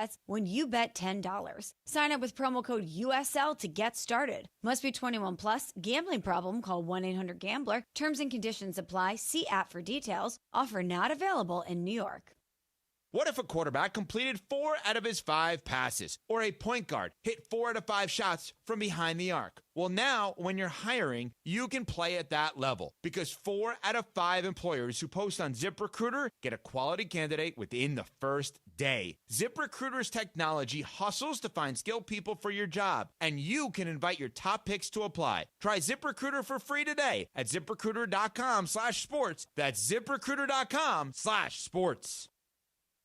bets when you bet $10. Sign up with promo code USL to get started. Must be 21 plus. Gambling problem? Call 1-800-GAMBLER. Terms and conditions apply. See app for details. Offer not available in New York. What if a quarterback completed 4 out of his 5 passes? Or a point guard hit 4 out of 5 shots from behind the arc? Well, now, when you're hiring, you can play at that level. Because 4 out of 5 employers who post on ZipRecruiter get a quality candidate within the first day. ZipRecruiter's technology hustles to find skilled people for your job. And you can invite your top picks to apply. Try ZipRecruiter for free today at ZipRecruiter.com/sports. That's ZipRecruiter.com/sports.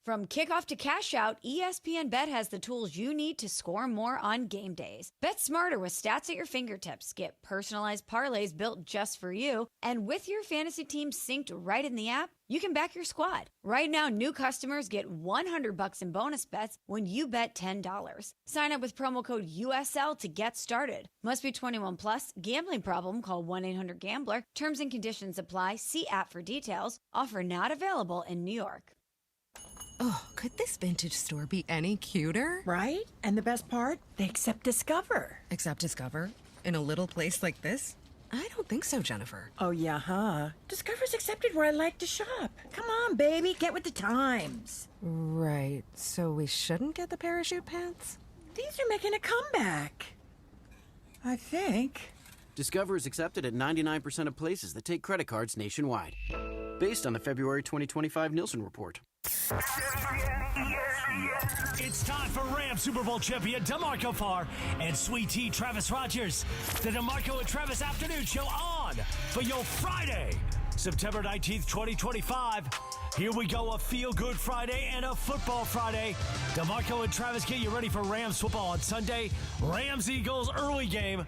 From kickoff to cash out, ESPN Bet has the tools you need to score more on game days. Bet smarter with stats at your fingertips. Get personalized parlays built just for you. And with your fantasy team synced right in the app, you can back your squad. Right now, new customers get $100 in bonus bets when you bet $10. Sign up with promo code USL to get started. Must be 21 plus. Gambling problem? Call 1-800-GAMBLER. Terms and conditions apply. See app for details. Offer not available in New York. Oh, could this vintage store be any cuter? Right? And the best part? They accept Discover. Accept Discover? In a little place like this? I don't think so, Jennifer. Oh, yeah, huh? Discover's accepted where I like to shop. Come on, baby, get with the times. Right, so we shouldn't get the parachute pants? These are making a comeback. I think. Discover is accepted at 99% of places that take credit cards nationwide. Based on the February 2025 Nielsen report. It's time for Rams Super Bowl champion DeMarco Farr and Sweet Tea Travis Rogers. The DeMarco and Travis Afternoon Show on for your Friday, September 19th, 2025. Here we go, a feel-good Friday and a football Friday. DeMarco and Travis get you ready for Rams football on Sunday. Rams-Eagles early game.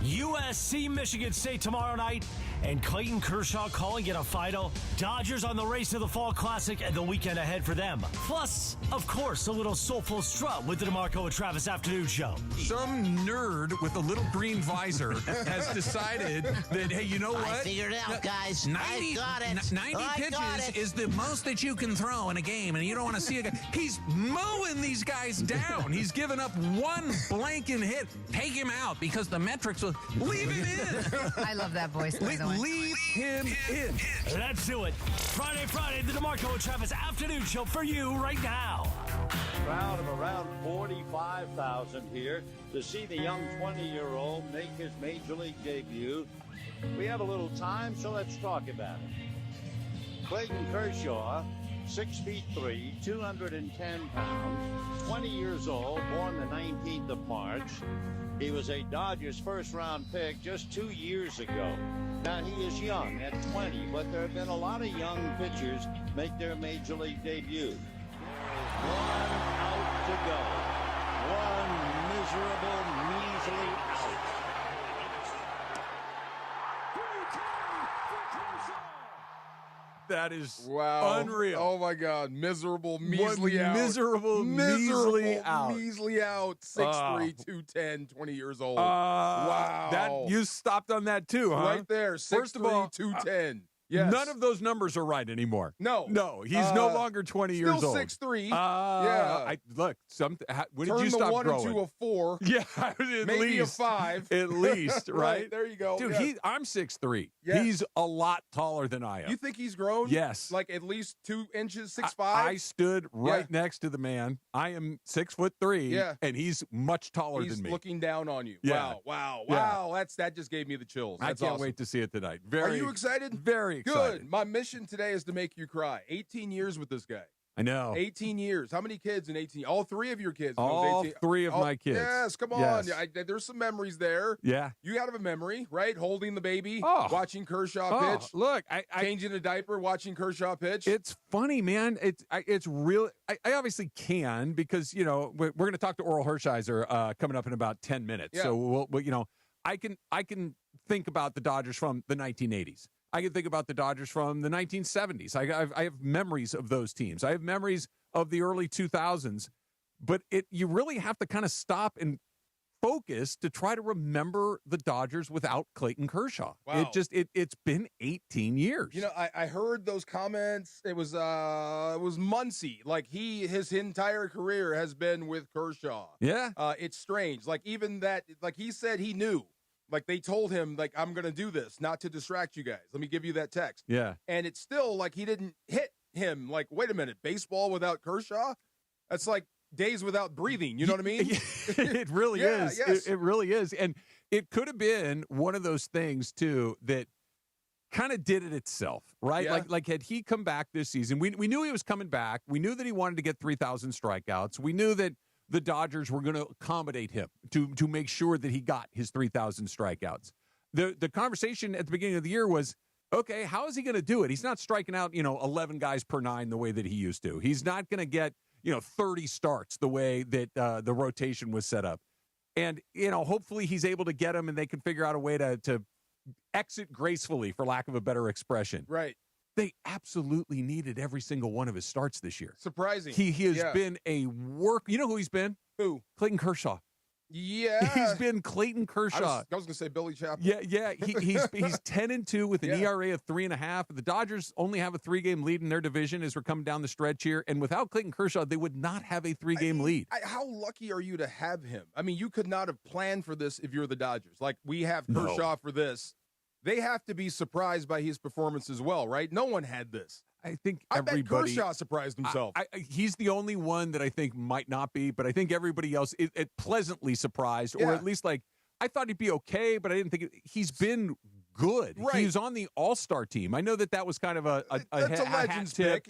USC Michigan State tomorrow night. And Clayton Kershaw calling it a final. Dodgers on the race to the Fall Classic and the weekend ahead for them. Plus, of course, a little soulful strut with the DeMarco and Travis Afternoon Show. Some nerd with a little green visor has decided that, hey, you know what? I figured it out, guys. 90, I got it. 90 pitches is the most that you can throw in a game, and you don't want to see a guy. He's mowing these guys down. He's given up one blanking hit. Take him out because the metrics will leave him in. I love that voice. Leave him in. Let's do it. Friday, the DeMarco and Travis Afternoon Show for you right now. Crowd of around 45,000 here to see the young 20-year-old make his Major League debut. We have a little time, so let's talk about it. Clayton Kershaw, 6'3", 210 pounds, 20 years old, born the 19th of March. He was a Dodgers first-round pick just 2 years ago. Now, he is young at 20, but there have been a lot of young pitchers make their Major League debut. One out to go. One miserable, measly out. That is unreal. Oh, my God. Miserable, measly out. Miserable, measly out. Measly out. 6'3", 210, 20 years old. Wow. That, you stopped on that too, huh? Right there. 6'3", 210. Yes. None of those numbers are right anymore. No, he's no longer 20 years old. Still 6'3". Yeah. When did you stop growing? Turn the 1 into a 4. Yeah, at maybe least a 5. At least, right? There you go. Dude, yes. I'm 6'3". Yes. He's a lot taller than I am. You think he's grown? Yes. Like at least 2 inches, 6'5"? I stood right next to the man. I am 6'3", and he's much taller than me. He's looking down on you. Yeah. Wow. Yeah. That just gave me the chills. That's I can't wait to see it tonight. Are you excited? Very excited. Good. My mission today is to make you cry. 18 years with this guy. I know. 18 years. How many kids in 18? All 3 of your kids. All 3 of my kids. Yes, come on. Yes. There's some memories there. Yeah. You have a memory, right? Holding the baby, watching Kershaw pitch. Look, changing a diaper, watching Kershaw pitch. It's funny, man. It's real. I obviously can because, we're going to talk to Orel Hershiser coming up in about 10 minutes. Yeah. So, I can think about the Dodgers from the 1980s. I can think about the Dodgers from the 1970s. I have memories of those teams. I have memories of the early 2000s. But you really have to kind of stop and focused to try to remember the Dodgers without Clayton Kershaw. Wow. It's been 18 years. You know, I heard those comments. It was Muncy. Like his entire career has been with Kershaw. Yeah. It's strange. Like even that, like he said he knew. Like they told him, like, I'm going to do this, not to distract you guys. Let me give you that text. Yeah. And it's still like he didn't hit him. Like, wait a minute, baseball without Kershaw? That's like days without breathing. You know what I mean? It really is. Yes. It really is. And it could have been one of those things, too, that kind of did it itself, right? Yeah. Like had he come back this season, we knew he was coming back. We knew that he wanted to get 3,000 strikeouts. We knew that the Dodgers were going to accommodate him to make sure that he got his 3,000 strikeouts. The conversation at the beginning of the year was, okay, how is he going to do it? He's not striking out, 11 guys per nine the way that he used to. He's not going to get, 30 starts the way that the rotation was set up. And, hopefully he's able to get them and they can figure out a way to exit gracefully, for lack of a better expression. Right. They absolutely needed every single one of his starts this year. Surprising. He has been a work. You know who he's been? Who? Clayton Kershaw. Yeah. He's been Clayton Kershaw. I was going to say Billy Chapel. Yeah. He's 10-2 with an ERA of 3.5. The Dodgers only have a 3-game lead in their division as we're coming down the stretch here. And without Clayton Kershaw, they would not have a 3-game lead. How lucky are you to have him? I mean, you could not have planned for this if you're the Dodgers. Like, we have Kershaw for this. They have to be surprised by his performance as well, right? No one had this. I think I everybody. bet Kershaw surprised himself. He's the only one that I think might not be, but I think everybody else is pleasantly surprised, or at least like I thought he'd be okay, but I didn't think he's been good. Right. He was on the All-Star team. I know that was kind of a Legends pick,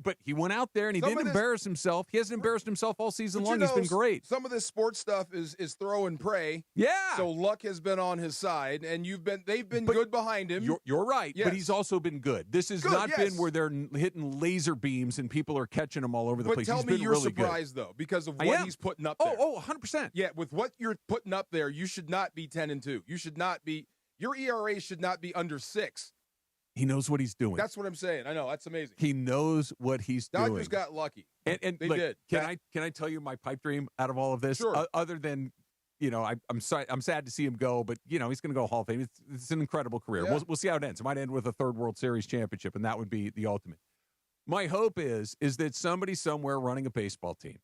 but he went out there and he didn't embarrass himself. He hasn't embarrassed himself all season long. He's been great. Some of this sports stuff is throw and pray. Yeah. So luck has been on his side, and they've been good behind him. You're right, yes. but he's also been good. This has not been where they're hitting laser beams and people are catching him all over the place. But tell me you're really surprised, though, because of what he's putting up there. 100%. Yeah, with what you're putting up there, you should not be 10-2. You should not be. Your ERA should not be under 6. He knows what he's doing. That's what I'm saying. I know. That's amazing. He knows what he's doing. Dodgers got lucky. And they look, did. Can I tell you my pipe dream out of all of this? Sure. Other than, I'm sorry, I'm sad to see him go, but he's going to go Hall of Fame. It's an incredible career. Yeah. We'll see how it ends. It might end with a 3rd World Series championship, and that would be the ultimate. My hope is that somebody somewhere running a baseball team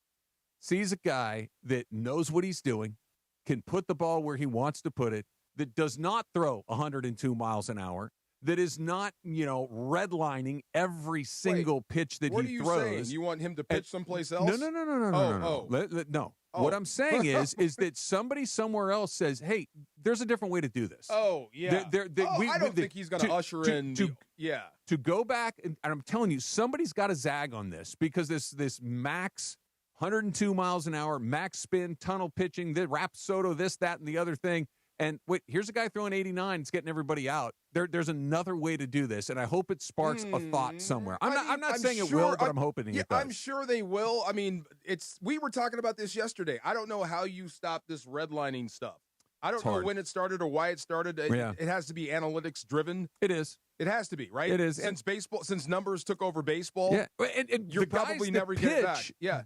sees a guy that knows what he's doing, can put the ball where he wants to put it, that does not throw 102 miles an hour, that is not, redlining every single pitch that he throws. What are you saying? You want him to pitch someplace else? No. No. What I'm saying is that somebody somewhere else says, hey, there's a different way to do this. Oh, yeah. I don't think he's going to usher in. To go back, and I'm telling you, somebody's got to zag on this because this max 102 miles an hour, max spin, tunnel pitching, the Rapsodo, this, that, and the other thing. And wait, here's a guy throwing 89. It's getting everybody out. There's another way to do this, and I hope it sparks a thought somewhere. I'm not saying it will, but I'm hoping it does. I'm sure they will. I mean, we were talking about this yesterday. I don't know how you stop this redlining stuff. I don't know when it started or why it started. It has to be analytics driven. It is. It has to be, right? It is. Since numbers took over baseball. Yeah, and you're probably never get it back. Yeah.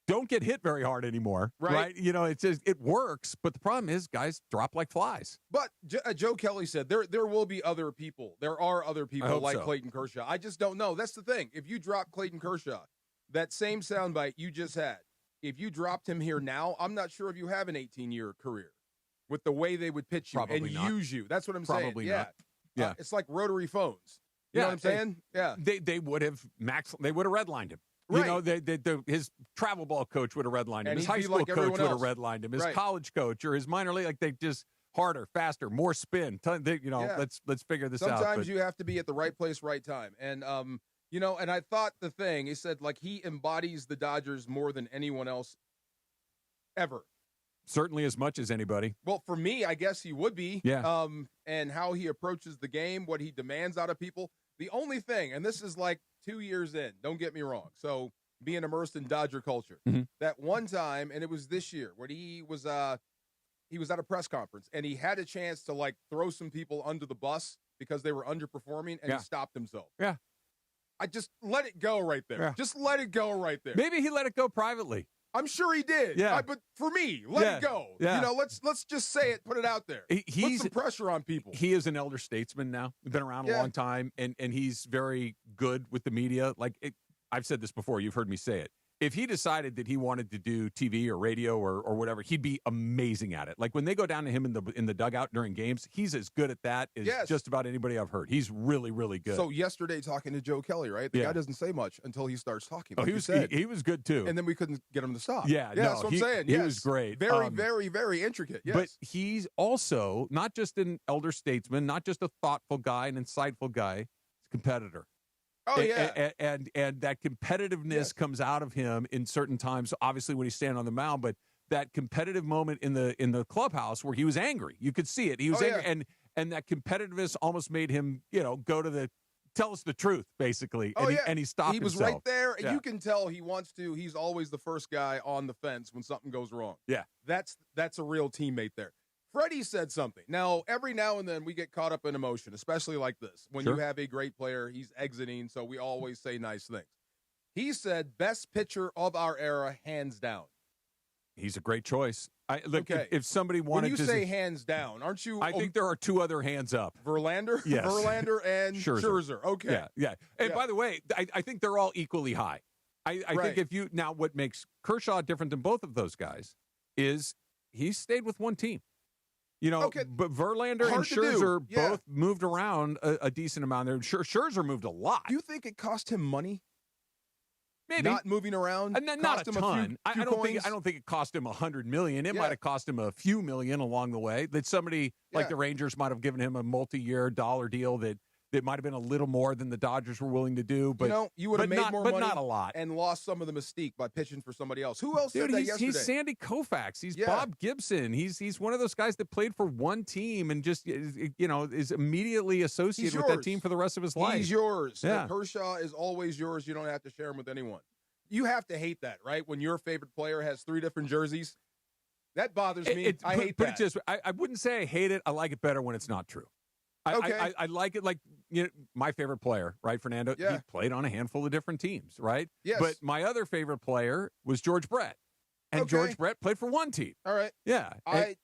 Don't get hit very hard anymore, right? It's just, it works, but the problem is guys drop like flies. But Joe Kelly said there will be other people. There are other people like Clayton Kershaw. I just don't know. That's the thing. If you drop Clayton Kershaw, that same soundbite you just had, if you dropped him here now, I'm not sure if you have an 18-year career with the way they would pitch you use you. That's what I'm saying. Probably not. Yeah. It's like rotary phones. You know what I'm saying? Yeah. They would have redlined him. Right. His travel ball coach would have redlined him. His high school coach would have redlined him. His college coach or his minor league, they just harder, faster, more spin. Let's figure this out. Sometimes you have to be at the right place, right time. And and I thought he said he embodies the Dodgers more than anyone else ever. Certainly as much as anybody. Well, for me, I guess he would be. Yeah. And how he approaches the game, what he demands out of people. The only thing, and this is 2 years in, don't get me wrong. So being immersed in Dodger culture, that one time, and it was this year, when he was at a press conference and he had a chance to throw some people under the bus because they were underperforming, and he stopped himself. Yeah. I just let it go right there. Yeah. Just let it go right there. Maybe he let it go privately. I'm sure he did. Yeah. But for me, let it go. Yeah. Let's just say it, put it out there. Put some pressure on people. He is an elder statesman now. He's been around a long time, and he's very good with the media. I've said this before. You've heard me say it. If he decided that he wanted to do TV or radio or whatever, he'd be amazing at it. Like when they go down to him in the dugout during games, he's as good at that as just about anybody I've heard. He's really, really good. So yesterday talking to Joe Kelly, right? The guy doesn't say much until he starts talking. Like he was good too. And then we couldn't get him to stop. That's what I'm saying. He was great. Very, very, very intricate. Yes. But he's also not just an elder statesman, not just a thoughtful guy, an insightful guy, he's a competitor. Oh, yeah. And that competitiveness comes out of him in certain times, obviously when he's standing on the mound, but that competitive moment in the clubhouse where he was angry. You could see it. He was angry, and that competitiveness almost made him, go to tell us the truth, basically. And he stopped himself. He was right there, and you can tell he wants to. He's always the first guy on the fence when something goes wrong. Yeah. That's a real teammate there. Freddie said something. Now, every now and then we get caught up in emotion, especially like this. When you have a great player, he's exiting, so we always say nice things. He said, best pitcher of our era, hands down. He's a great choice. If somebody wanted to... When you say hands down, aren't you... I think there are two other hands up. Verlander? Yes. Verlander and Scherzer. Okay. Yeah. And by the way, I think they're all equally high. I think if you... Now, what makes Kershaw different than both of those guys is he stayed with one team. But Verlander and Scherzer both moved around a decent amount there. Scherzer moved a lot. Do you think it cost him money? Maybe not moving around. Not a ton. I don't think it cost him $100 million. It might have cost him a few million along the way. That somebody like the Rangers might have given him a multi-year dollar deal that might have been a little more than the Dodgers were willing to do. But you would have made more money, but not a lot, and lost some of the mystique by pitching for somebody else. Who else said that yesterday? He's Sandy Koufax. He's Bob Gibson. He's one of those guys that played for one team and just is immediately associated with that team for the rest of his life. He's yours. Yeah. Kershaw is always yours. You don't have to share him with anyone. You have to hate that, right? When your favorite player has 3 different jerseys. That bothers me. I hate that. I wouldn't say I hate it. I like it better when it's not true. I like it like my favorite player, right, Fernando? Yeah. He played on a handful of different teams, right? Yes. But my other favorite player was George Brett. And George Brett played for one team. All right. Yeah. I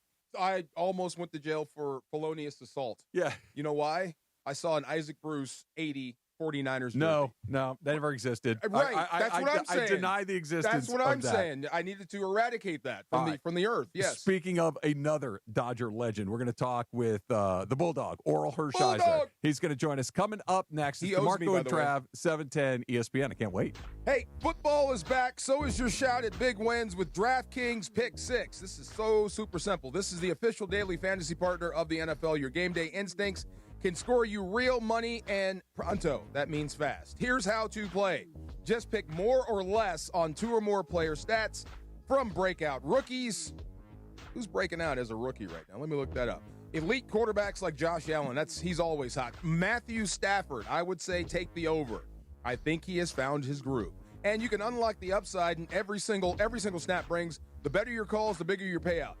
almost went to jail for felonious assault. Yeah. You know why? I saw an Isaac Bruce 80 49ers. No, that never existed. Right. That's what I'm saying. I deny the existence. That's what I'm saying. I needed to eradicate that from the earth. Yes. Speaking of another Dodger legend, we're going to talk with the Bulldog, Orel Hershiser. He's going to join us coming up next. It's DeMarco and Trav, 710 ESPN. I can't wait. Hey, football is back. So is your shot at big wins with DraftKings Pick 6. This is so super simple. This is the official daily fantasy partner of the NFL. Your game day instincts can score you real money and pronto. That means fast. Here's how to play. Just pick more or less on 2 or more player stats from breakout rookies. Who's breaking out as a rookie right now? Let me look that up. Elite quarterbacks like Josh Allen. He's always hot. Matthew Stafford, I would say take the over. I think he has found his groove. And you can unlock the upside, and every single snap brings. The better your calls, the bigger your payout.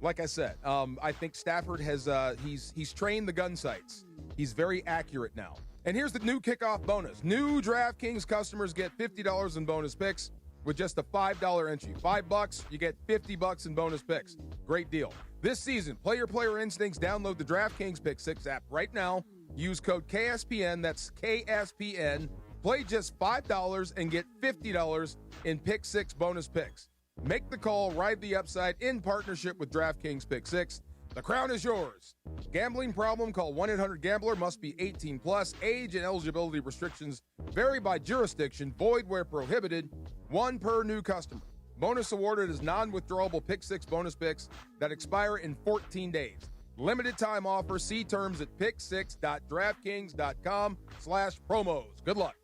Like I said, I think Stafford has he's trained the gun sights. He's very accurate now. And here's the new kickoff bonus. New DraftKings customers get $50 in bonus picks with just a $5 entry. $5, you get $50 in bonus picks. Great deal. This season, play your player instincts. Download the DraftKings Pick 6 app right now. Use code KSPN. That's KSPN. Play just $5 and get $50 in Pick 6 bonus picks. Make the call, ride the upside in partnership with DraftKings Pick 6. The crown is yours. Gambling problem? Call 1-800-GAMBLER. Must be 18 plus. Age and eligibility restrictions vary by jurisdiction. Void where prohibited. 1 per new customer. Bonus awarded is non-withdrawable Pick 6 bonus picks that expire in 14 days. Limited time offer. See terms at pick6.draftkings.com/promos. Good luck.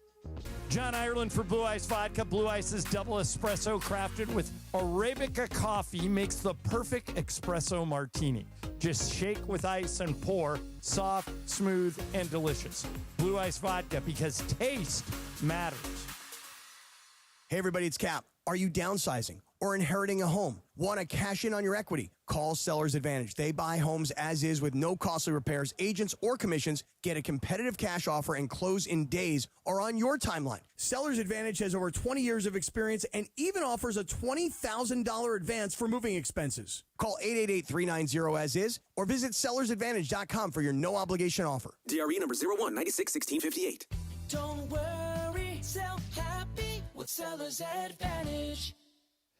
John Ireland for Blue Ice Vodka. Blue Ice's double espresso crafted with Arabica coffee makes the perfect espresso martini. Just shake with ice and pour. Soft, smooth, and delicious. Blue Ice Vodka, because taste matters. Hey everybody, it's Cap. Are you downsizing or inheriting a home? Want to cash in on your equity? Call Sellers Advantage. They buy homes as is with no costly repairs, agents, or commissions. Get a competitive cash offer and close in days or on your timeline. Sellers Advantage has over 20 years of experience and even offers a $20,000 advance for moving expenses. Call 888-390-AS-IS or visit sellersadvantage.com for your no-obligation offer. DRE number 01961658. Don't worry, sell happy with Sellers Advantage.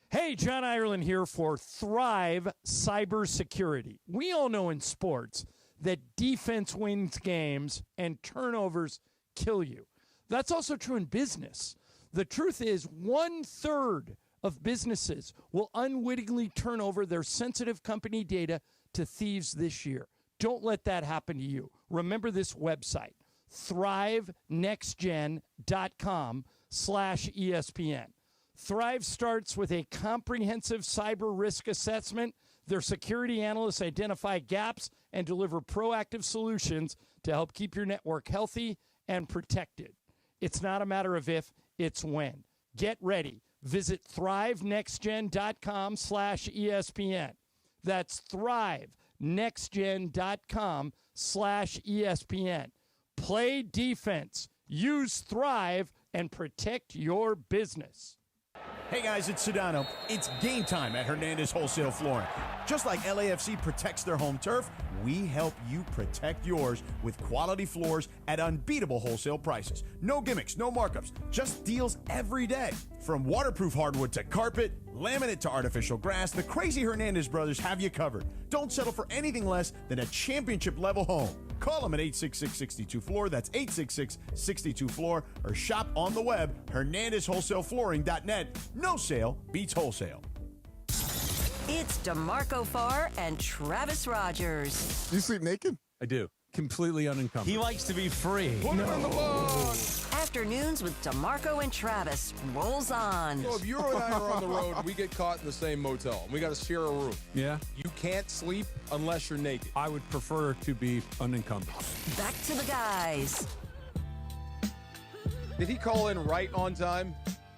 Hey, John Ireland here for Thrive Cybersecurity. We all know in sports that defense wins games and turnovers kill you. That's also true in business. The truth is 1/3 of businesses will unwittingly turn over their sensitive company data to thieves this year. Don't let that happen to you. Remember this website, thrivenextgen.com/ESPN. Thrive starts with a comprehensive cyber risk assessment. Their security analysts identify gaps and deliver proactive solutions to help keep your network healthy and protected. It's not a matter of if, it's when. Get ready. Visit thrivenextgen.com/ESPN. That's thrivenextgen.com/ESPN. Play defense. Use Thrive and protect your business. Hey guys, it's Sedano. It's game time at Hernandez Wholesale Flooring. Just like LAFC protects their home turf, we help you protect yours with quality floors at unbeatable wholesale prices. No gimmicks, no markups, just deals every day. From waterproof hardwood to carpet, laminate to artificial grass, the crazy Hernandez brothers have you covered. Don't settle for anything less than a championship-level home. Call them at 866-62-FLOOR, that's 866-62-FLOOR, or shop on the web, hernandezwholesaleflooring.net. No sale beats wholesale. It's DeMarco Farr and Travis Rogers. Do you sleep naked? I do. Completely unencumbered. He likes to be free. Put him in the box. Afternoons with DeMarco and Travis rolls on. So if you and I are on the road and we get caught in the same motel and we got to share a room, yeah, you can't sleep unless you're naked. I would prefer to be unencumbered. Back to the guys. Did he call in right on time?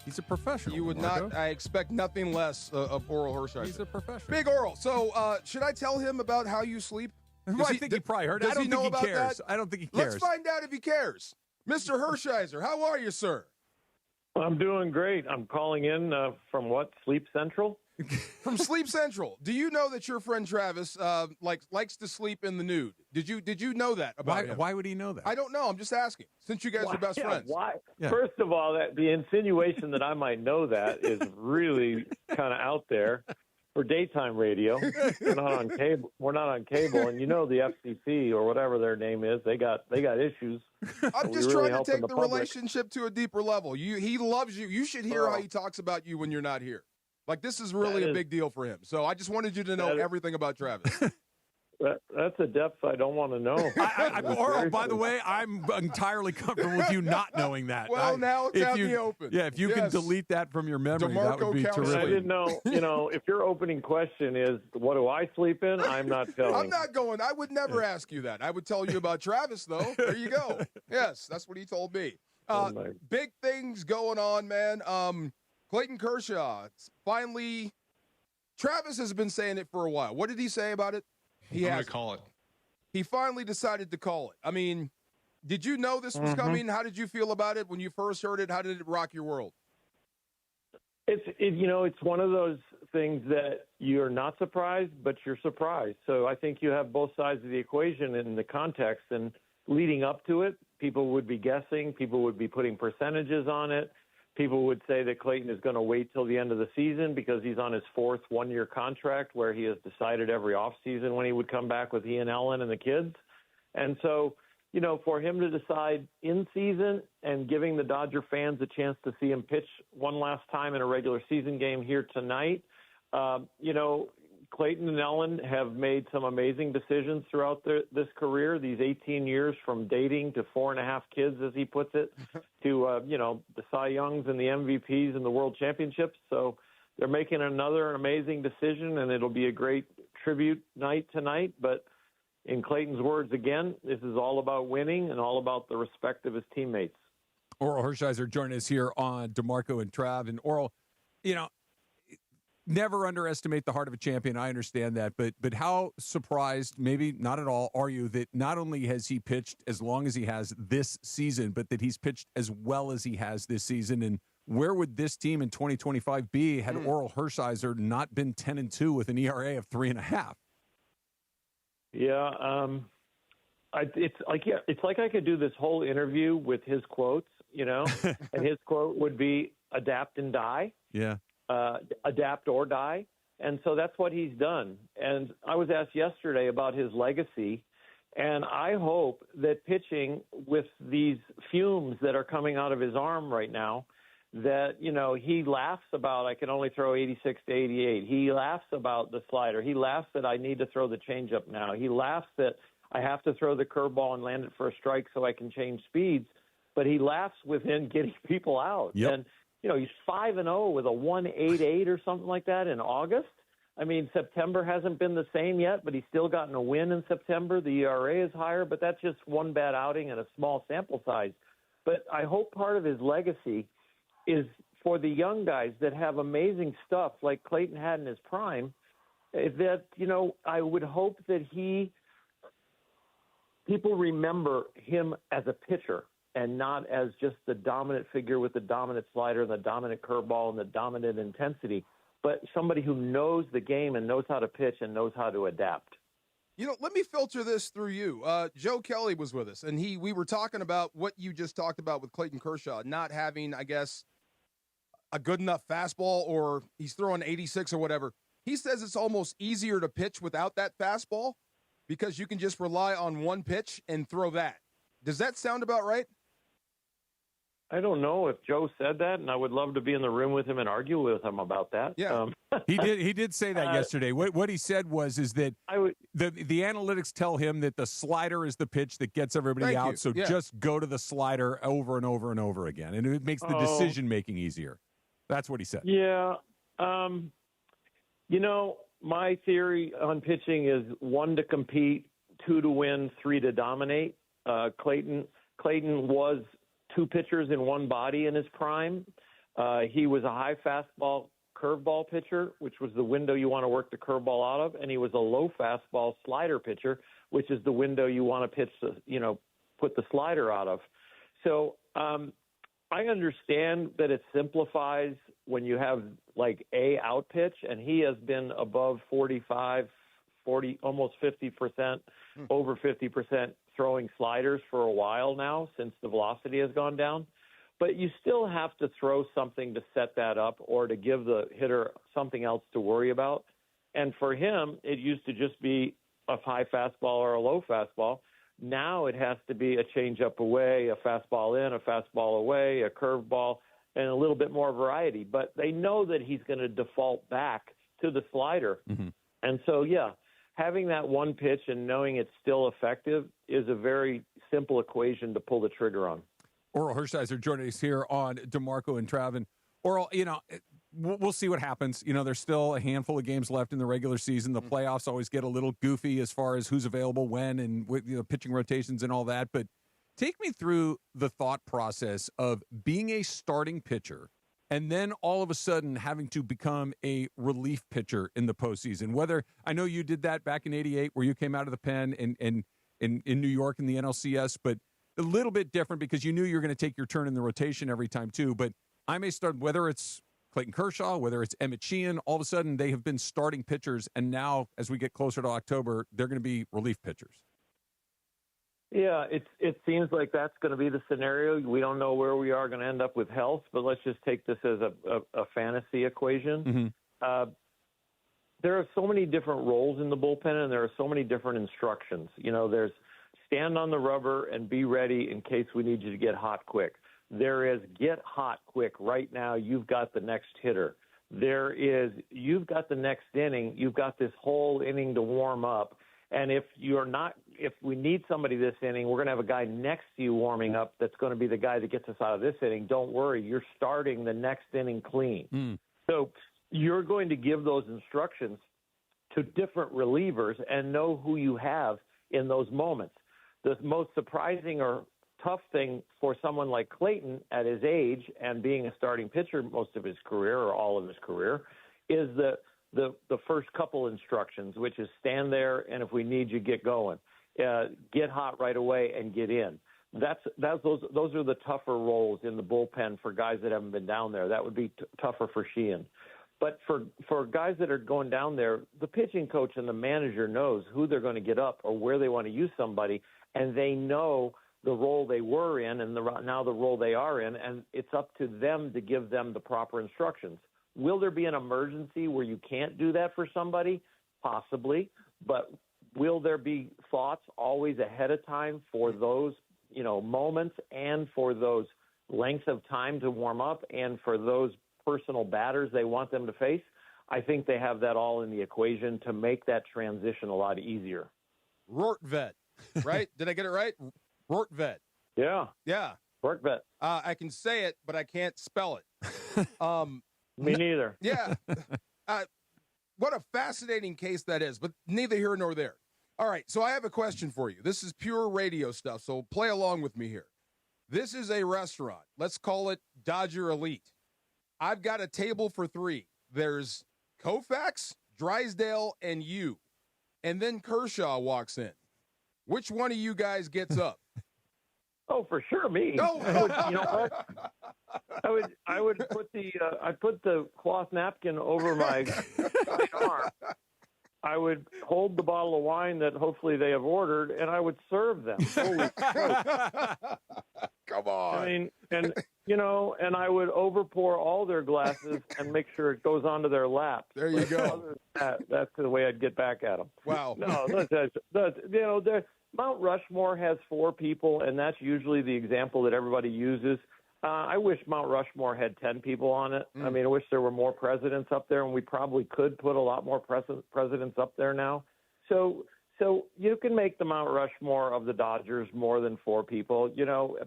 He's a professional. You would Marco. not. I expect nothing less of Orel Hershiser. He's a professional. Big Orel. So should I tell him about how you sleep? I think he probably heard it. I don't think he cares. I don't think he cares. Let's find out if he cares. Mr. Hershiser, how are you, sir? I'm doing great. I'm calling in from what? Sleep Central? From Sleep Central. Do you know that your friend Travis likes to sleep in the nude? Did you know that about him? Why would he know that? I don't know. I'm just asking. Since you guys are best friends. Why? Yeah. First of all, the insinuation that I might know that is really kind of out there. For daytime radio, we're not on cable. We're not on cable, and you know the FCC or whatever their name is. They got issues. I'm just trying to take the relationship to a deeper level. He loves you. You should hear how he talks about you when you're not here. Like this is really a big deal for him. So I just wanted you to know everything about Travis. That's a depth I don't want to know. Orel, by the way, I'm entirely comfortable with you not knowing that. Well, now it's out in the open. Yeah, if you can delete that from your memory, that would be terrific. I didn't know. If your opening question is, what do I sleep in? I'm not telling. I'm not going. I would never ask you that. I would tell you about Travis, though. There you go. Yes, that's what he told me. Big things going on, man. Clayton Kershaw, finally, Travis has been saying it for a while. What did he say about it? I'm going to call it. He finally decided to call it. I mean, did you know this was coming? How did you feel about it when you first heard it? How did it rock your world? It's one of those things that you're not surprised, but you're surprised. So I think you have both sides of the equation in the context. And leading up to it, people would be guessing. People would be putting percentages on it. People would say that Clayton is going to wait till the end of the season because he's on his fourth one-year contract where he has decided every offseason when he would come back with Ian Ellen and the kids. And so, for him to decide in season and giving the Dodger fans a chance to see him pitch one last time in a regular season game here tonight, Clayton and Ellen have made some amazing decisions throughout this career, these 18 years from dating to 4.5 kids, as he puts it, to, the Cy Youngs and the MVPs and the World Championships. So they're making another amazing decision, and it'll be a great tribute night tonight. But in Clayton's words, again, this is all about winning and all about the respect of his teammates. Orel Hershiser joining us here on DeMarco and Trav. And Orel, never underestimate the heart of a champion. I understand that, but how surprised, maybe not at all, are you that not only has he pitched as long as he has this season, but that he's pitched as well as he has this season? And where would this team in 2025 be had Orel Hershiser not been 10-2 with an ERA of 3.5? Yeah, it's like I could do this whole interview with his quotes, and his quote would be "adapt and die." Yeah. Adapt or die. And so that's what he's done. And I was asked yesterday about his legacy, and I hope that pitching with these fumes that are coming out of his arm right now, that, he laughs about, I can only throw 86 to 88. He laughs about the slider. He laughs that I need to throw the changeup now. He laughs that I have to throw the curveball and land it for a strike so I can change speeds. But he laughs within getting people out. Yep. And he's 5-0 with a 1.88 or something like that in August. I mean, September hasn't been the same yet, but he's still gotten a win in September. The ERA is higher, but that's just one bad outing and a small sample size. But I hope part of his legacy is for the young guys that have amazing stuff like Clayton had in his prime, that, I would hope that people remember him as a pitcher and not as just the dominant figure with the dominant slider and the dominant curveball and the dominant intensity, but somebody who knows the game and knows how to pitch and knows how to adapt. Let me filter this through you. Joe Kelly was with us, and we were talking about what you just talked about with Clayton Kershaw, not having, I guess, a good enough fastball, or he's throwing 86 or whatever. He says it's almost easier to pitch without that fastball because you can just rely on one pitch and throw that. Does that sound about right? I don't know if Joe said that, and I would love to be in the room with him and argue with him about that. Yeah, he did say that yesterday. What he said was that the analytics tell him that the slider is the pitch that gets everybody out. So just go to the slider over and over and over again, and it makes the decision making easier. That's what he said. Yeah, my theory on pitching is 1 to compete, 2 to win, 3 to dominate. Clayton was 2 pitchers in one body in his prime. He was a high fastball curveball pitcher, which was the window you want to work the curveball out of, and he was a low fastball slider pitcher, which is the window you want to pitch put the slider out of. So I understand that it simplifies when you have like a out pitch, and he has been above 45, 40, almost 50%, over 50% throwing sliders for a while now since the velocity has gone down. But you still have to throw something to set that up or to give the hitter something else to worry about. And for him, it used to just be a high fastball or a low fastball. Now it has to be a changeup away, a fastball in, a fastball away, a curveball, and a little bit more variety. But they know that he's going to default back to the slider. Mm-hmm. And so, having that one pitch and knowing it's still effective is a very simple equation to pull the trigger on. Orel Hershiser joining us here on DeMarco and Travin. Orel, we'll see what happens. There's still a handful of games left in the regular season. The playoffs always get a little goofy as far as who's available when and with pitching rotations and all that. But take me through the thought process of being a starting pitcher and then all of a sudden having to become a relief pitcher in the postseason. Whether I know you did that back in '88 where you came out of the pen in New York in the NLCS, but a little bit different because you knew you were going to take your turn in the rotation every time too. But I may start, whether it's Clayton Kershaw, whether it's Emmett Sheehan, all of a sudden they have been starting pitchers, and now as we get closer to October, they're going to be relief pitchers. Yeah, it seems like that's going to be the scenario. We don't know where we are going to end up with health, but let's just take this as a fantasy equation. Mm-hmm. There are so many different roles in the bullpen, and there are so many different instructions. There's stand on the rubber and be ready in case we need you to get hot quick. There is get hot quick right now. You've got the next hitter. There is you've got the next inning. You've got this whole inning to warm up. And if we need somebody this inning, we're going to have a guy next to you warming up that's going to be the guy that gets us out of this inning. Don't worry, you're starting the next inning clean. So you're going to give those instructions to different relievers and know who you have in those moments. The most surprising or tough thing for someone like Clayton at his age and being a starting pitcher most of his career or all of his career is the first couple instructions, which is stand there, and if we need you, get going. Get hot right away and get in. Those are the tougher roles in the bullpen for guys that haven't been down there. That would be tougher for Sheehan. But for guys that are going down there, the pitching coach and the manager knows who they're going to get up or where they want to use somebody, and they know the role they were in and now the role they are in, and it's up to them to give them the proper instructions. Will there be an emergency where you can't do that for somebody? Possibly. But will there be thoughts always ahead of time for those, moments and for those lengths of time to warm up and for those personal batters they want them to face? I think they have that all in the equation to make that transition a lot easier. Rortvet, right? Did I get it right? Rortvet. Yeah. Yeah. Rortvet. I can say it, but I can't spell it. Me neither. Yeah. What a fascinating case that is, but neither here nor there. All right, so I have a question for you. This is pure radio stuff, so play along with me here. This is a restaurant. Let's call it Dodger Elite. I've got a table for 3. There's Koufax, Drysdale, and you. And then Kershaw walks in. Which one of you guys gets up? Oh, for sure, me. No. I would put the cloth napkin over my right arm. I would hold the bottle of wine that hopefully they have ordered, and I would serve them. Holy Come on. I mean, and I would overpour all their glasses and make sure it goes onto their lap. There you go. Other than that's the way I'd get back at them. Wow. No, Mount Rushmore has 4 people, and that's usually the example that everybody uses. I wish Mount Rushmore had 10 people on it. I mean, I wish there were more presidents up there, and we probably could put a lot more presidents up there now. So you can make the Mount Rushmore of the Dodgers more than 4 people,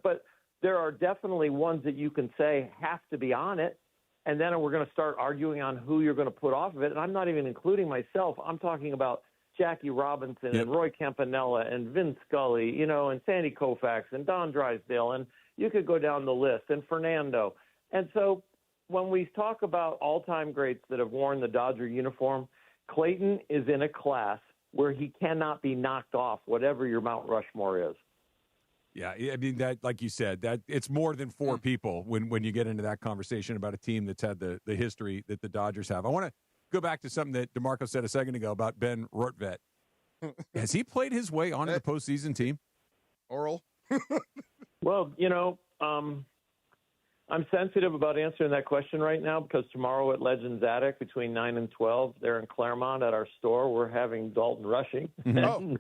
but there are definitely ones that you can say have to be on it, and then we're going to start arguing on who you're going to put off of it. And I'm not even including myself. I'm talking about Jackie Robinson and Roy Campanella and Vin Scully, and Sandy Koufax and Don Drysdale, and you could go down the list, and Fernando. And so when we talk about all-time greats that have worn the Dodger uniform, Clayton is in a class where he cannot be knocked off, whatever your Mount Rushmore is. Yeah, I mean, that, like you said, that it's more than 4 people when you get into that conversation about a team that's had the history that the Dodgers have. I want to go back to something that DeMarco said a second ago about Ben Rortvet. Has he played his way onto the postseason team? Orel? Well, I'm sensitive about answering that question right now because tomorrow at Legends Attic between 9 and 12, there in Claremont at our store, we're having Dalton Rushing and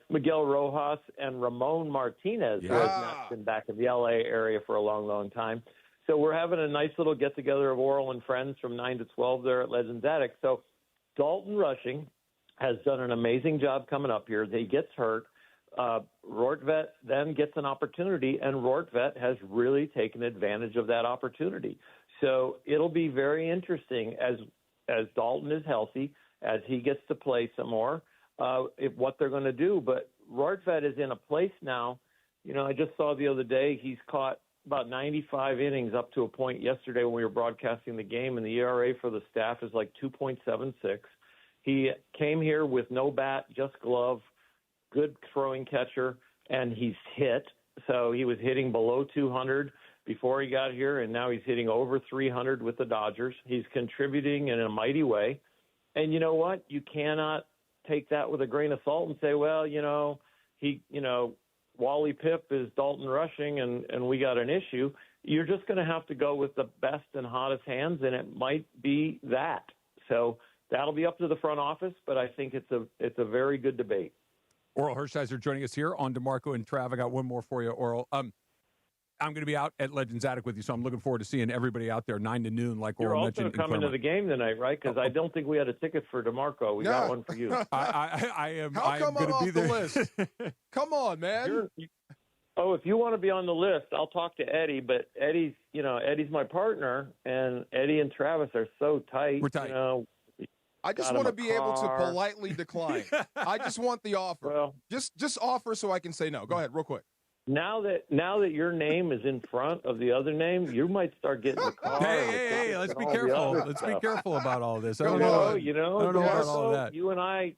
Miguel Rojas and Ramon Martinez, who has not been back in the L.A. area for a long, long time. So we're having a nice little get-together of Orel and friends from 9 to 12 there at Legends Attic. So Dalton Rushing has done an amazing job coming up here. He gets hurt. Rortvet then gets an opportunity, and Rortvet has really taken advantage of that opportunity. So it'll be very interesting as Dalton is healthy, as he gets to play some more, what they're going to do. But Rortvet is in a place now. I just saw the other day he's caught about 95 innings up to a point yesterday when we were broadcasting the game, and the ERA for the staff is like 2.76. He came here with no bat, just glove, good throwing catcher, and he's hit. So he was hitting below 200 before he got here, and now he's hitting over 300 with the Dodgers. He's contributing in a mighty way. And you know what? You cannot take that with a grain of salt and say, well, Wally Pipp is Dalton Rushing and we got an issue. You're just going to have to go with the best and hottest hands, and it might be that. So that'll be up to the front office, but I think it's a very good debate. Orel Hershiser joining us here on DeMarco and Trav. I got one more for you, Orel. I'm going to be out at Legends Attic with you, so I'm looking forward to seeing everybody out there 9 to noon, like Orel mentioned. You're also coming to the game tonight, right? Because I don't think we had a ticket for DeMarco. We got one for you. I am. How come I'm off the list? Come on, man. If you want to be on the list, I'll talk to Eddie. But Eddie's my partner, and Eddie and Travis are so tight. We're tight. I just want to be able to politely decline. I just want the offer. Well, just offer so I can say no. Go ahead, real quick. Now that your name is in front of the other name, you might start getting the car. Hey, let's be careful. Let's be careful about all this. I don't know about all that. You and I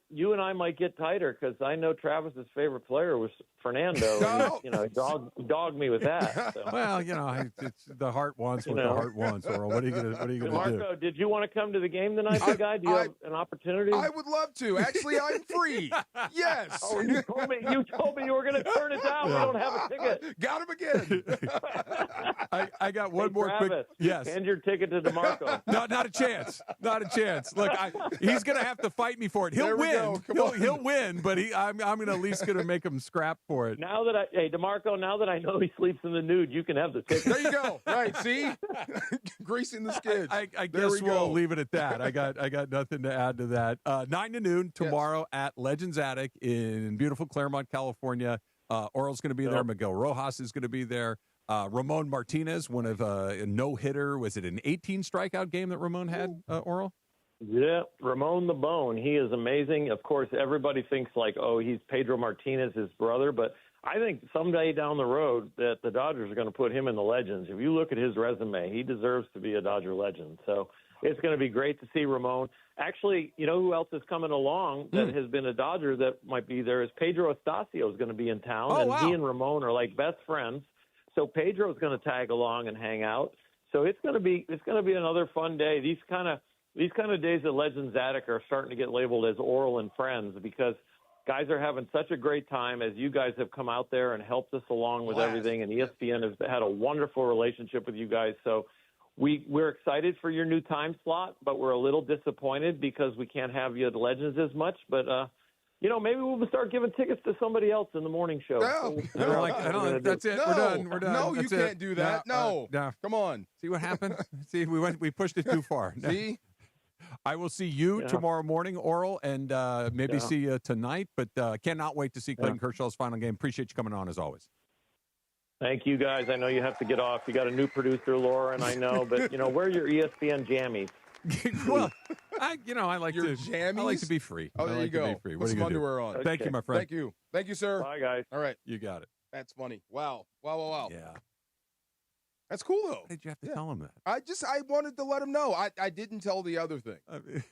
might get tighter because I know Travis's favorite player was Fernando. No. And, he dogged me with that. So. Well, it's the heart wants what the heart wants. Orel, what are you gonna do? Marco, did you want to come to the game tonight, big guy? Do you have an opportunity? I would love to. Actually, I'm free. Yes. Oh, you told me you were going to turn it down. We don't have a ticket. Got him again. I got one more Travis, quick. Yes. And your ticket to DeMarco. No, not a chance. Not a chance. Look, he's going to have to fight me for it. He'll win. He'll win, but I'm going to at least going to make him scrap for it. Now that DeMarco, now that I know he sleeps in the nude, you can have the ticket. There you go. Right. See? Greasing the skids. I guess we'll leave it at that. I got nothing to add to that. 9 to noon tomorrow at Legends Attic in beautiful Claremont, California. Orel's going to be there. Miguel Rojas is going to be there. Ramon Martinez, one of a no-hitter. Was it an 18 strikeout game that Ramon had, Orel? Yeah, Ramon the Bone. He is amazing. Of course, everybody thinks he's Pedro Martinez's brother, but I think someday down the road that the Dodgers are going to put him in the Legends. If you look at his resume, he deserves to be a Dodger legend. So it's going to be great to see Ramon. Actually, you know who else is coming along that has been a Dodger that might be there is Pedro Estacio is going to be in town, he and Ramon are like best friends. So Pedro's going to tag along and hang out. So it's going to be another fun day. These kind of days at Legends Attic are starting to get labeled as Orel and Friends because guys are having such a great time as you guys have come out there and helped us along with everything. And ESPN has had a wonderful relationship with you guys. So we're excited for your new time slot, but we're a little disappointed because we can't have you at Legends as much. But, maybe we'll start giving tickets to somebody else in the morning show. No, that's it. No, we're done. No, that's you can't do that. No. Come on. See what happened? See, we pushed it too far. See? I will see you tomorrow morning, Orel, and maybe see you tonight, but cannot wait to see Clayton Kershaw's final game. Appreciate you coming on as always. Thank you, guys. I know you have to get off. You got a new producer, Laura, and I know, but, where are your ESPN jammies? Well, I like jammies? I like to be free. Oh, there you go. To be free. Put some underwear on. Thank you, my friend. Thank you, sir. Bye, guys. All right. You got it. That's funny. Wow. Yeah. That's cool, though. Why did you have to tell him that? I wanted to let him know. I didn't tell the other thing.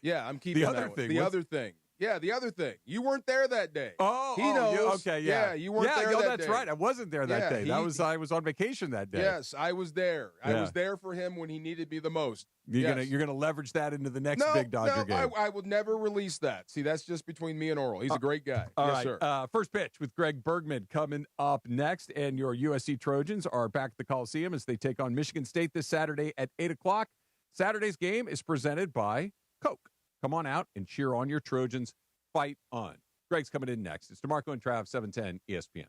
Yeah, I'm keeping the other that thing. The other thing. Yeah, the other thing. You weren't there that day. He knows. Okay, yeah. You weren't there that day. That's right. I wasn't there that day. I was on vacation that day. Yes, I was there. I was there for him when he needed me the most. You're gonna leverage that into the next big Dodger game. I would never release that. See, that's just between me and Orel. He's a great guy. Yes, sir. First pitch with Greg Bergman coming up next, and your USC Trojans are back at the Coliseum as they take on Michigan State this Saturday at 8:00. Saturday's game is presented by Coke. Come on out and cheer on your Trojans. Fight on. Greg's coming in next. It's DeMarco and Trav, 710 ESPN.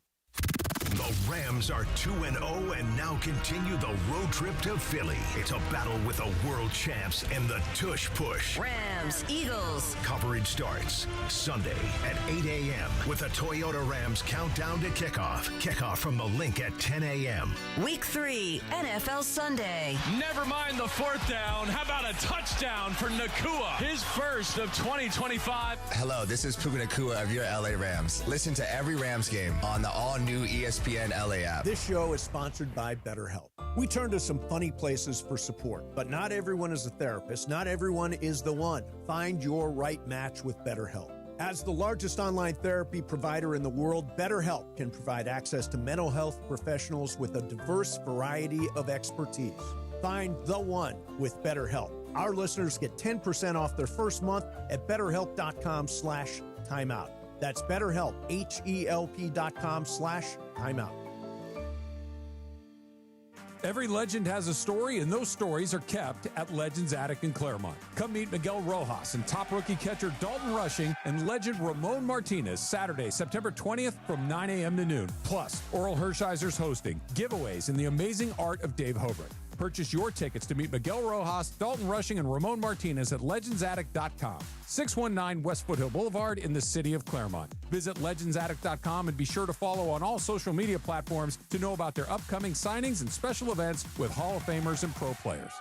The Rams are 2-0 and now continue the road trip to Philly. It's a battle with the world champs and the Tush Push. Rams, Eagles. Coverage starts Sunday at 8 a.m. with the Toyota Rams countdown to kickoff. Kickoff from the link at 10 a.m. Week 3, NFL Sunday. Never mind the fourth down. How about a touchdown for Nakua? His first of 2025. Hello, this is Puka Nakua of your LA Rams. Listen to every Rams game on the all-new ESPN LA app. This show is sponsored by BetterHelp. We turn to some funny places for support, but not everyone is a therapist. Not everyone is the one. Find your right match with BetterHelp. As the largest online therapy provider in the world, BetterHelp can provide access to mental health professionals with a diverse variety of expertise. Find the one with BetterHelp. Our listeners get 10% off their first month at BetterHelp.com/timeout. That's BetterHelp, HELP.com/timeout. Every legend has a story, and those stories are kept at Legends Attic in Claremont. Come meet Miguel Rojas and top rookie catcher Dalton Rushing and legend Ramon Martinez Saturday, September 20th from 9 a.m. to noon. Plus, Orel Hershiser's hosting, giveaways, and the amazing art of Dave Hobart. Purchase your tickets to meet Miguel Rojas, Dalton Rushing, and Ramon Martinez at legendsattic.com. 619 West Foothill Boulevard in the city of Claremont. Visit legendsattic.com and be sure to follow on all social media platforms to know about their upcoming signings and special events with Hall of Famers and pro players.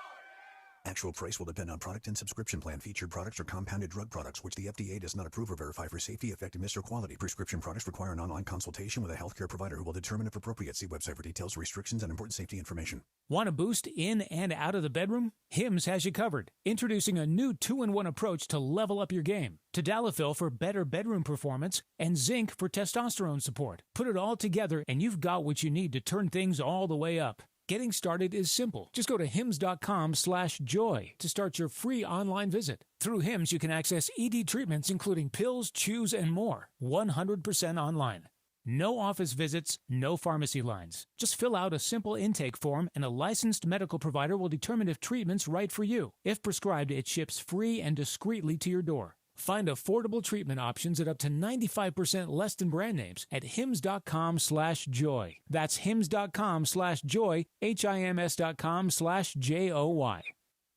Actual price will depend on product and subscription plan. Featured products are compounded drug products, which the FDA does not approve or verify for safety, effectiveness, or quality. Prescription products require an online consultation with a healthcare provider who will determine if appropriate. See website for details, restrictions, and important safety information. Want to boost in and out of the bedroom? Hims has you covered. Introducing a new 2-in-1 approach to level up your game. Tadalafil for better bedroom performance and zinc for testosterone support. Put it all together and you've got what you need to turn things all the way up. Getting started is simple. Just go to hims.com/joy to start your free online visit. Through Hims, you can access ED treatments including pills, chews, and more. 100% online. No office visits, no pharmacy lines. Just fill out a simple intake form and a licensed medical provider will determine if treatment's right for you. If prescribed, it ships free and discreetly to your door. Find affordable treatment options at up to 95% less than brand names at hims.com/joy. That's hims.com/joy, hims.com/joy.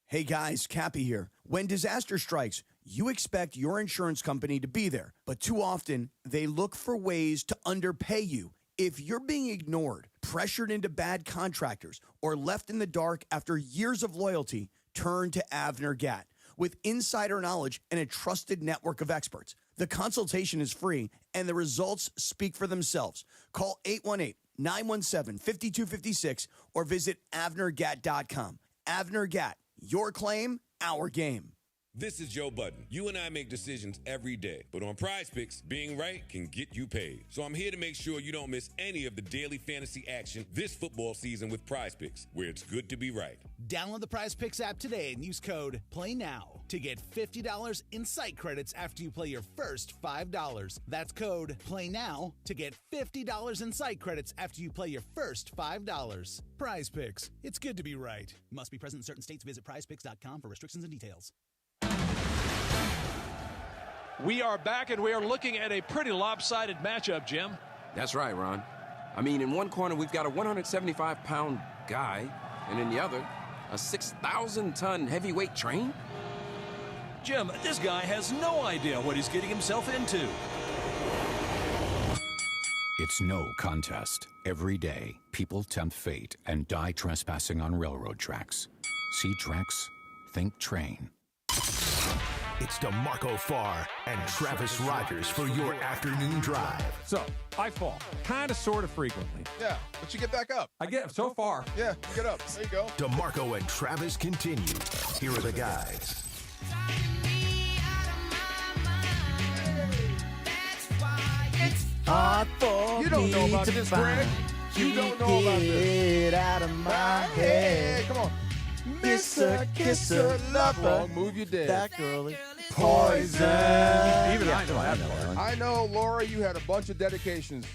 Hey guys, Cappy here. When disaster strikes, you expect your insurance company to be there, but too often they look for ways to underpay you. If you're being ignored, pressured into bad contractors, or left in the dark after years of loyalty, turn to Avner Gatt. With insider knowledge and a trusted network of experts. The consultation is free, and the results speak for themselves. Call 818-917-5256 or visit AvnerGatt.com. Avner Gatt, your claim, our game. This is Joe Budden. You and I make decisions every day, but on Prize Picks, being right can get you paid. So I'm here to make sure you don't miss any of the daily fantasy action this football season with Prize Picks, where it's good to be right. Download the Prize Picks app today and use code PLAYNOW to get $50 in site credits after you play your first $5. That's code PLAYNOW to get $50 in site credits after you play your first $5. Prize Picks. It's good to be right. Must be present in certain states. Visit prizepicks.com for restrictions and details. We are back, and we are looking at a pretty lopsided matchup, Jim. That's right, Ron. I mean, in one corner, we've got a 175-pound guy, and in the other, a 6,000-ton heavyweight train? Jim, this guy has no idea what he's getting himself into. It's no contest. Every day, people tempt fate and die trespassing on railroad tracks. See tracks? Think train. It's DeMarco Farr and Travis Rogers for your afternoon drive. So, I fall. Kind of, sort of frequently. Yeah, but you get back up. I get so far. Yeah, you get up. There you go. DeMarco and Travis continue. Here are the guys. Hard for you don't know about this, Greg. You don't know about this. Get out of my head. Come on. Misser, kisser, lover. Move your dead. That girly. Poison. Even I know that part. I know, Laura, you had a bunch of dedications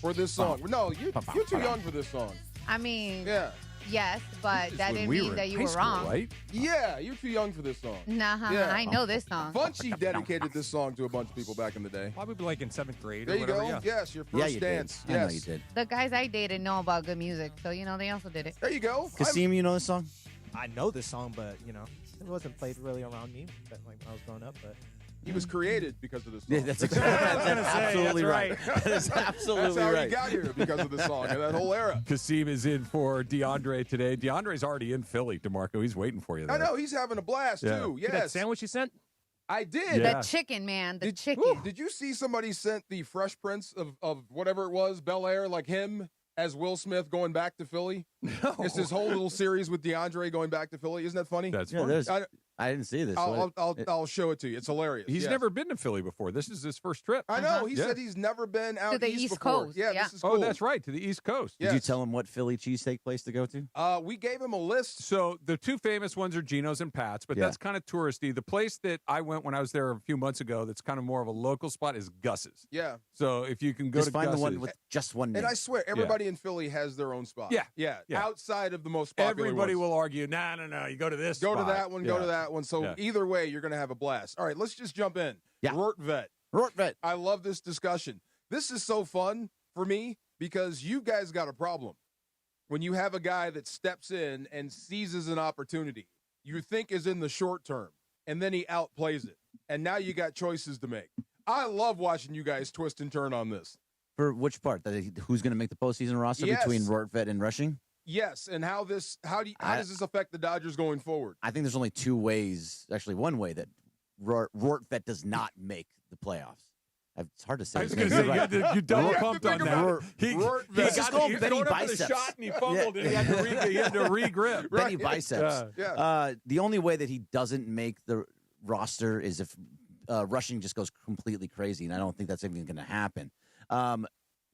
for this song. No, you're too young for this song. I mean, yeah. Yes, but that didn't mean that you were wrong. Right? Yeah, you're too young for this song. Nah, yeah. I know this song. Funchy dedicated this song to a bunch of people back in the day. Probably like in 7th grade there or whatever. There you go. Yeah. Yes, your first dance. Yes. I know you did. The guys I dated know about good music, so, they also did it. There you go. Kasim, you know this song? I know this song, but, it wasn't played really around me when I was growing up, but... He was created because of this song. Yeah, that's absolutely right. That is absolutely right. That's how he got here, because of the song and that whole era. Kasim is in for DeAndre today. DeAndre's already in Philly, DeMarco. He's waiting for you there. I know. He's having a blast, too. Yes. That sandwich you sent? I did. The chicken, man. The chicken. Did you see somebody sent the Fresh Prince of whatever it was, Bel Air, like him as Will Smith going back to Philly? No. It's this whole little series with DeAndre going back to Philly. Isn't that funny? That's funny. I didn't see this. I'll show it to you. It's hilarious. He's never been to Philly before. This is his first trip. I know. He said he's never been out to the East Coast. Before. Yeah, this is cool. Oh, that's right, to the East Coast. Did you tell him what Philly cheesesteak place to go to? We gave him a list. So the two famous ones are Geno's and Pat's, but that's kind of touristy. The place that I went when I was there a few months ago that's kind of more of a local spot is Gus's. Yeah. So if you can go Just to find Gus's. the one with just one name. And I swear, everybody in Philly has their own spot. Yeah. Outside of the most popular Everybody ones. will argue, no, you go to this Go spot. to that one, go to that one. So either way, you're going to have a blast. All right, let's just jump in. Yeah. Rortvet. I love this discussion. This is so fun for me because you guys got a problem. When you have a guy that steps in and seizes an opportunity you think is in the short term, and then he outplays it. And now you got choices to make. I love watching you guys twist and turn on this. For which part? Who's going to make the postseason roster between Rortvet and Rushing? Yes, and how does this affect the Dodgers going forward? I think there's only two ways, actually one way, that Rortvedt does not make the playoffs. It's hard to say. I was going to say, right. you double pumped on that. He got Benny biceps. The shot and he fumbled and he had to re-grip. Benny biceps. The only way that he doesn't make the roster is if rushing just goes completely crazy, and I don't think that's even going to happen.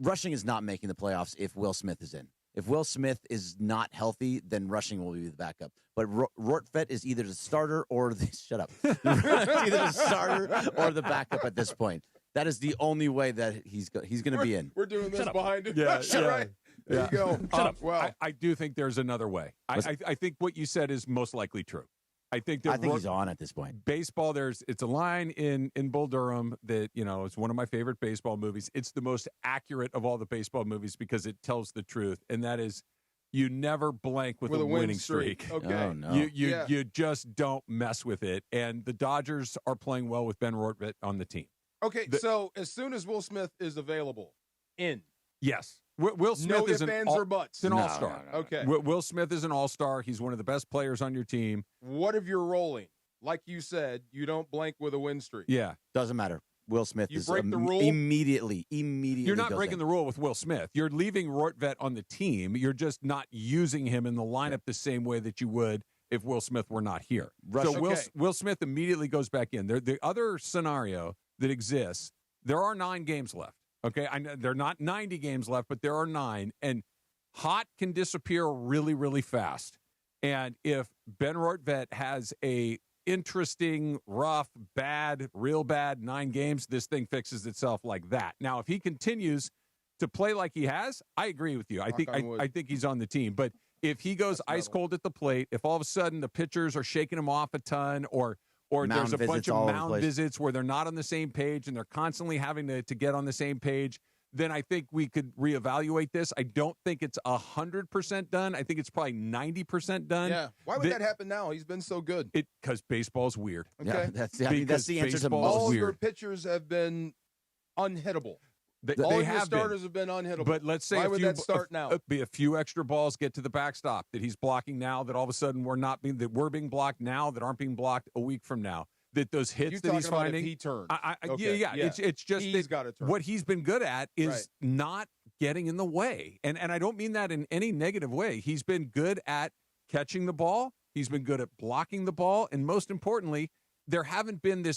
Rushing is not making the playoffs if Will Smith is in. If Will Smith is not healthy, then rushing will be the backup. But Rortvedt is either the starter or the shut up. Either the starter or the backup at this point. That is the only way that he's going to be in. We're doing this behind him. Yeah, right. There you go. Well, I do think there's another way. I think what you said is most likely true. I think he's on at this point. Baseball, it's a line in Bull Durham that, it's one of my favorite baseball movies. It's the most accurate of all the baseball movies because it tells the truth, and that is you never blank with a winning streak. Okay. Oh, no. You just don't mess with it, and the Dodgers are playing well with Ben Rortvedt on the team. Okay, so as soon as Will Smith is available, Yes. Will Smith is an all-star. No. Okay. Will Smith is an all-star. He's one of the best players on your team. What if you're rolling? Like you said, you don't blank with a win streak. Yeah. Doesn't matter. Will Smith you is break the rule? Immediately. You're not breaking in. the rule with Will Smith. You're leaving Rortvedt on the team. You're just not using him in the lineup the same way that you would if Will Smith were not here. Will Smith immediately goes back in. The other scenario that exists, there are 9 games left. Okay, there are not 90 games left, but there are 9, and hot can disappear really, really fast. And if Ben Rortvedt has a interesting, rough, bad, real bad 9 games, this thing fixes itself like that. Now, if he continues to play like he has, I agree with you. I think he's on the team. But if he goes ice cold at the plate, if all of a sudden the pitchers are shaking him off a ton, or there's a bunch of mound visits where they're not on the same page and they're constantly having to get on the same page, then I think we could reevaluate this. I don't think it's 100% done. I think it's probably 90% done. Yeah. Why would that happen now? He's been so good. Because baseball's weird. Okay. Yeah, that's the answer to most. All your pitchers have been unhittable. All your starters have been unhittable. But let's say why would that start now? Be a few extra balls get to the backstop that he's blocking now. That all of a sudden we're being blocked now that aren't being blocked a week from now. That those hits that he's finding, he turned. Yeah. It's just he's got to turn. What he's been good at is not getting in the way, and I don't mean that in any negative way. He's been good at catching the ball. He's been good at blocking the ball, and most importantly, there haven't been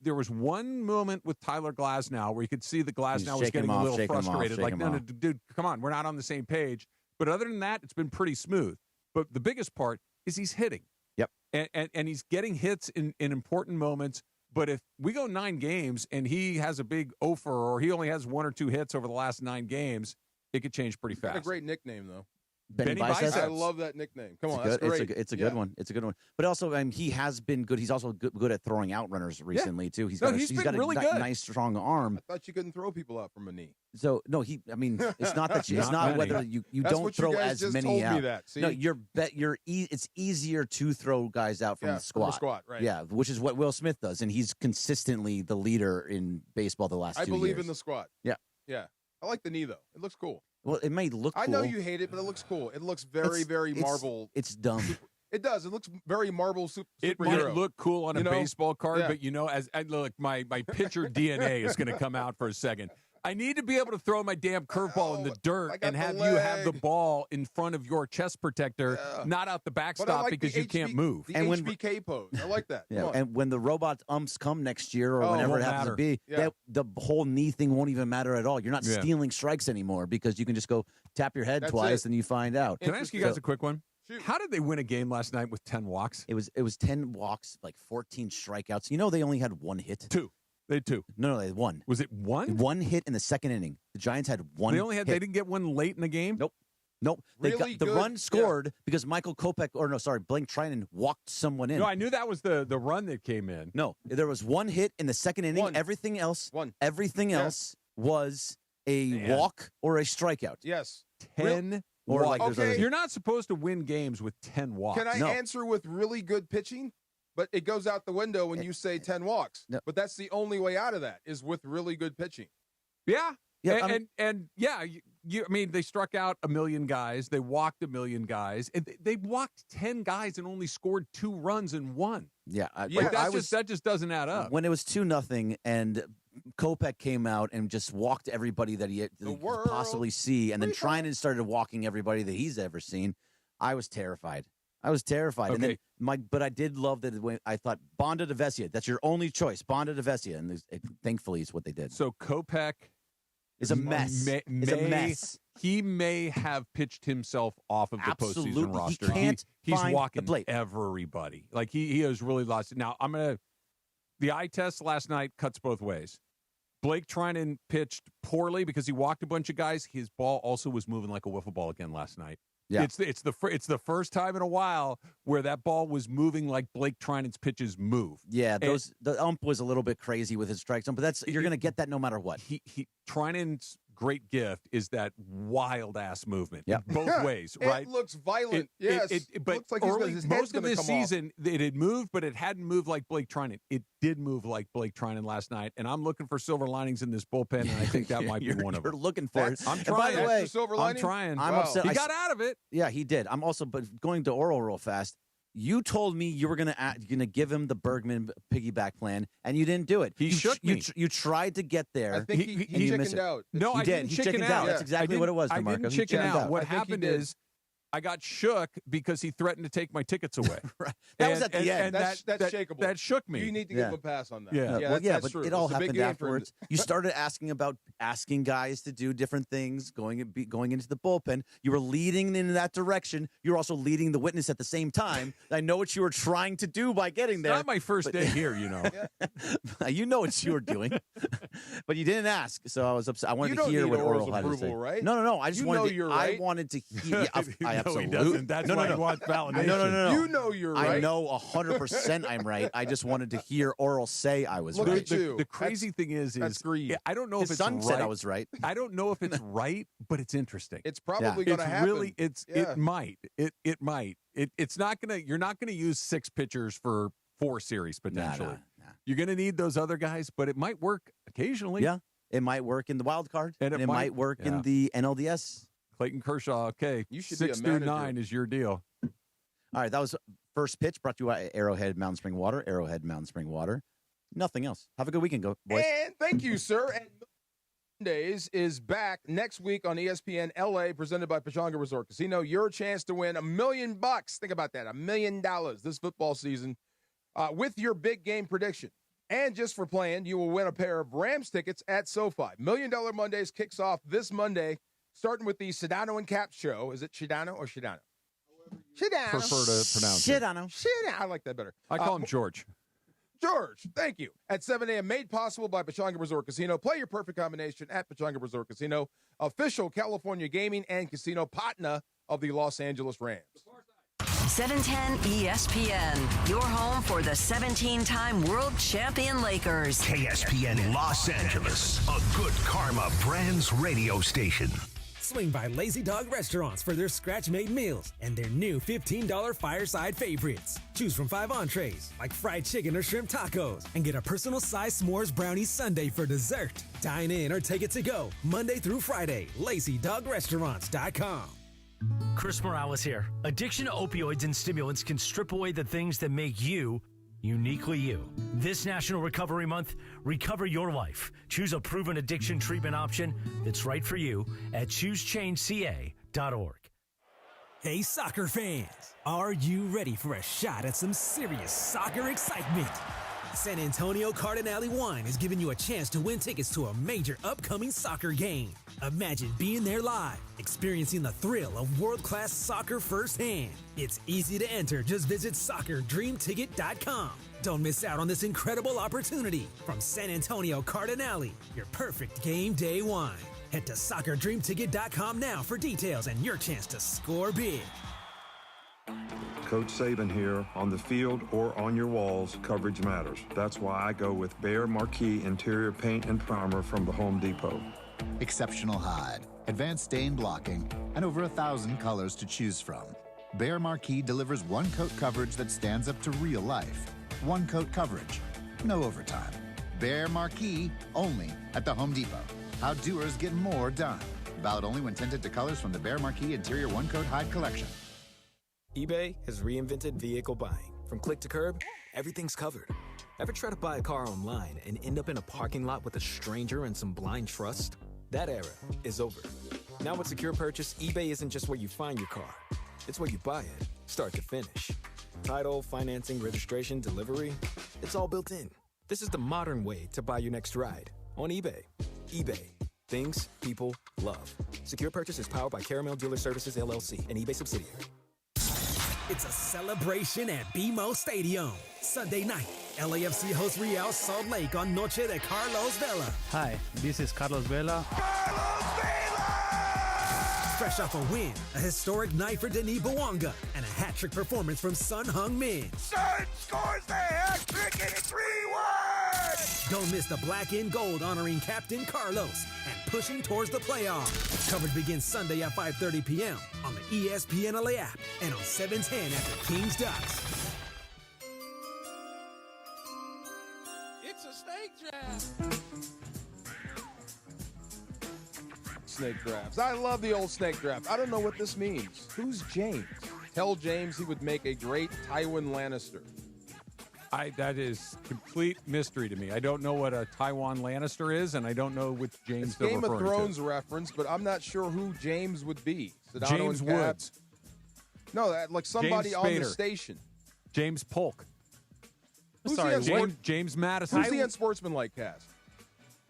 there was one moment with Tyler Glasnow where you could see the Glasnow was getting a little frustrated. Like, no, dude, come on, we're not on the same page. But other than that, it's been pretty smooth. But the biggest part is he's hitting. Yep. And he's getting hits in important moments. But if we go 9 games and he has a big offer or he only has 1 or 2 hits over the last 9 games, it could change pretty fast. Got a great nickname, though. Benny Biceps. I love that nickname. Come on, that's great. It's a good one. It's a good one. But also, he has been good. He's also good at throwing out runners recently too. He's got really good. Nice strong arm. I thought you couldn't throw people out from a knee. So no, it's not that it's not whether you don't throw as many out. No, it's easier to throw guys out from the squat. From a squat, right? Yeah, which is what Will Smith does, and he's consistently the leader in baseball the last 2 years. I believe in the squat. Yeah. I like the knee though. It looks cool. Well, it may look cool. I know you hate it, but it looks cool. It looks very Marvel. It's dumb. It does. It looks very Marvel superhero. It might look cool on a baseball card, but as look, my pitcher DNA is going to come out for a second. I need to be able to throw my damn curveball in the dirt and have you have the ball in front of your chest protector, not out the backstop because you can't move. The HBK pose. I like that. Yeah, and when the robot umps come next year or whenever it happens to be, the whole knee thing won't even matter at all. You're not stealing strikes anymore because you can just go tap your head twice and you find out. Can I ask you guys a quick one? Shoot. How did they win a game last night with 10 walks? It was 10 walks, like 14 strikeouts. You know they only had 1 hit. 2. They had 2. No, they had 1. Was it 1? 1 hit in the second inning. The Giants had 1. They didn't get one late in the game? Nope. Really the run scored because Michael Kopech, Blake Trinan walked someone in. No, I knew that was the run that came in. No, there was 1 hit in the second inning. 1. Everything else was a walk or a strikeout. Yes. 10 or walks. You're not supposed to win games with 10 walks. Can I answer with really good pitching? But it goes out the window when you say 10 walks. No. But that's the only way out of that is with really good pitching. Yeah. they struck out 1 million guys. They walked 1 million guys. And they walked 10 guys and only scored 2 runs and won. Yeah. That just doesn't add up. When it was 2-0 and Kopech came out and just walked everybody that he could possibly see, and then Trinan started walking everybody that he's ever seen, I was terrified. Okay. And then but I did love that when I thought Bonda de Vesia, that's your only choice, Bonda de Vesia, and thankfully it's what they did. So Kopech is a mess. It's a mess. He may have pitched himself off of the postseason roster. He's walking everybody. Like he has really lost it. Now the eye test last night cuts both ways. Blake Trinan pitched poorly because he walked a bunch of guys. His ball also was moving like a wiffle ball again last night. Yeah. It's the first time in a while where that ball was moving like Blake Trinan's pitches move. Yeah, the ump was a little bit crazy with his strike zone, but you're going to get that no matter what. Trinan's great gift is that wild ass movement both ways, right? It looks violent. Yes, but looks like his most of this season it had moved, but it hadn't moved like Blake Trinan. It did move like Blake Trinan last night, and I'm looking for silver linings in this bullpen, and I think that might be one of them. You're looking for it. I'm trying. And by the way, I'm trying. I'm upset. He got out of it. Yeah, he did. I'm also, but going to Orel real fast. You told me you were going to give him the Bergman piggyback plan, and you didn't do it. He shook me. You tried to get there. I think he chickened out. No, I didn't chicken out. That's exactly what it was, I DeMarco. didn't chicken out. What happened is I got shook because he threatened to take my tickets away. Right. That was at the end. That's shakeable. That shook me. You need to give him a pass on that. Yeah, that's true. It all happened afterwards. You started asking guys to do different things, going into the bullpen. You were leading in that direction. You were also leading the witness at the same time. I know what you were trying to do by getting there. It's not my first day here, you know. You know what you were doing, but you didn't ask. So I was upset. I wanted to hear what Orel had to say. Right? No. I just wanted. You're right. I wanted to hear. He doesn't. That's why he wants validation. No. You know you're right. I know 100% I'm right. I just wanted to hear Orel say I was right. The crazy thing is greed. I don't know His if it's son right. said I was right. I don't know if it's right, but it's interesting. It's probably going to happen. It might. It might. It's not going to. You're not going to use 6 pitchers for 4 series potentially. Nah. You're going to need those other guys, but it might work occasionally. Yeah, it might work in the wild card, and it might work in the NLDS. Clayton Kershaw, okay. You should 6 through 9 is your deal. All right, that was First Pitch brought to you by Arrowhead Mountain Spring Water. Arrowhead Mountain Spring Water. Nothing else. Have a good weekend, boys. And thank you, sir. And Mondays is back next week on ESPN LA, presented by Pechanga Resort Casino. Your chance to win $1 million. Think about that, $1 million this football season with your big game prediction. And just for playing, you will win a pair of Rams tickets at SoFi. $1 Million Mondays kicks off this Monday, starting with the Sedano and Cap show. Is it Shidano or Shidano? Shidano. Prefer to pronounce it. Shidano. I like that better. I call him George. George, thank you. At 7 a.m., made possible by Pechanga Resort Casino. Play your perfect combination at Pechanga Resort Casino, official California gaming and casino partner of the Los Angeles Rams. 710 ESPN, your home for the 17-time world champion Lakers. KSPN Los Angeles, a Good Karma Brands radio station. Swing by Lazy Dog Restaurants for their scratch-made meals and their new $15 fireside favorites. Choose from 5 entrees, like fried chicken or shrimp tacos, and get a personal-sized s'mores brownie sundae for dessert. Dine in or take it to go, Monday through Friday. LazyDogRestaurants.com. Chris Morales here. Addiction to opioids and stimulants can strip away the things that make you uniquely you. This National Recovery Month, recover your life. Choose a proven addiction treatment option that's right for you at choosechangeca.org. Hey, soccer fans, are you ready for a shot at some serious soccer excitement? San Antonio Cardinale Wine is giving you a chance to win tickets to a major upcoming soccer game. Imagine being there live, experiencing the thrill of world-class soccer firsthand. It's easy to enter. Just visit soccerdreamticket.com. Don't miss out on this incredible opportunity from San Antonio Cardinale, your perfect game day wine. Head to soccerdreamticket.com now for details and your chance to score big. Coach Saban here. On the field or on your walls, coverage matters. That's why I go with Behr Marquee Interior Paint and Primer from the Home Depot. Exceptional hide, advanced stain blocking, and over 1,000 colors to choose from. Behr Marquee delivers one-coat coverage that stands up to real life. One-coat coverage, no overtime. Behr Marquee, only at the Home Depot. How doers get more done. Valid only when tinted to colors from the Bear Marquee Interior One Coat Hide collection. eBay has reinvented vehicle buying. From click to curb, everything's covered. Ever try to buy a car online and end up in a parking lot with a stranger and some blind trust? That era is over. Now with Secure Purchase, eBay isn't just where you find your car. It's where you buy it, start to finish. Title, financing, registration, delivery, it's all built in. This is the modern way to buy your next ride on eBay. eBay. Things people love. Secure Purchase is powered by Caramel Dealer Services, LLC, an eBay subsidiary. It's a celebration at BMO Stadium. Sunday night, LAFC hosts Real Salt Lake on Noche de Carlos Vela. Hi, this is Carlos Vela. Fresh off a win, a historic night for Denis Bouanga, and a hat-trick performance from Sun Hung Min. Sun scores the hat-trick and it's 3-1! Don't miss the black and gold honoring Captain Carlos and pushing towards the playoffs. Coverage begins Sunday at 5:30 p.m. on the ESPN LA app and on 710 at the Kings Ducks. It's a snake draft. Snake drafts. I love the old snake draft. I don't know what this means. Who's James? Tell James he would make a great Tywin Lannister. That is complete mystery to me. I don't know what a Tywin Lannister is, and I don't know which James It's they're Game of referring Thrones to. reference, but I'm not sure who James would be. Sedano James and Cap. Woods. No, like somebody James on the Spader. station. James Polk. Who's Sorry, the James Madison. Who's the unsportsmanlike cast?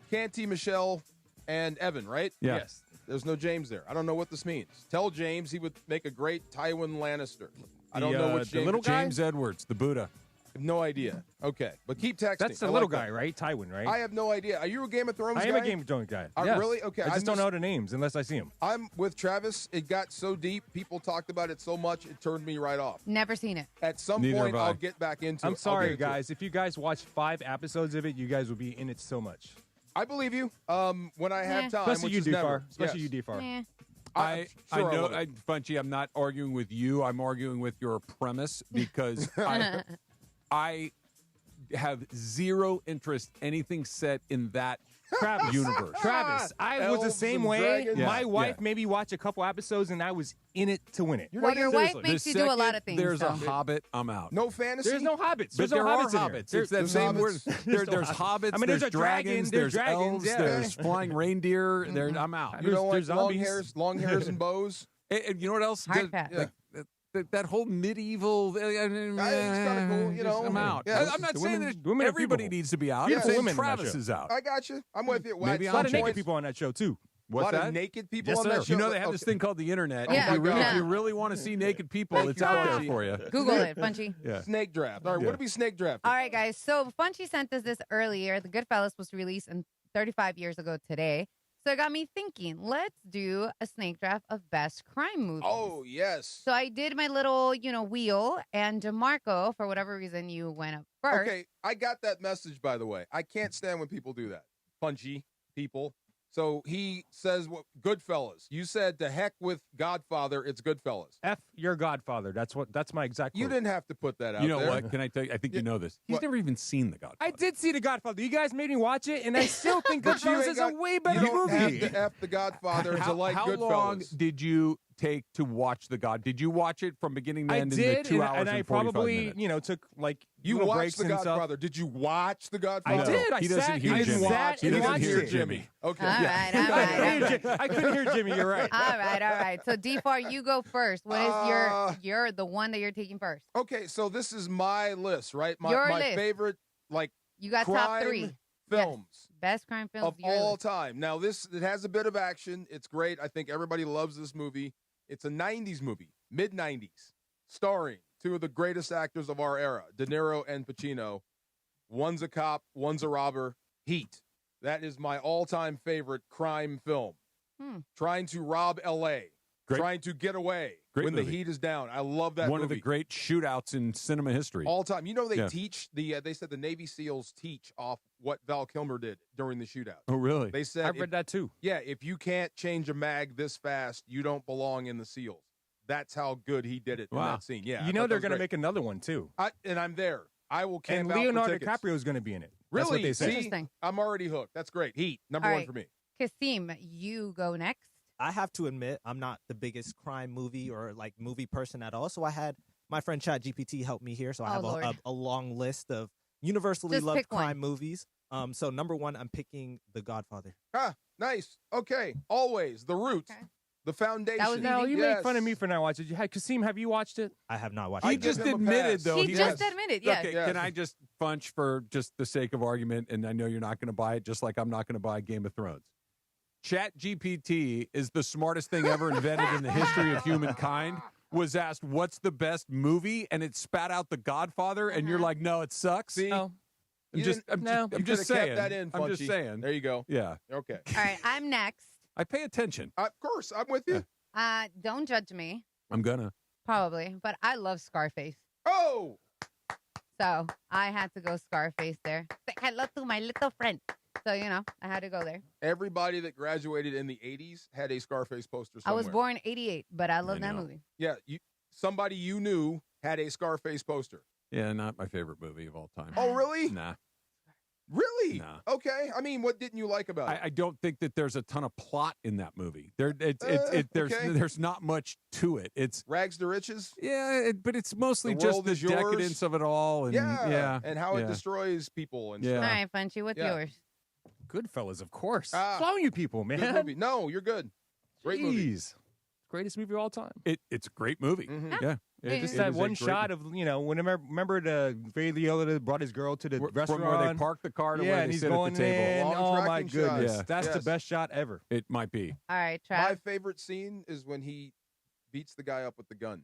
Canty, Michelle, and Evan, right? Yeah. Yes. There's no James there. I don't know what this means. Tell James he would make a great Tywin Lannister. I don't know which the James. little James Edwards, the Buddha. I have no idea. Okay, but keep texting. That's the I little like guy, that. right? Tywin, right? I have no idea. Are you a Game of Thrones guy? I am a Game of Thrones guy. Yes. Really? Okay. I just don't know the names unless I see them. I'm with Travis. It got so deep. People talked about it so much, it turned me right off. Never seen it. At some Neither point, have I. I'll get back into it. I'm sorry, guys. If you guys watch 5 episodes of it, you guys will be in it so much. I believe you. When I have time, Especially which you, is never. D-Far. Especially you, D-Far. I Sure know, I Funchy, I'm not arguing with you. I'm arguing with your premise because I have zero interest anything set in that universe. Travis, I was the same way. My wife made me watch a couple episodes, and I was in it to win it. Well, your wife makes you do a lot of things. There's so. a Hobbit, I'm out. No fantasy? There's no hobbits. But There's there no are hobbits in here. hobbits. It's that same word. There's hobbits. I mean, there's a dragon, dragons. there's There's dragons, elves. yeah. There's flying reindeer. I'm out. You don't like zombies. long hairs and bows? And you know what else? Hard pass. That whole medieval. It's kind of cool, you know. I'm out. Yeah. I'm not The saying women- that women are everybody people. needs to be out. Beautiful I'm saying women in that Travis show. is out. I got you. I'm with you. Maybe At A some lot of naked point- people on that show, too. A What's lot that? of naked people Yes, on sir. that show. You know they have this thing called the internet. Yeah. If you really want to see naked people, Thank it's you, out there Funchy. for you. Google it, Punchy. Yeah. Snake draft. All right, what would be snake draft? All right, guys. So Funchy sent us this earlier. The Goodfellas was released 35 years ago today. So it got me thinking, let's do a snake draft of best crime movies. Oh, yes. So I did my little, wheel, and DeMarco, for whatever reason, you went up first. Okay, I got that message, by the way. I can't stand when people do that. Punchy people. So he says, Goodfellas. You said to heck with Godfather, it's Goodfellas. F your Godfather. That's my exact quote. You didn't have to put that out You know there. what? Can I tell you? I think you know this. He's never even seen The Godfather. I did see The Godfather. You guys made me watch it, and I still think But you Goodfellas ain't is got- a way better You don't movie. have to F the Godfather to like How Goodfellas. long did you take to watch The God? Did you watch it from beginning to I end in did, the 2 hours and I 45 probably, minutes? took like You little watched breaks The and stuff. Godfather. Did you watch The Godfather? I did. I He doesn't sat, hear I Jimmy. sat He and doesn't watched hear it. Jimmy. Okay. All right, all right. I couldn't hear Jimmy. You're right. All right. So D4, you go first. What is your the one that you're taking first? Okay, so this is my list, right? My Your list. favorite, You got crime top 3 films. Yes. Best crime films of your all list. time. Now, it has a bit of action. It's great. I think everybody loves this movie. It's a 90s movie, mid-90s, starring 2 of the greatest actors of our era, De Niro and Pacino. One's a cop, one's a robber. Heat. That is my all-time favorite crime film. Trying to rob L.A., trying to get away Great when movie. the heat is down. I love that One movie. of the great shootouts in cinema history. All time. You know they Yeah. teach they said the Navy SEALs teach off what Val Kilmer did during the shootout. Oh, really? They said I've read that too. Yeah, if you can't change a mag this fast, you don't belong in the SEALs. That's how good he did it in that scene. Yeah, You know they're going to make another one too. and I'm there. I will And camp out for Leonardo tickets. DiCaprio is going to be in it. Really? That's what they say. See? I'm already hooked. That's great. Heat, number All one right. for me. Kasim, you go next. I have to admit, I'm not the biggest crime movie or like movie person at all. So I had my friend ChatGPT help me here. So I have a long list of universally loved crime movies. So number 1, I'm picking The Godfather. Ah, nice. Okay, always the roots. Okay. The foundation. Now, you make fun of me for not watching it. Kasim, have you watched it? I have not watched it. He just admitted, though. He just admitted, yes. Okay, can I just punch for just the sake of argument, and I know you're not going to buy it, just like I'm not going to buy Game of Thrones. ChatGPT is the smartest thing ever invented in the history of humankind. Was asked, what's the best movie? And it spat out The Godfather, and you're like, no, it sucks. See? I'm just saying. That in, I'm just saying. There you go. Yeah. Okay. All right, I'm next. I pay attention. Of course, I'm with you. Don't judge me. I'm gonna. Probably, but I love Scarface. Oh! So I had to go Scarface there. Say hello to my little friend. So, I had to go there. Everybody that graduated in the 80s had a Scarface poster somewhere. I was born 88, but I love that movie. Yeah, somebody you knew had a Scarface poster. Yeah, not my favorite movie of all time. Oh, really? Nah. Really? Nah. Okay. I mean, what didn't you like about it? I don't think that there's a ton of plot in that movie. There's not much to it. It's rags to riches. Yeah, but it's mostly just the decadence of it all. And, and how it destroys people and stuff. All right, Funchy, what's yours? Goodfellas, of course. What's wrong with you people, man? Good movie. No, you're good. Great movie. Greatest movie of all time. It's a great movie. Mm-hmm. Yeah. Just that one shot of, whenever, remember the Ray Liotta brought his girl to the restaurant? From where they park the car to where and they he's sit going at the table. in. Oh, my goodness. Yeah. That's the best shot ever. It might be. All right, Trav. My favorite scene is when he beats the guy up with the gun.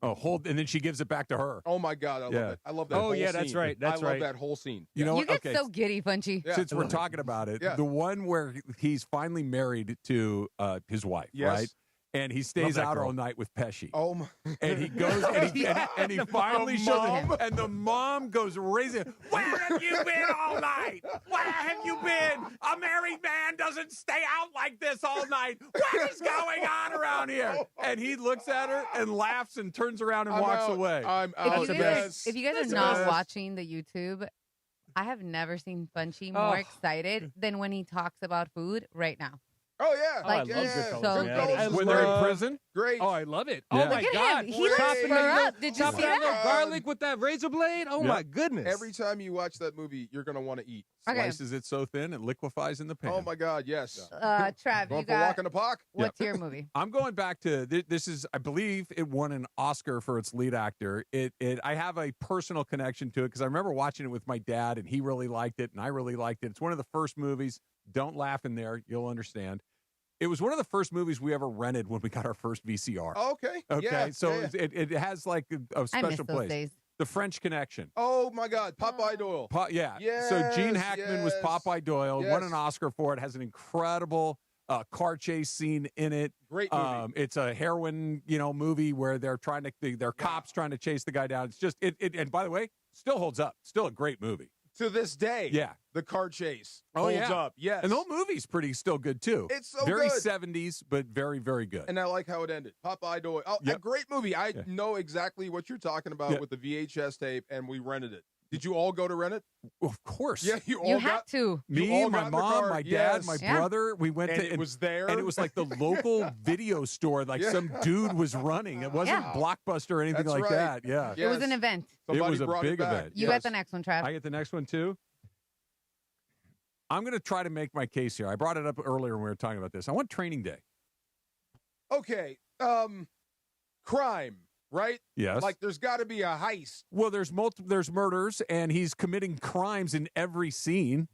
Oh, and then she gives it back to her. Oh, my God. I love it. I love that whole scene. That's right. I love that whole scene. You know You get so giddy, Funchy. Yeah. Since we're talking about it, the one where he's finally married to his wife, right? And he stays out all night with Pesci. Oh my! And he goes and he finally shows it. And the mom goes raising. Where have you been all night? Where have you been? A married man doesn't stay out like this all night. What is going on around here? And he looks at her and laughs and turns around and walks away. I'm out. If you guys are not watching the YouTube, I have never seen Funchy more excited than when he talks about food right now. Oh, yeah. Like, I love Goodfellas. When they're in prison? Great. Oh, I love it. Yeah. Oh, my Look God. at him. He looks spur up. Did you see that? that? Garlic with that razor blade? Oh, my goodness. Every time you watch that movie, you're going to want to eat. Slices it so thin it liquefies in the pan. Oh, my God, yes. Trav, Going you for a got... walk in the park? What's your movie? I'm going back to this is I believe it won an Oscar for its lead actor. I have a personal connection to it because I remember watching it with my dad and he really liked it and I really liked it. It's one of the first movies. Don't laugh in there, you'll understand. It was one of the first movies we ever rented when we got our first VCR. Oh, okay. Okay. Yeah, So it has like a special place. Days. The French Connection. Oh my God, Popeye Doyle. Yeah. So Gene Hackman was Popeye Doyle. Won an Oscar for it. Has an incredible car chase scene in it. Great movie. It's a heroin, movie where they're cops trying to chase the guy down. It's just and by the way, still holds up. Still a great movie. To this day, the car chase holds up. Yes, and the whole movie's still good too. It's so very good. 70s, but very, very good. And I like how it ended. Popeye Doyle, a great movie. I know exactly what you're talking about with the VHS tape, and we rented it. Did you all go to rent it? Of course. Yeah, you had to. Me, my mom, my dad, my brother. We went and it was there, and it was like the local video store. Like some dude was running. It wasn't Blockbuster or anything like that. Yeah, it was an event. It was a big event. You got the next one, Trav. I get the next one too. I'm going to try to make my case here. I brought it up earlier when we were talking about this. I want Training Day. Okay, crime. Right? Yes. Like there's got to be a heist. Well, there's murders, and he's committing crimes in every scene.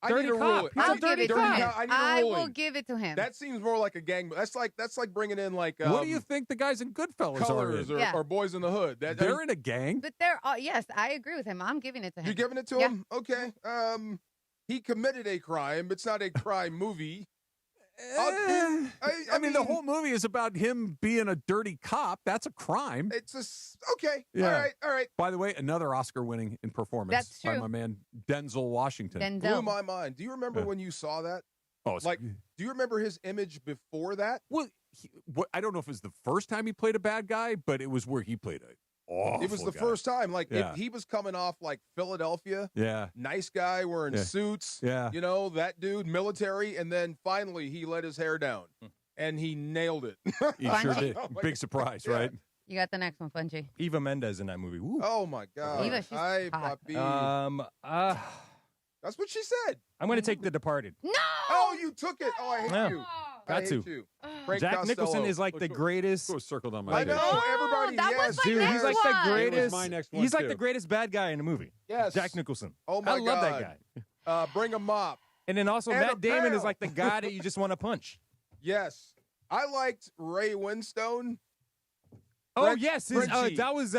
I need a ruling. I'll give it to him. I will give it to him. That seems more like a gang. That's like bringing in like. What do you think the guys in Goodfellas Colors are in? or Boys in the Hood? They're in a gang. But they're yes, I agree with him. I'm giving it to him. You're giving it to him? Okay. He committed a crime. It's not a crime movie. I mean, the whole movie is about him being a dirty cop. That's a crime. It's just okay. Yeah. All right. By the way, another Oscar-winning in performance. That's by true. my man Denzel Washington. Blew my mind. Do you remember when you saw that? Oh, do you remember his image before that? Well, I don't know if it was the first time he played a bad guy, but it was where he played a. It was the first time. Like if he was coming off like Philadelphia. Yeah. Nice guy wearing suits. Yeah. That dude, military, and then finally he let his hair down. and he nailed it. He sure did. Big surprise, right? You got the next one, Funchy. Eva Mendes in that movie. Woo. Oh my God. Eva, she's Hi, hot. Papi. That's what she said. I'm going to take The Departed. No. Oh, you took it. Oh, I hate you. Got to. You. Frank Jack Costello. Nicholson is like the greatest. Go circled on my I know everybody. that yes. was my Dude, next he's like one. the greatest. My next one He's like too. the greatest bad guy in the movie. Yes. Jack Nicholson. Oh my I love God. that guy. Bring a mop. And then also And Matt a Damon pail. is like the guy that you just want to punch. Yes. I liked Ray Winstone. Oh Brent- yes, Frenchie. that was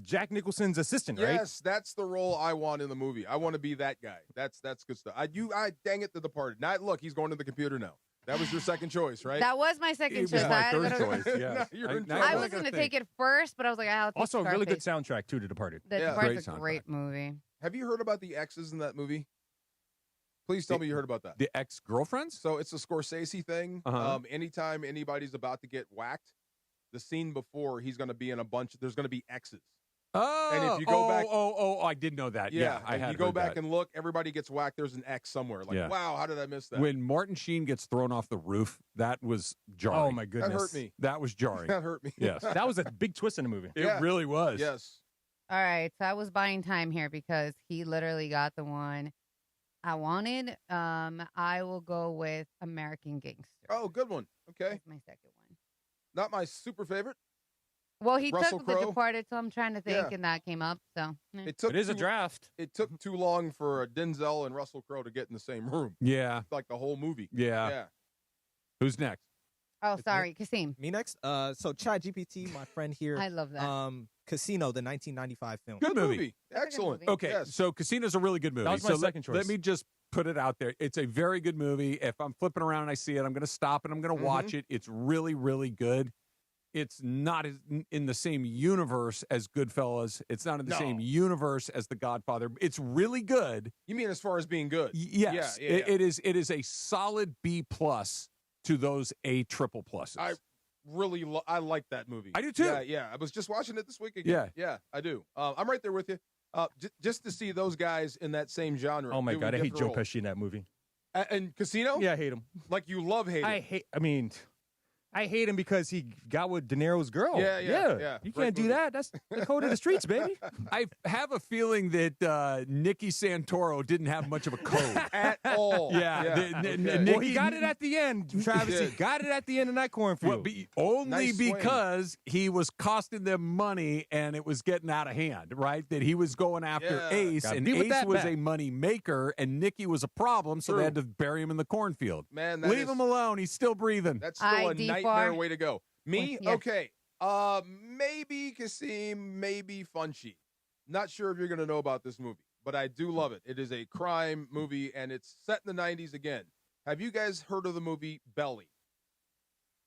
Jack Nicholson's assistant, right? Yes, that's the role I want in the movie. I want to be that guy. That's good stuff. Dang it, The Departed. Now look, he's going to the computer now. That was your second choice, right? That was my second choice. my I had to third go to- choice. Yes. You're in I was going to take it first, but I was like, I'll take Also, a really good Scarface. soundtrack too. The Departed. The Yeah. Departed's Great a great movie. Have you heard about the exes in that movie? Please tell me you heard about that. The ex-girlfriends? So it's a Scorsese thing. Uh-huh. Anytime anybody's about to get whacked, the scene before he's going to be in there's going to be X's. Oh, And if you go back- I did know that. Yeah, I and had you go heard back that. and look, everybody gets whacked. There's an X somewhere. Like, Yeah. wow, how did I miss that? When Martin Sheen gets thrown off the roof, that was jarring. Oh my that goodness, hurt me. That was jarring. That hurt me. Yes. That was a big twist in the movie. It Yeah. really was. Yes. All right, so I was buying time here because he literally got the one I wanted. I will go with American Gangster. Oh, good one. Okay. That's my second one. Not my super favorite. Well, he Russell took The Crowe? Departed, so I'm trying to think, Yeah. and that came up. So It took It is a too- draft. It took too long for Denzel and Russell Crowe to get in the same room. Yeah. Like the whole movie. Yeah. Yeah. Who's next? oh, sorry, Kasim. Me next. So ChatGPT, my friend here. I love that. Casino, the 1995 film. Good movie. Excellent. movie. Okay, Yes. so Casino's a really good movie. That was my so second choice. Let me just put it out there. It's a very good movie. If I'm flipping around and I see it, I'm going to stop and I'm going to watch it. It's really, really good. It's not in the same universe as Goodfellas. It's not in the same universe as The Godfather. It's really good. You mean as far as being good? Yes, Yeah, yeah, It is a solid B+ to those A triple pluses. I really I like that movie. I do too. Yeah. I was just watching it this week again. Yeah, I do. I'm right there with you. Just to see those guys in that same genre. Oh my doing god, I hate different Joe roles. Pesci in that movie. And Casino? Yeah, I hate him. Like you love hating. I hate him because he got with De Niro's girl. Yeah. You Great can't do movie. that. That's the code of the streets, baby. I have a feeling that Nicky Santoro didn't have much of a code. At all. Well, he got it at the end, Travis. He did. got it at the end in that cornfield. Only Nice swing. because he was costing them money and it was getting out of hand, right? That he was going after Yeah. Ace, Gotta and be with Ace that was back. a money maker, and Nicky was a problem, so True. they had to bury him in the cornfield. Man, that Leave is- him alone. He's still breathing. That's still a ID nightmare for- way to go. Me? Yeah. Okay. Maybe Kasim, maybe Funchy. Not sure if you're going to know about this movie, but I do love it. It is a crime movie, and it's set in the 90s again. Have you guys heard of the movie Belly?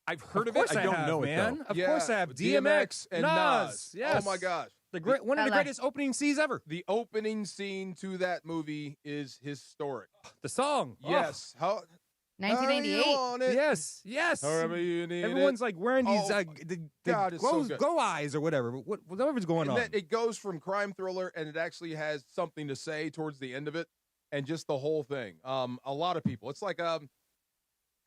I've heard of course it. I don't have, know man. it, though. Of Yeah, course I have. DMX and Nas. Yes. Oh, my gosh. One of the LA. greatest opening scenes ever. The opening scene to that movie is historic. The song. Yes. How 1988. you want it? Yes. However you need Everyone's it. like wearing these Oh, the God, it's so good. glow eyes or whatever. Whatever's going And on. it goes from crime thriller, and it actually has something to say towards the end of it, and just the whole thing. A lot of people. It's like kind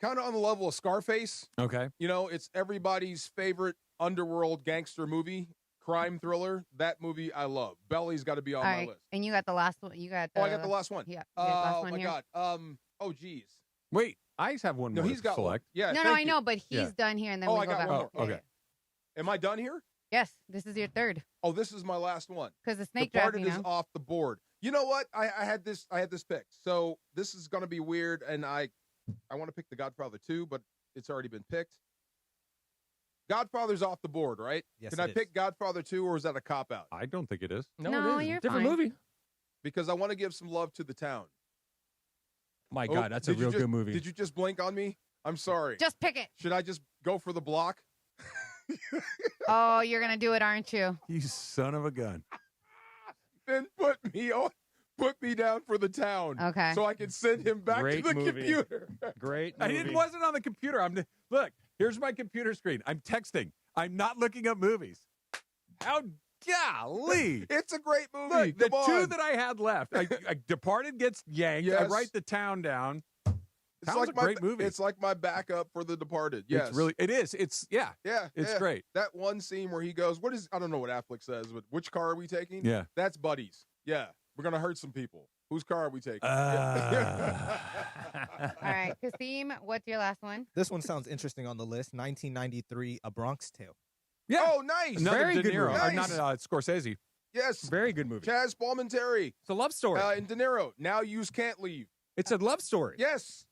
of on the level of Scarface. Okay. You know, it's everybody's favorite underworld gangster movie, crime thriller. That movie I love. Belly's got to be on All my right, list. and you got the last one. You got. I got the last one. Yeah. You got the last Oh one my here. God. Oh geez. Wait, I have one No, more he's to got one. select. Yeah. No, thank I you. know, but he's Yeah. done here, and then Oh, we I go got back. one more. Yeah, Okay. yeah. Am I done here? Yes, this is your third Oh, this is my last one. because the snake draft. Departed is off the board. You know what? I had this picked. So this is going to be weird, and I want to pick The Godfather 2, but it's already been picked. Godfather's off the board, right? Yes, Can I it is. pick Godfather 2, or is that a cop-out? I don't think it is. No, it is. you're Different fine. movie. Because I want to give some love to The Town. My Oh, God, that's a did you real just- good movie. Did you just blink on me? I'm sorry. Just pick it. Should I just go for the block? Oh, you're gonna do it, aren't you? You son of a gun. Then put me down for The Town. Okay. So I can send him back Great to the movie. computer. Great I movie. wasn't on the computer. Look, here's my computer screen. I'm texting. I'm not looking up movies. How golly. It's a great movie. Look, the Come two on. that I had left, I Departed gets yanked. I Yes. write The Town down. Town's a great movie. It's like my backup for The Departed. Yes. It is. It's great. That one scene where he goes, I don't know what Affleck says, but which car are we taking? Yeah. That's Buddies. Yeah. We're going to hurt some people. Whose car are we taking? All right, Kasim, what's your last one? This one sounds interesting on the list. 1993, A Bronx Tale. Yeah. Oh, nice. Another Very De good Niro. movie. Not Scorsese. Yes. Very good movie. Chaz Palminteri. It's a love story. And De Niro. Now Yous Can't Leave. It's a love story. Yes.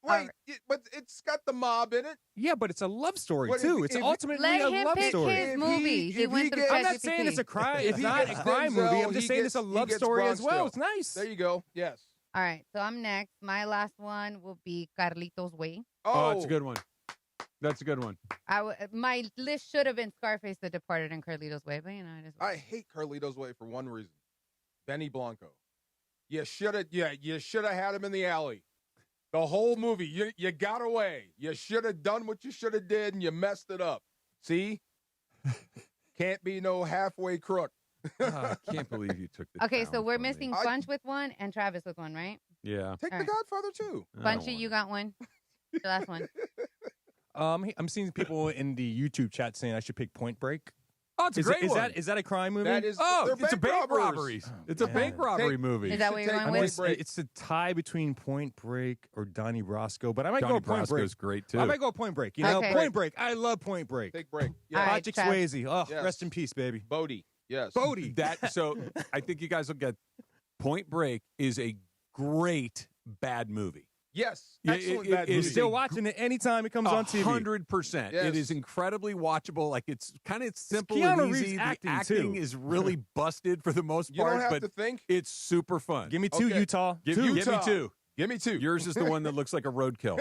Wait, but it's got the mob in it. Yeah, but it's a love story, What, too. if- It's if- ultimately Let a him love pick story. his movie. He if went he through gets- I'm not ChatGPT. saying it's a crime. If It's he not a gets crime movie. Denzel, I'm just he saying gets- it's a he love gets story Bronx as well. Tale. It's nice. There you go. Yes. All right, so I'm next. My last one will be Carlito's Way. Oh, it's a good one. That's a good one. My list should have been Scarface, The Departed, and Carlito's Way, but it is. I hate Carlito's Way for one reason. Benny Blanco. You should have had him in the alley. The whole movie, you got away. You should have done what you should have did, and you messed it up. See? Can't be no halfway crook. I can't believe you took the Okay, so town we're from me. missing Funch with one and Travis with one, right? Yeah. Take All The right. Godfather, too. Funchy, you got one. Your last one. I'm seeing people in the YouTube chat saying I should pick Point Break. Oh, it's a great one. Is that a crime movie? That is. Oh, they're it's a bank robbers. robberies. It's a bank robbery movie. Is that what you're Take going Point with? Break. It's a tie between Point Break or Donnie Brasco, but I might Donnie go Point Break. Brasco's great, too. I might go Point Break. You know, Okay. Point Break. I love Point Break. Take break. All Yeah. right, Patrick Trav. Swayze. Oh, Yes. rest in peace, baby. Bodie. Yes. Bodie. So I think you guys will get Point Break is a great bad movie. Yes. Yeah, Excellent it bad is movie. Still watching it anytime it comes on TV. 100%. Yes. It is incredibly watchable. Like it's kind of simple Keanu and Reeves easy. acting, the acting too. is really busted for the most You part, don't have but to think. it's super fun. Give me two, Okay. Utah. Give Two. me Utah. two. Give me two. Yours is the one that looks like a roadkill.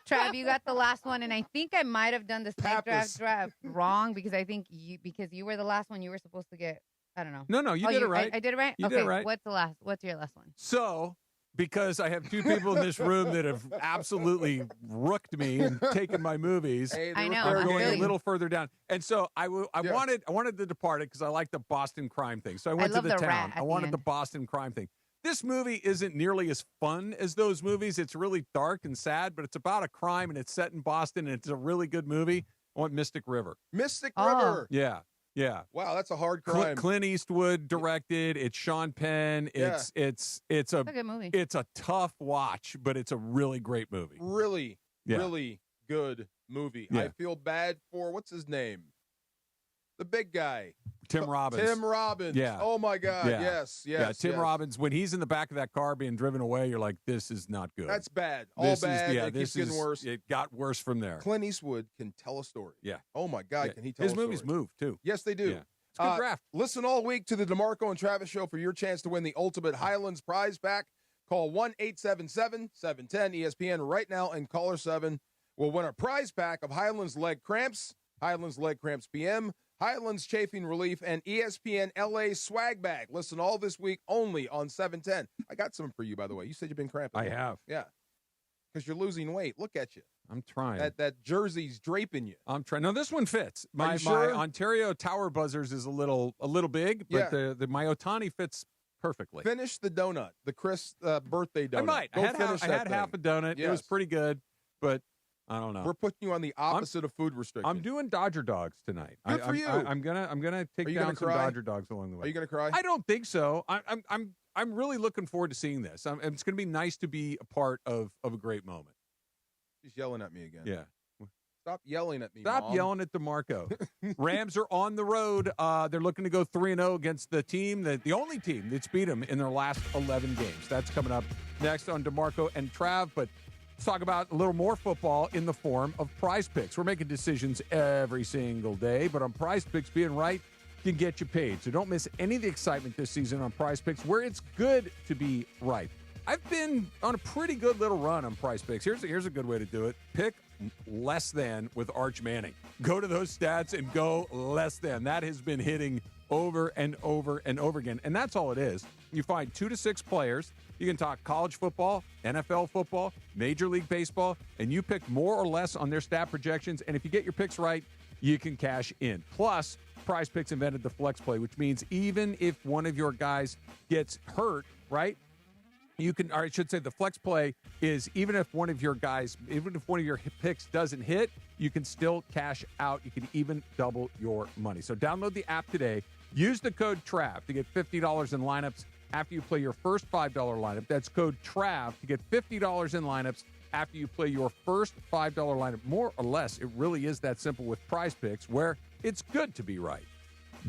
Trav, you got the last one, and I think I might have done the snake Pappas. draft wrong because I think you were the last one. You were supposed to get. I don't know. No, you did it right. I did it right. You okay. did it right. What's your last one? So, because I have two people in this room that have absolutely rooked me and taken my movies. Hey, I know, They're I'm going really- a little further down, and so I Yeah. wanted The Departed because I like the Boston crime thing. So I went love to the the rat town. at I the wanted end. the Boston crime thing. This movie isn't nearly as fun as those movies. It's really dark and sad, but it's about a crime and it's set in Boston and it's a really good movie. I want Mystic River. Mystic Oh. River. Yeah. Wow, that's a hard crime. Clint Eastwood directed. It's Sean Penn. Yeah. It's a It's a good movie. it's a tough watch, but it's a really great movie. Really, Yeah. really good movie. Yeah. I feel bad for what's his name? The big guy. Tim Robbins. Tim Robbins. Yeah. Oh my God. Yeah. Yes. Yeah, Yes. Tim yes. Robbins, when he's in the back of that car being driven away, you're like, this is not good. That's bad. All This is- bad. yeah, It keeps this getting is- worse. It got worse from there. Clint Eastwood can tell a story. Yeah. Oh my God, Yeah. can he tell His a movies story? move, too. Yes, they do. Yeah. It's a good draft. Listen all week to the DeMarco and Travis Show for your chance to win the Ultimate Highlands prize pack. Call 1-877-710-ESPN right now, and caller 7 will win a prize pack of Highlands Leg Cramps, Highlands Leg Cramps PM, Highlands Chafing Relief, and ESPN LA Swag Bag. Listen all this week only on 710. I got some for you, by the way. You said you've been cramping. I have. Yeah. Because you're losing weight. Look at you. I'm trying. That jersey's draping you. I'm trying. No, this one fits. My you sure? my Ontario Tower Buzzers is a little big, but Yeah. the my Otani fits perfectly. Finish the donut, the Chris birthday donut. I might. Go I had, finish half, I that had thing. half a donut. It was Yes. pretty good, but I don't know. We're putting you on the opposite of food restriction. I'm doing Dodger Dogs tonight. Good for you. I'm gonna take Are you down gonna some cry? Dodger Dogs along the way. Are you going to cry? I don't think so. I'm really looking forward to seeing this. It's going to be nice to be a part of a great moment. She's yelling at me again. Yeah. Stop yelling at me, Stop Mom. yelling at DeMarco. Rams are on the road. They're looking to go 3-0 against the team, the only team that's beat them in their last 11 games. That's coming up next on DeMarco and Trav. But let's talk about a little more football in the form of Prize Picks. We're making decisions every single day, but on Prize Picks, being right can get you paid. So don't miss any of the excitement this season on Prize Picks, where it's good to be right. I've been on a pretty good little run on Prize Picks. Here's a good way to do it. Pick less than with Arch Manning. Go to those stats and go less than. That has been hitting over and over and over again. And that's all it is. You find 2 to 6 players. You can talk college football, NFL football, Major League Baseball, and you pick more or less on their stat projections. And if you get your picks right, you can cash in. Plus, Prize Picks invented the flex play, which means even if one of your guys gets hurt, right? you can, or I should say the flex play is even if one of your picks doesn't hit, you can still cash out. You can even double your money. So download the app today. Use the code TRAV to get $50 in lineups after you play your first $5 lineup. That's code TRAV to get $50 in lineups after you play your first $5 lineup. More or less, it really is that simple with Prize Picks, where it's good to be right.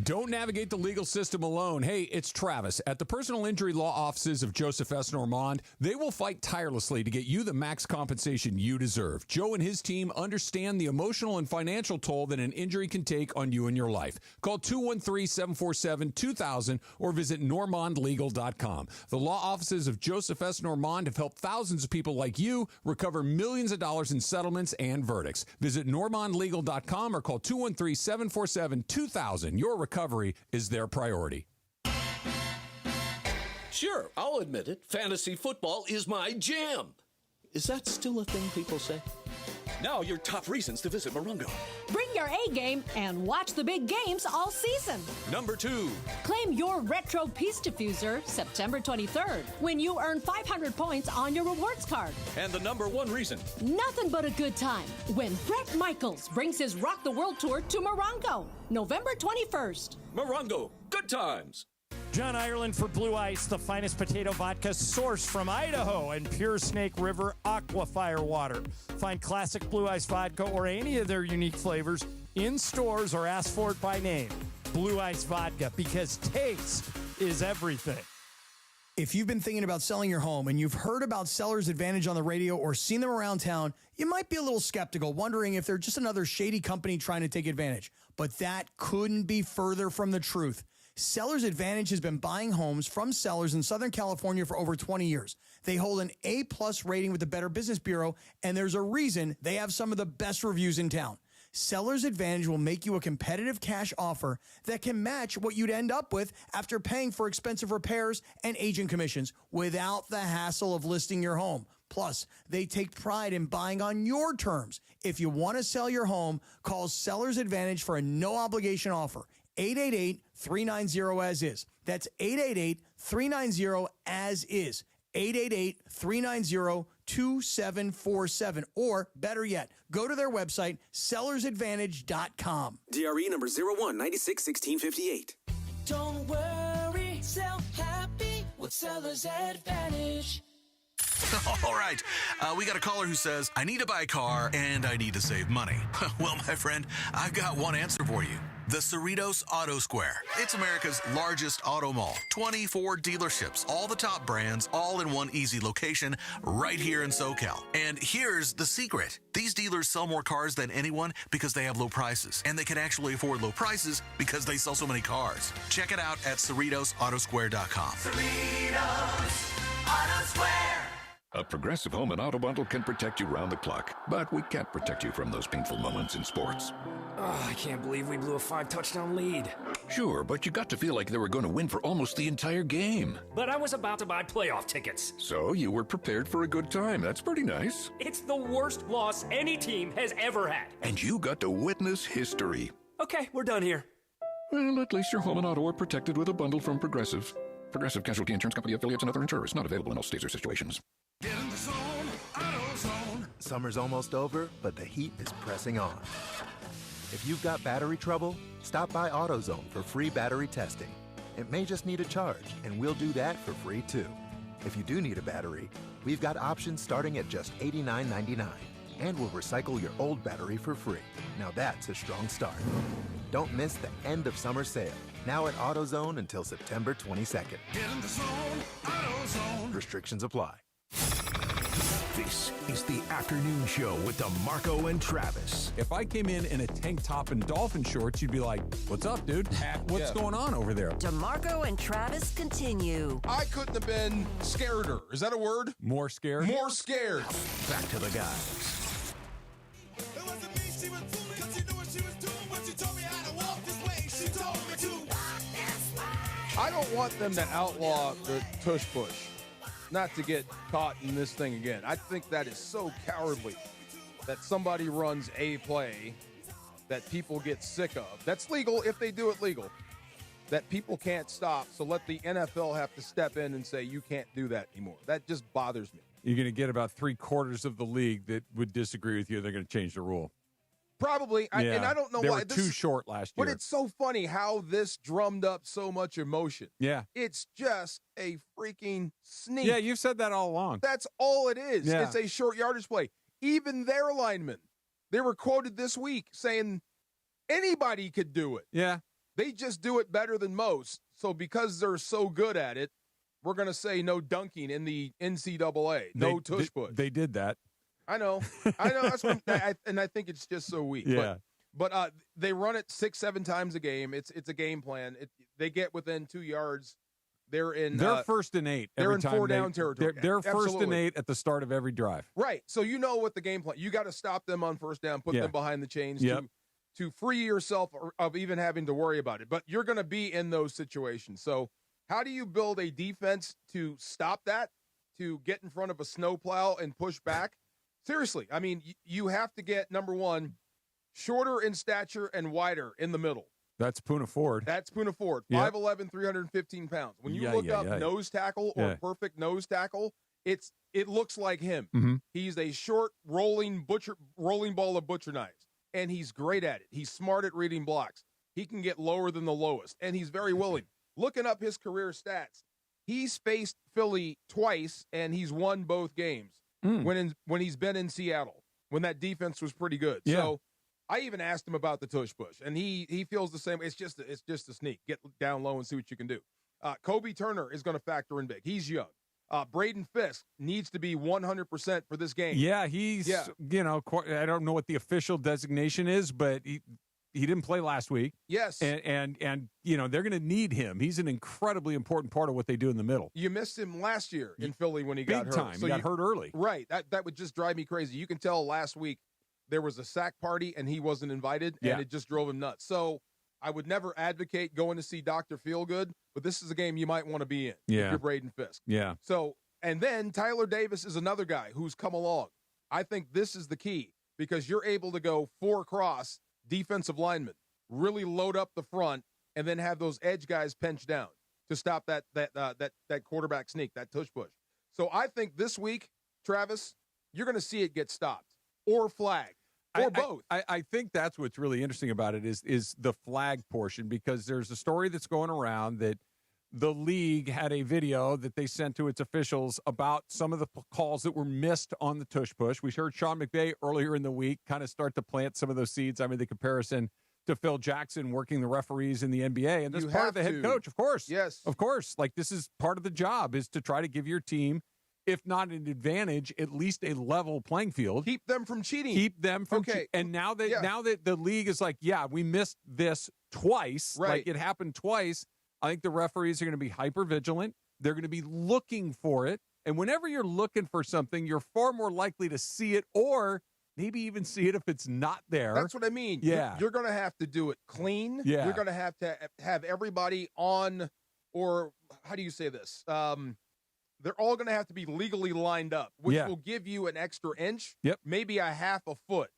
Don't navigate the legal system alone. Hey, it's Travis. At the personal injury law offices of Joseph S. Normand, they will fight tirelessly to get you the max compensation you deserve. Joe and his team understand the emotional and financial toll that an injury can take on you and your life. Call 213-747-2000 or visit normandlegal.com. The law offices of Joseph S. Normand have helped thousands of people like you recover millions of dollars in settlements and verdicts. Visit normandlegal.com or call 213-747-2000. Your recovery is their priority. Sure, I'll admit it. Fantasy football is my jam. Is that still a thing people say? Now your top reasons to visit Morongo. Bring your A game and watch the big games all season. Number 2. Claim your retro Peace Diffuser September 23rd when you earn 500 points on your rewards card. And the number 1 reason. Nothing but a good time when Bret Michaels brings his Rock the World Tour to Morongo, November 21st. Morongo, good times. John Ireland for Blue Ice, the finest potato vodka sourced from Idaho and pure Snake River Aquafire water. Find classic Blue Ice vodka or any of their unique flavors in stores or ask for it by name. Blue Ice vodka, because taste is everything. If you've been thinking about selling your home and you've heard about Seller's Advantage on the radio or seen them around town, you might be a little skeptical, wondering if they're just another shady company trying to take advantage. But that couldn't be further from the truth. Seller's Advantage has been buying homes from sellers in Southern California for over 20 years. They hold an A-plus rating with the Better Business Bureau, and there's a reason they have some of the best reviews in town. Seller's Advantage will make you a competitive cash offer that can match what you'd end up with after paying for expensive repairs and agent commissions without the hassle of listing your home. Plus, they take pride in buying on your terms. If you want to sell your home, call Seller's Advantage for a no-obligation offer. 888-390-AS-IS. That's 888-390-AS-IS. 888-390-2747. Or, better yet, go to their website, sellersadvantage.com. DRE number 01961658. Don't worry, sell happy with Seller's Advantage. All right, we got a caller who says, I need to buy a car and I need to save money. Well, my friend, I've got one answer for you. The Cerritos Auto Square. It's America's largest auto mall. 24 dealerships, all the top brands, all in one easy location right here in SoCal. And here's the secret. These dealers sell more cars than anyone because they have low prices. And they can actually afford low prices because they sell so many cars. Check it out at CerritosAutosquare.com. Cerritos Auto Square. A Progressive Home and Auto Bundle can protect you round the clock, but we can't protect you from those painful moments in sports. Oh, I can't believe we blew a 5-touchdown lead. Sure, but you got to feel like they were going to win for almost the entire game. But I was about to buy playoff tickets. So you were prepared for a good time. That's pretty nice. It's the worst loss any team has ever had. And you got to witness history. Okay, we're done here. Well, at least your home and auto are protected with a bundle from Progressive. Progressive Casualty Insurance Company affiliates and other insurers. Not available in all states or situations. Get in the zone, AutoZone. Summer's almost over, but the heat is pressing on. If you've got battery trouble, stop by AutoZone for free battery testing. It may just need a charge, and we'll do that for free too. If you do need a battery, we've got options starting at just $89.99, and we'll recycle your old battery for free. Now that's a strong start. Don't miss the end of summer sale, now at AutoZone until September 22nd. Get in the zone, AutoZone. Restrictions apply. This is the afternoon show with DeMarco and Travis. If I came in a tank top and dolphin shorts, you'd be like, what's up, dude? What's going on over there? DeMarco and Travis continue. I couldn't have been scareder. Is that a word? More scared? More scared. Back to the guys. I don't want them to outlaw the tush push. Not to get caught in this thing again. I think that is so cowardly that somebody runs a play that people get sick of. That's legal if they do it legal. that people can't stop, so let the NFL have to step in and say, you can't do that anymore. That just bothers me. You're going to get about 3/4 of the league that would disagree with you. They're going to change the rule. Probably. And I don't know they why. They were too short last year. But it's so funny how this drummed up so much emotion. Yeah. It's just a freaking sneak. Yeah, you've said that all along. That's all it is. Yeah. It's a short yardage play. Even their linemen, they were quoted this week saying anybody could do it. Yeah. They just do it better than most. So because they're so good at it, we're going to say no dunking in the NCAA. No tush push. They did that. I know. That's what and I think it's just so weak. Yeah. But they run it 6-7 times a game. It's a game plan. They get within 2 yards. They're 1st and 8. They're every in time 4-down territory. They're 1st and Absolutely. 8 at the start of every drive. Right. So you know what the game plan. You got to stop them on 1st down, put them behind the chains to free yourself of even having to worry about it. But you're going to be in those situations. So how do you build a defense to stop that, to get in front of a snowplow and push back? Seriously, I mean, you have to get, number one, shorter in stature and wider in the middle. That's Poona Ford. 5'11", 315 pounds. When you look up nose tackle or perfect nose tackle, it looks like him. Mm-hmm. He's a short, rolling ball of butcher knives, and he's great at it. He's smart at reading blocks. He can get lower than the lowest, and he's very willing. Looking up his career stats, he's faced Philly twice, and he's won both games when he's been in Seattle, when that defense was pretty good. Yeah. So I even asked him about the tush push, and he feels the same. It's just a sneak. Get down low and see what you can do. Kobe Turner is going to factor in big. He's young. Braden Fisk needs to be 100% for this game. Yeah, he's, I don't know what the official designation is, but he didn't play last week. Yes. And they're going to need him. He's an incredibly important part of what they do in the middle. You missed him last year in Philly when he got hurt. Big time. He got hurt early. Right. That would just drive me crazy. You can tell last week there was a sack party and he wasn't invited, and it just drove him nuts. So I would never advocate going to see Dr. Feelgood, but this is a game you might want to be in if you're Braden Fisk. Yeah. So, and then Tyler Davis is another guy who's come along. I think this is the key because you're able to go 4-cross defensive linemen, really load up the front, and then have those edge guys pinch down to stop that quarterback sneak, that tush push. So I think this week, Travis, you're going to see it get stopped or flagged or both. I think that's what's really interesting about it is the flag portion, because there's a story that's going around that the league had a video that they sent to its officials about some of the calls that were missed on the tush push. We heard Sean McVay earlier in the week kind of start to plant some of those seeds. I mean, the comparison to Phil Jackson working the referees in the NBA. And that's part of the head coach, of course. Yes. Of course. Like, this is part of the job, is to try to give your team, if not an advantage, at least a level playing field. Keep them from cheating. Keep them from cheating. And now that the league is like, we missed this twice. Right. Like, it happened twice. I think the referees are going to be hyper vigilant. They're going to be looking for it. And whenever you're looking for something, you're far more likely to see it, or maybe even see it if it's not there. That's what I mean. Yeah. You're going to have to do it clean. Yeah. You're going to have everybody on, or how do you say this? They're all going to have to be legally lined up, which will give you an extra inch, maybe a half a foot.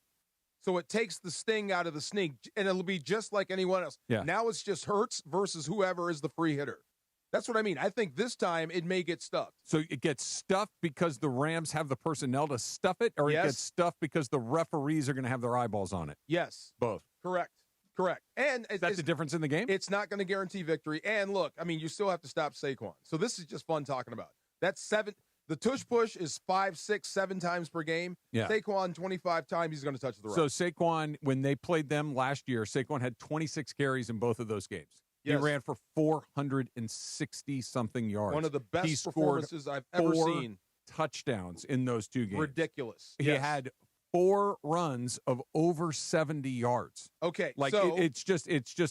So it takes the sting out of the sneak, and it'll be just like anyone else. Yeah. Now it's just Hurts versus whoever is the free hitter. That's what I mean. I think this time it may get stuffed. So it gets stuffed because the Rams have the personnel to stuff it, or it gets stuffed because the referees are going to have their eyeballs on it? Yes. Both. Correct. And that's the difference in the game? It's not going to guarantee victory. And look, I mean, you still have to stop Saquon. So this is just fun talking about. That's 7. The tush push is 5, 6, 7 times per game. Yeah. Saquon 25 times he's going to touch the rock. So Saquon, when they played them last year, Saquon had 26 carries in both of those games. Yes. He ran for 460-something yards. One of the best performances I've ever seen. Touchdowns in those two games. Ridiculous. He had 4 runs of over 70 yards. Okay, like so it's just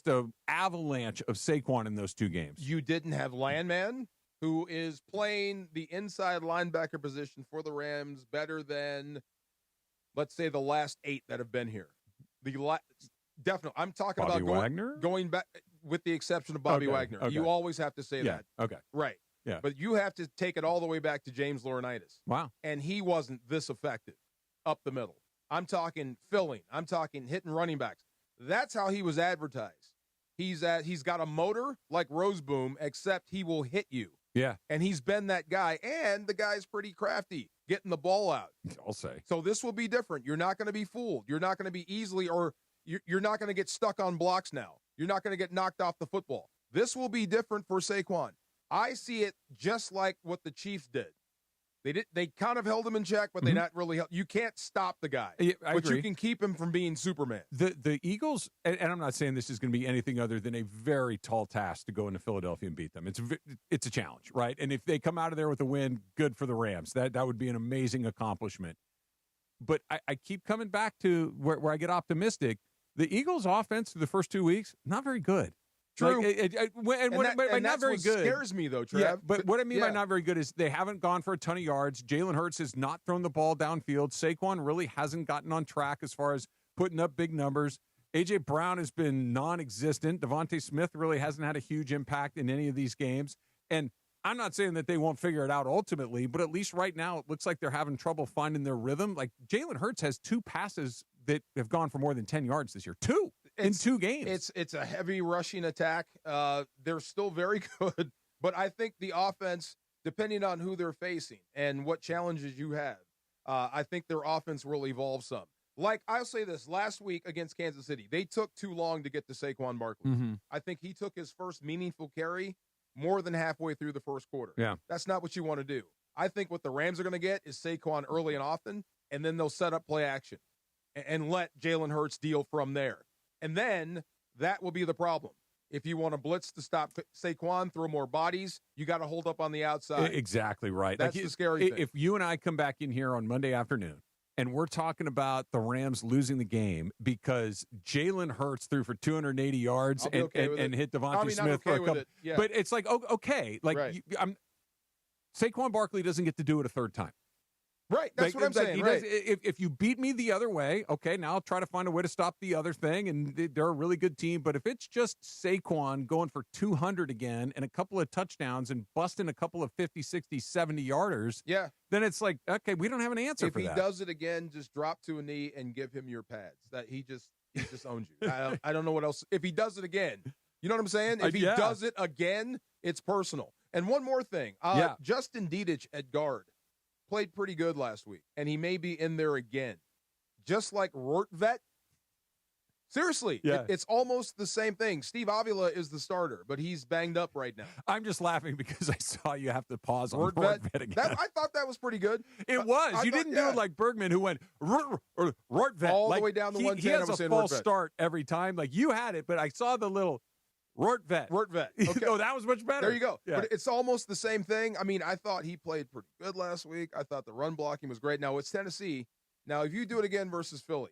an avalanche of Saquon in those two games. You didn't have Landman, who is playing the inside linebacker position for the Rams better than, let's say, the last 8 that have been here. Definitely. I'm talking Bobby about Wagner? going back, with the exception of Bobby Wagner. Okay. You always have to say that. Okay. Right. Yeah. But you have to take it all the way back to James Laurinaitis. Wow. And he wasn't this effective up the middle. I'm talking filling. I'm talking hitting running backs. That's how he was advertised. He's got a motor like Roseboom, except he will hit you. Yeah. And he's been that guy, and the guy's pretty crafty, getting the ball out. I'll say. So this will be different. You're not going to be fooled. You're not going to be easily, or you're not going to get stuck on blocks now. You're not going to get knocked off the football. This will be different for Saquon. I see it just like what the Chiefs did. They kind of held him in check, but they not really held. You can't stop the guy, but agree. you can keep him from being Superman. The Eagles, and I'm not saying this is going to be anything other than a very tall task to go into Philadelphia and beat them. It's a challenge, right? And if they come out of there with a win, good for the Rams. That would be an amazing accomplishment. But I keep coming back to where I get optimistic. The Eagles' offense through the first 2 weeks, not very good. True. Not very good Scares me, though, Trev. Yeah, but what I mean by not very good is they haven't gone for a ton of yards. Jalen Hurts has not thrown the ball downfield. Saquon really hasn't gotten on track as far as putting up big numbers. A.J. Brown has been non-existent. Devontae Smith really hasn't had a huge impact in any of these games. And I'm not saying that they won't figure it out ultimately, but at least right now it looks like they're having trouble finding their rhythm. Like Jalen Hurts has 2 passes that have gone for more than 10 yards this year. 2 in 2 games. It's a heavy rushing attack. They're still very good, but I think the offense, depending on who they're facing and what challenges you have, I think their offense will evolve some. Like, I'll say this, last week against Kansas City, they took too long to get to Saquon Barkley. I think he took his first meaningful carry more than halfway through the first quarter. Yeah. That's not what you want to do. I think what the Rams are going to get is Saquon early and often, and then they'll set up play action and let Jalen Hurts deal from there. And then that will be the problem. If you want to blitz to stop Saquon, throw more bodies, you got to hold up on the outside. Exactly right. That's the scary thing. If you and I come back in here on Monday afternoon and we're talking about the Rams losing the game because Jalen Hurts threw for 280 yards and hit Devontae Smith for a couple. Yeah. But it's like, okay, like right. Saquon Barkley doesn't get to do it a third time. Right, that's what I'm saying. Right. If you beat me the other way, okay, now I'll try to find a way to stop the other thing, and they're a really good team. But if it's just Saquon going for 200 again and a couple of touchdowns and busting a couple of 50, 60, 70-yarders, yeah, then it's like, okay, we don't have an answer for that. If he does it again, just drop to a knee and give him your pads. That he just owns you. I don't know what else. If he does it again, you know what I'm saying? If he does it again, it's personal. And one more thing, Justin Dedich at guard played pretty good last week, and he may be in there again. Just like Rortvet. Seriously, it's almost the same thing. Steve Avila is the starter, but he's banged up right now. I'm just laughing because I saw you have to pause on Rortvet again. I thought that was pretty good. It was. You didn't do it like Bergman, who went Rortvet. All the way down the 110. He has a false start every time. Like, you had it, but I saw the little Rortvet. Okay. Oh, that was much better. There you go. Yeah. But it's almost the same thing. I mean, I thought he played pretty good last week. I thought the run blocking was great. Now, it's Tennessee. Now, if you do it again versus Philly,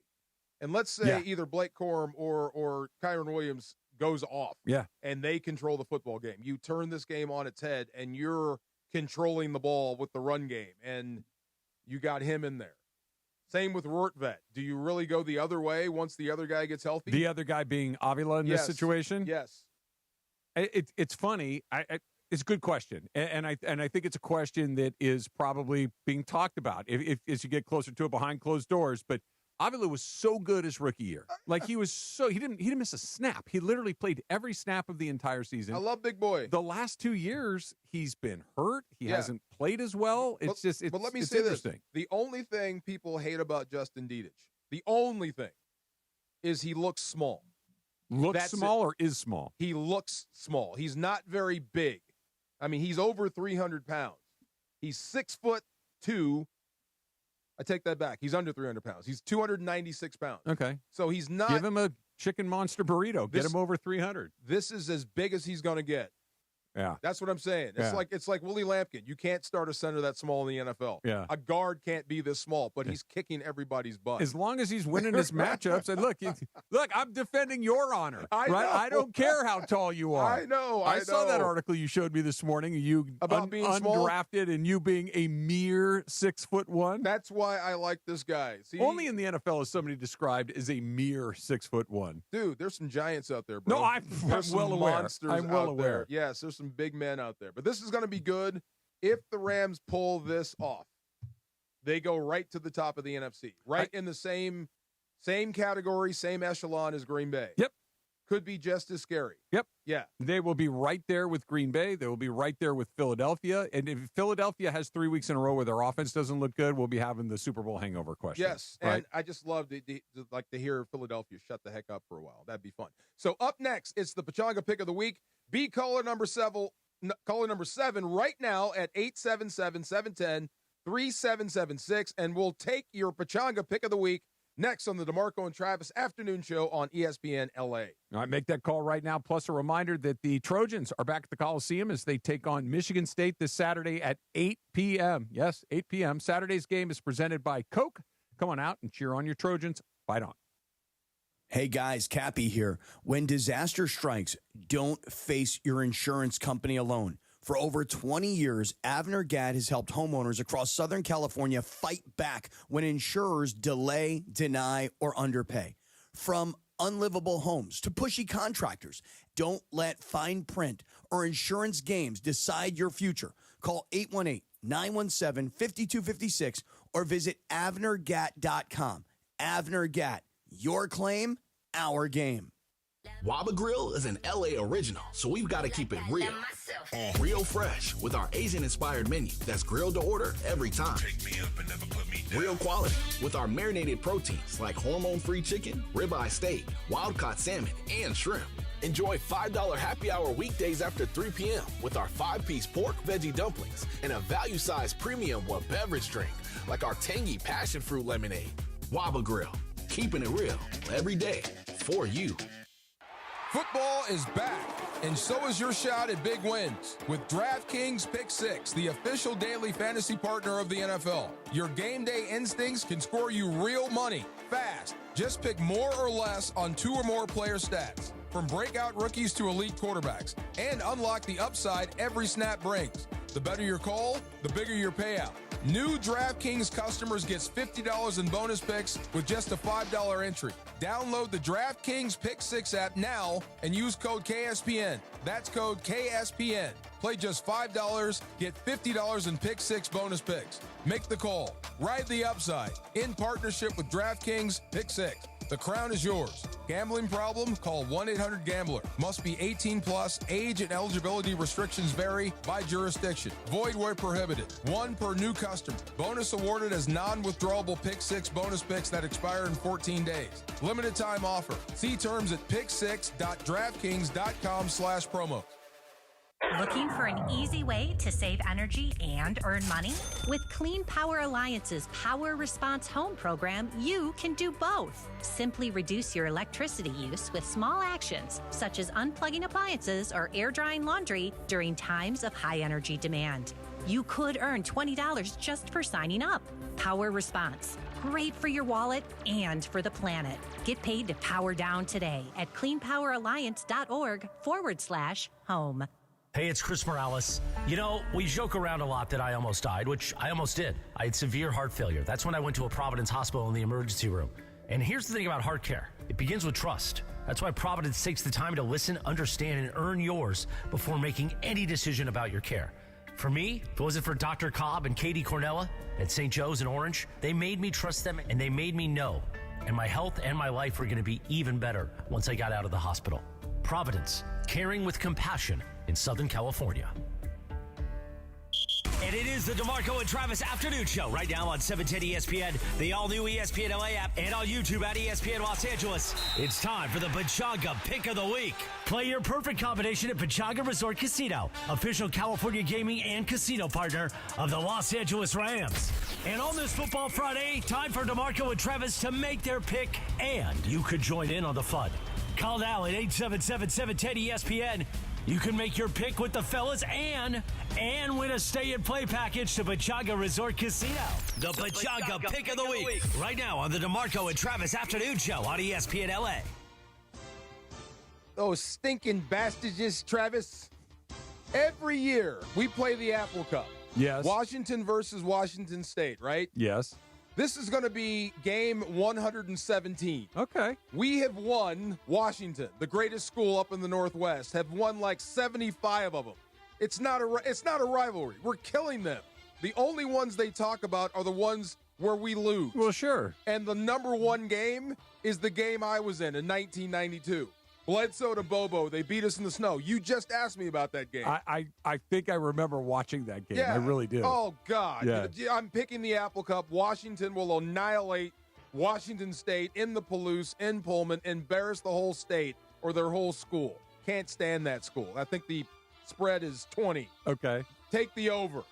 and let's say either Blake Corum or Kyron Williams goes off, and they control the football game, you turn this game on its head, and you're controlling the ball with the run game, and you got him in there. Same with Rortvet. Do you really go the other way once the other guy gets healthy? The other guy being Avila in this situation? Yes. It's funny. It's a good question, and I think it's a question that is probably being talked about if as you get closer to it behind closed doors. But Avila was so good his rookie year. Like, he didn't miss a snap. He literally played every snap of the entire season. I love Big Boy. The last 2 years he's been hurt. He hasn't played as well. But let me say this: the only thing people hate about Justin Dedich, the only thing, is he looks small. Looks small or is small? He looks small. He's not very big. I mean, he's over 300 pounds. He's 6'2". I take that back. He's under 300 pounds. He's 296 pounds. Okay. So he's not. Give him a chicken monster burrito. Get him over 300. This is as big as he's going to get. Yeah. That's what I'm saying. It's like Willie Lampkin. You can't start a center that small in the NFL. Yeah. A guard can't be this small, but he's kicking everybody's butt. As long as he's winning his matchups. And look, I'm defending your honor. I know. I don't care how tall you are. I know. I saw that article you showed me this morning. You about being small? undrafted and you being a mere 6'1". That's why I like this guy. See, only in the NFL is somebody described as a mere 6'1". Dude, there's some giants out there, bro. No, I'm well aware. Monsters I'm well out aware. There. Yes, there's some big men out there. But this is going to be good. If the Rams pull this off, they go right to the top of the NFC, in the same category, same echelon as Green Bay. Yep. could be just as scary. Yep. Yeah. They will be right there with Green Bay. They will be right there with Philadelphia. And if Philadelphia has 3 weeks in a row where their offense doesn't look good, we'll be having the Super Bowl hangover question. Yes. Right? And I just love to hear Philadelphia shut the heck up for a while. That'd be fun. So up next, it's the Pachanga Pick of the Week. Be caller number 7 right now at 877-710-3776. And we'll take your Pachanga Pick of the Week next on the DeMarco and Travis Afternoon Show on ESPN LA. All right, make that call right now. Plus a reminder that the Trojans are back at the Coliseum as they take on Michigan State this Saturday at 8 p.m. Yes, 8 p.m. Saturday's game is presented by Coke. Come on out and cheer on your Trojans. Fight on. Hey guys, Cappy here. When disaster strikes, don't face your insurance company alone. For over 20 years, Avner Gadd has helped homeowners across Southern California fight back when insurers delay, deny, or underpay. From unlivable homes to pushy contractors, don't let fine print or insurance games decide your future. Call 818-917-5256 or visit avnergat.com. Avner Gatt, your claim, our game. Waba Grill is an LA original, so we've got to keep it real. Real fresh with our Asian-inspired menu that's grilled to order every time. Take me up and never put me down. Real quality with our marinated proteins like hormone-free chicken, ribeye steak, wild-caught salmon, and shrimp. Enjoy $5 happy hour weekdays after 3 p.m. with our 5-piece pork veggie dumplings and a value-sized premium beverage drink like our tangy passion fruit lemonade. Waba Grill, keeping it real every day for you. Football is back, and so is your shot at big wins with DraftKings Pick 6, the official daily fantasy partner of the NFL. Your game day instincts can score you real money fast. Just pick more or less on 2 or more player stats, from breakout rookies to elite quarterbacks, and unlock the upside every snap brings. The better your call, the bigger your payout. New DraftKings customers gets $50 in bonus picks with just a $5 entry. Download the DraftKings Pick 6 app now and use code KSPN. That's code KSPN. Play just $5, get $50 in Pick 6 bonus picks. Make the call. Ride the upside. In partnership with DraftKings Pick 6. The crown is yours. Gambling problem? Call 1-800-GAMBLER. Must be 18 plus. Age and eligibility restrictions vary by jurisdiction. Void where prohibited. 1 per new customer. Bonus awarded as non-withdrawable Pick 6 bonus picks that expire in 14 days. Limited time offer. See terms at pick6.draftkings.com/promo. Looking for an easy way to save energy and earn money? With Clean Power Alliance's Power Response Home program, you can do both. Simply reduce your electricity use with small actions, such as unplugging appliances or air drying laundry during times of high energy demand. You could earn $20 just for signing up. Power Response. Great for your wallet and for the planet. Get paid to power down today at cleanpoweralliance.org/home. Hey, it's Chris Morales. You know, we joke around a lot that I almost died, which I almost did. I had severe heart failure. That's when I went to a Providence hospital in the emergency room. And here's the thing about heart care. It begins with trust. That's why Providence takes the time to listen, understand, and earn yours before making any decision about your care. For me, if it wasn't for Dr. Cobb and Katie Cornella at St. Joe's in Orange, they made me trust them and they made me know. And my health and my life were going to be even better once I got out of the hospital. Providence, caring with compassion in Southern California. And it is the DeMarco and Travis Afternoon Show right now on 710 ESPN, the all-new ESPN LA app, and on YouTube at ESPN Los Angeles. It's time for the Pachanga Pick of the Week. Play your perfect combination at Pachanga Resort Casino, official California gaming and casino partner of the Los Angeles Rams. And on this Football Friday, time for DeMarco and Travis to make their pick, and you could join in on the fun. Call now at 877-710-ESPN. You can make your pick with the fellas and win a stay-and-play package to Pachanga Resort Casino. The Pachanga Pick of the Week. Right now on the DeMarco and Travis Afternoon Show on ESPN LA. Those stinking bastards, Travis. Every year we play the Apple Cup. Yes. Washington versus Washington State, right? Yes. This is going to be game 117. Okay. We have won Washington, the greatest school up in the Northwest, have won like 75 of them. It's not a rivalry. We're killing them. The only ones they talk about are the ones where we lose. Well, sure. And the number one game is the game I was in 1992. Bledsoe to Bobo. They beat us in the snow. You just asked me about that game. I think I remember watching that game. Yeah. I really do. Oh, God. Yeah. I'm picking the Apple Cup. Washington will annihilate Washington State in the Palouse, in Pullman, embarrass the whole state or their whole school. Can't stand that school. I think the spread is 20. Okay. Take the over.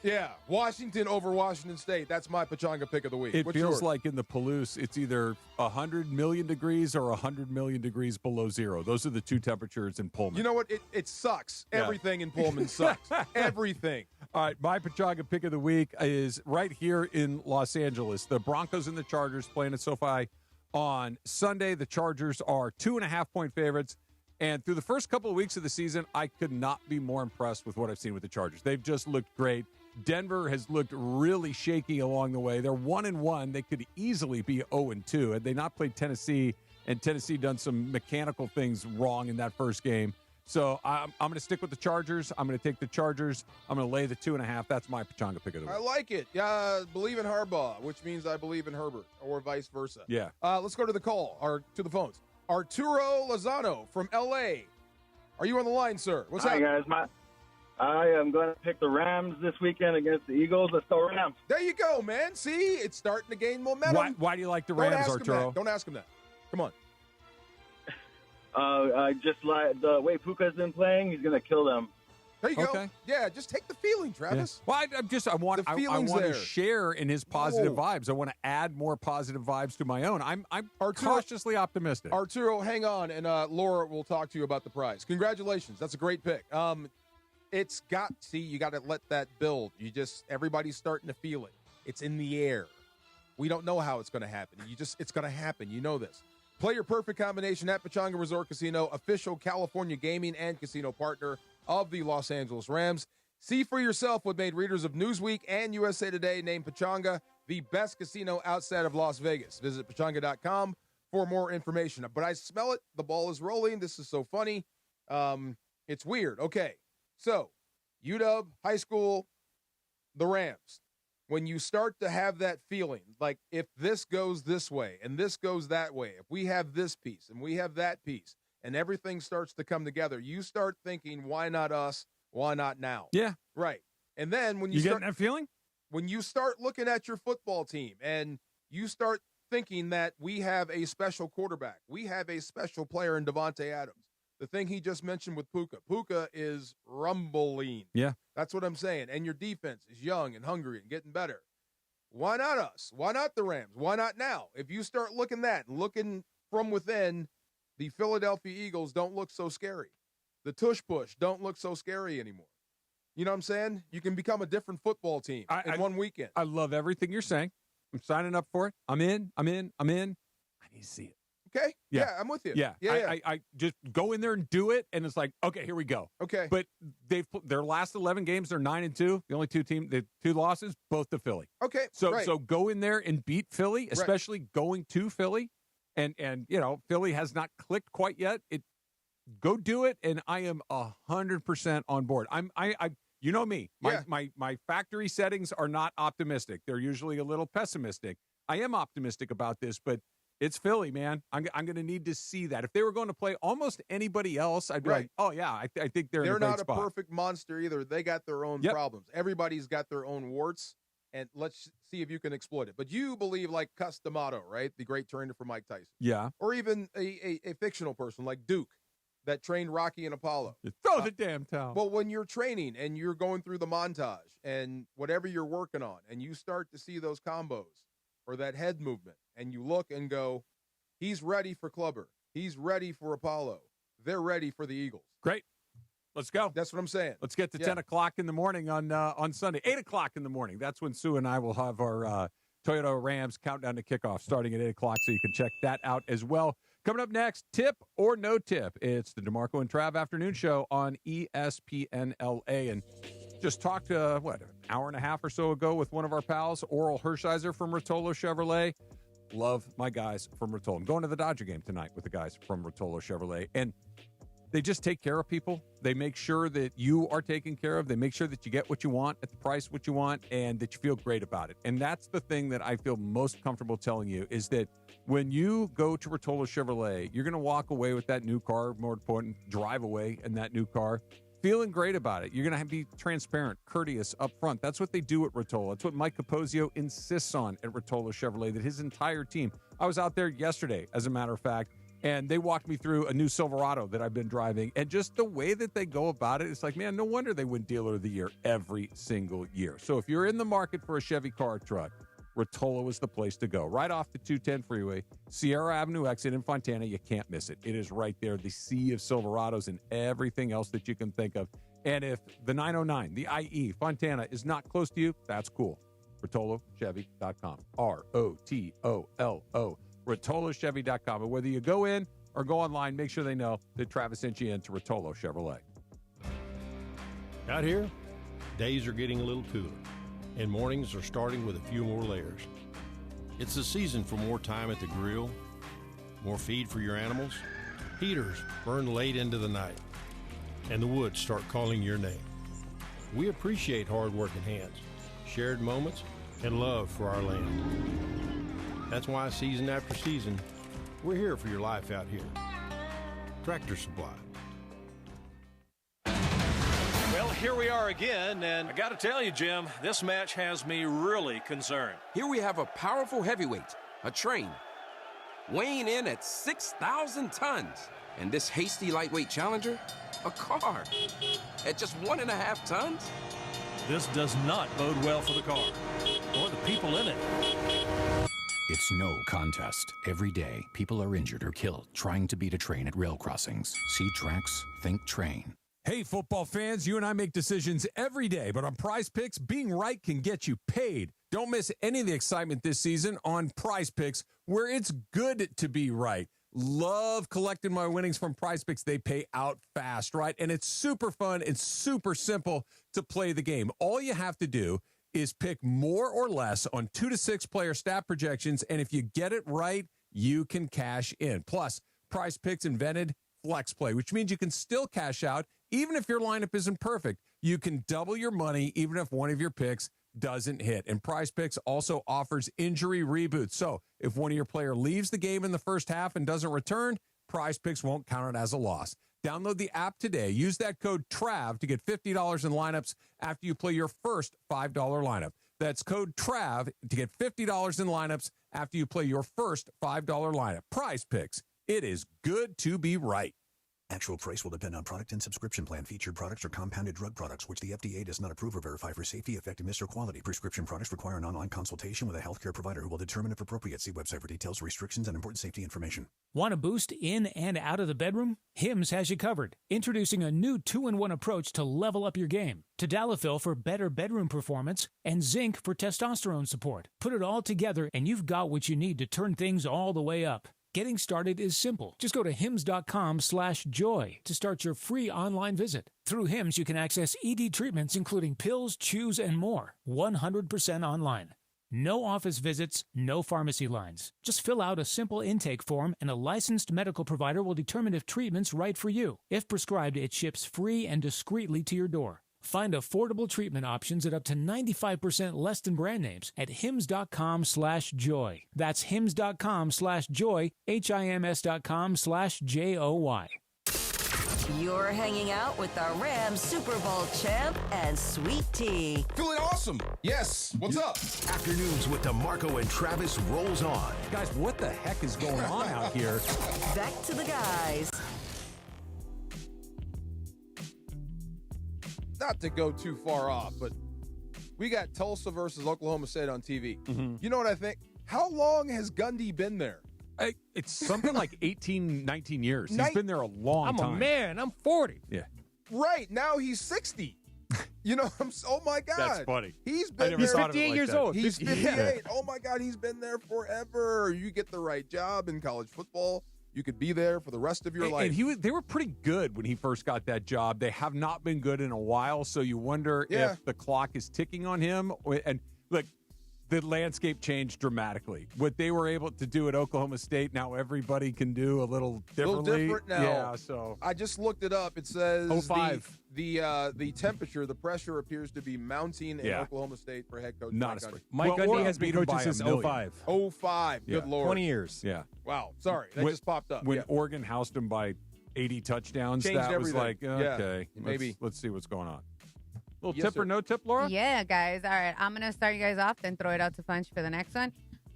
Yeah, Washington over Washington State. That's my Pechanga pick of the week. It What's feels yours? like in the Palouse, it's either 100 million degrees or 100 million degrees below zero. Those are the two temperatures in Pullman. You know what? It sucks. Yeah. Everything in Pullman sucks. Everything. All right, my Pechanga pick of the week is right here in Los Angeles. The Broncos and the Chargers playing at SoFi on Sunday. The Chargers are 2.5-point favorites. And through the first couple of weeks of the season, I could not be more impressed with what I've seen with the Chargers. They've just looked great. Denver has looked really shaky along the way. They're 1-1. They could easily be 0-2. Had they not played Tennessee, and Tennessee done some mechanical things wrong in that first game. So I'm going to stick with the Chargers. I'm going to take the Chargers. I'm going to lay the 2.5. That's my Pechanga pick of the week. I like it. Believe in Harbaugh, which means I believe in Herbert, or vice versa. Yeah. Let's go to the call, or to the phones. Arturo Lozano from L.A. Are you on the line, sir? What's Hi, happening? guys. I am going to pick the Rams this weekend against the Eagles. Let's go Rams. There you go, man. See, it's starting to gain momentum. Why do you like the Rams, Arturo? Don't ask him that. Come on. I just like the way Puka's been playing. He's going to kill them. There you go. Yeah, just take the feeling, Travis. Yeah. Well, I want to share in his positive vibes. I want to add more positive vibes to my own. I'm cautiously optimistic. Arturo, hang on, and Laura will talk to you about the prize. Congratulations. That's a great pick. You got to let that build. Everybody's starting to feel it. It's in the air. We don't know how it's going to happen. It's going to happen. You know this. Play your perfect combination at Pechanga Resort Casino, official California gaming and casino partner of the Los Angeles Rams. See for yourself what made readers of Newsweek and USA Today name Pechanga the best casino outside of Las Vegas. Visit Pechanga.com for more information. But I smell it. The ball is rolling. This is so funny. It's weird. Okay, so UW, high school, the Rams. When you start to have that feeling, like if this goes this way and this goes that way, if we have this piece and we have that piece, and everything starts to come together, you start thinking, why not us? Why not now? Yeah. Right. And then when you getting that feeling? When you start looking at your football team and you start thinking that we have a special quarterback, we have a special player in Devontae Adams. The thing he just mentioned with Puka. Puka is rumbling. Yeah. That's what I'm saying. And your defense is young and hungry and getting better. Why not us? Why not the Rams? Why not now? If you start looking from within, the Philadelphia Eagles don't look so scary. The tush push don't look so scary anymore. You know what I'm saying? You can become a different football team in one weekend. I love everything you're saying. I'm signing up for it. I'm in. I need to see it. Okay. Yeah, I'm with you. Yeah. I just go in there and do it, and it's like, okay, here we go. Okay. But their last 11 games, they're 9-2. The only the two losses, both to Philly. Okay. So go in there and beat Philly, especially going to Philly. And Philly has not clicked quite yet. Go do it, and I am 100% on board. You know me. My factory settings are not optimistic. They're usually a little pessimistic. I am optimistic about this, but it's Philly, man. I'm going to need to see that. If they were going to play almost anybody else, I'd be like, oh yeah, I think they're in a great not spot. A perfect monster either. They got their own problems. Everybody's got their own warts. And let's see if you can exploit it. But you believe like Cus D'Amato, right? The great trainer for Mike Tyson. Yeah. Or even a fictional person like Duke that trained Rocky and Apollo. Throw the damn towel. Well, when you're training and you're going through the montage and whatever you're working on, and you start to see those combos or that head movement, and you look and go, he's ready for Clubber. He's ready for Apollo. They're ready for the Eagles. Great. Let's go. That's what I'm saying. Let's get to 10 o'clock in the morning on Sunday. 8 o'clock in the morning. That's when Sue and I will have our Toyota Rams countdown to kickoff starting at 8 o'clock, so you can check that out as well. Coming up next, tip or no tip. It's the DeMarco and Trav afternoon show on ESPN LA. And just talked, an hour and a half or so ago with one of our pals, Orel Hershiser from Rotolo Chevrolet. Love my guys from Rotolo. I'm going to the Dodger game tonight with the guys from Rotolo Chevrolet. And They just take care of people. They make sure that you are taken care of. They make sure that you get what you want at the price what you want and that you feel great about it. And that's the thing that I feel most comfortable telling you is that when you go to Rotolo Chevrolet, you're going to walk away with that new car, more important, drive away in that new car, feeling great about it. You're going to be transparent, courteous, upfront. That's what they do at Rotolo. That's what Mike Capozio insists on at Rotolo Chevrolet, that his entire team. I was out there yesterday, as a matter of fact, and they walked me through a new Silverado that I've been driving. And just the way that they go about it, it's like, man, no wonder they win Dealer of the Year every single year. So if you're in the market for a Chevy car or truck, Rotolo is the place to go. Right off the 210 freeway, Sierra Avenue exit in Fontana. You can't miss it. It is right there, the sea of Silverados and everything else that you can think of. And if the 909, the IE, Fontana is not close to you, that's cool. RotoloChevy.com. ROTOLO. RotoloChevy.com. And whether you go in or go online, make sure they know that Travis sent you in to Rotolo Chevrolet. Out here, days are getting a little cooler, and mornings are starting with a few more layers. It's the season for more time at the grill, more feed for your animals, heaters burn late into the night, and the woods start calling your name. We appreciate hard-working hands, shared moments, and love for our land. That's why season after season, we're here for your life out here. Tractor Supply. Well, here we are again, and I got to tell you, Jim, this match has me really concerned. Here we have a powerful heavyweight, a train, weighing in at 6,000 tons. And this hasty lightweight challenger, a car, at just 1.5 tons? This does not bode well for the car, or the people in it. It's no contest. Every day, people are injured or killed trying to beat a train at rail crossings. See tracks, think train. Hey, football fans, you and I make decisions every day, but on Prize Picks, being right can get you paid. Don't miss any of the excitement this season on Prize Picks, where it's good to be right. Love collecting my winnings from Prize Picks. They pay out fast, right? And it's super fun. It's super simple to play the game. All you have to do is pick more or less on 2 to 6 player stat projections, and if you get it right, you can cash in. Plus, Prize Picks invented Flex Play, which means you can still cash out even if your lineup isn't perfect. You can double your money even if one of your picks doesn't hit. And Prize Picks also offers injury reboots. So if one of your player leaves the game in the first half and doesn't return, Prize Picks won't count it as a loss. Download the app today. Use that code TRAV to get $50 in lineups after you play your first $5 lineup. That's code TRAV to get $50 in lineups after you play your first $5 lineup. Prize Picks. It is good to be right. Actual price will depend on product and subscription plan. Featured products are compounded drug products, which the FDA does not approve or verify for safety, effectiveness, or quality. Prescription products require an online consultation with a healthcare provider who will determine if appropriate. See website for details, restrictions, and important safety information. Want a boost in and out of the bedroom? Hims has you covered. Introducing a new 2-in-1 approach to level up your game. Tadalafil for better bedroom performance and zinc for testosterone support. Put it all together and you've got what you need to turn things all the way up. Getting started is simple. Just go to hims.com/joy to start your free online visit. Through Hims, you can access ED treatments including pills, chews, and more. 100% online. No office visits, no pharmacy lines. Just fill out a simple intake form and a licensed medical provider will determine if treatment's right for you. If prescribed, it ships free and discreetly to your door. Find affordable treatment options at up to 95% less than brand names at hims.com/joy. That's hims.com/joy, HIMS.com/JOY. You're hanging out with the Rams Super Bowl champ and Sweet Tea. Feeling awesome. Yes. What's up? Afternoons with DeMarco and Travis rolls on. Guys, what the heck is going on out here? Back to the guys. Not to go too far off, but we got Tulsa versus Oklahoma State on TV. Mm-hmm. You know what I think? How long has Gundy been there? It's something like 18, 19 years. He's been there a long time. I'm a man. I'm 40. Yeah. Right. Now he's 60. You know, oh, my God. That's funny. He's been He's there. 58 years old. He's 58. Oh, my God. He's been there forever. You get the right job in college football, you could be there for the rest of your life. And they were pretty good when he first got that job. They have not been good in a while, so you wonder if the clock is ticking on him. And look, the landscape changed dramatically. What they were able to do at Oklahoma State, now everybody can do a little differently. A little different now. Yeah, so I just looked it up. It says 05. The temperature, the pressure appears to be mounting in Oklahoma State for head coach Not Mike Gundy. Mike Gundy has been coaching since 05. 05. Yeah. Good Lord. 20 years. Yeah. Wow. Sorry. That just popped up. When Oregon housed them by 80 touchdowns, Changed that was everything. like, okay, maybe. Let's see what's going on. Little Yes, tip or sir. no tip, Laura? Yeah, guys. All right. I'm going to start you guys off, then throw it out to Funch for the next one.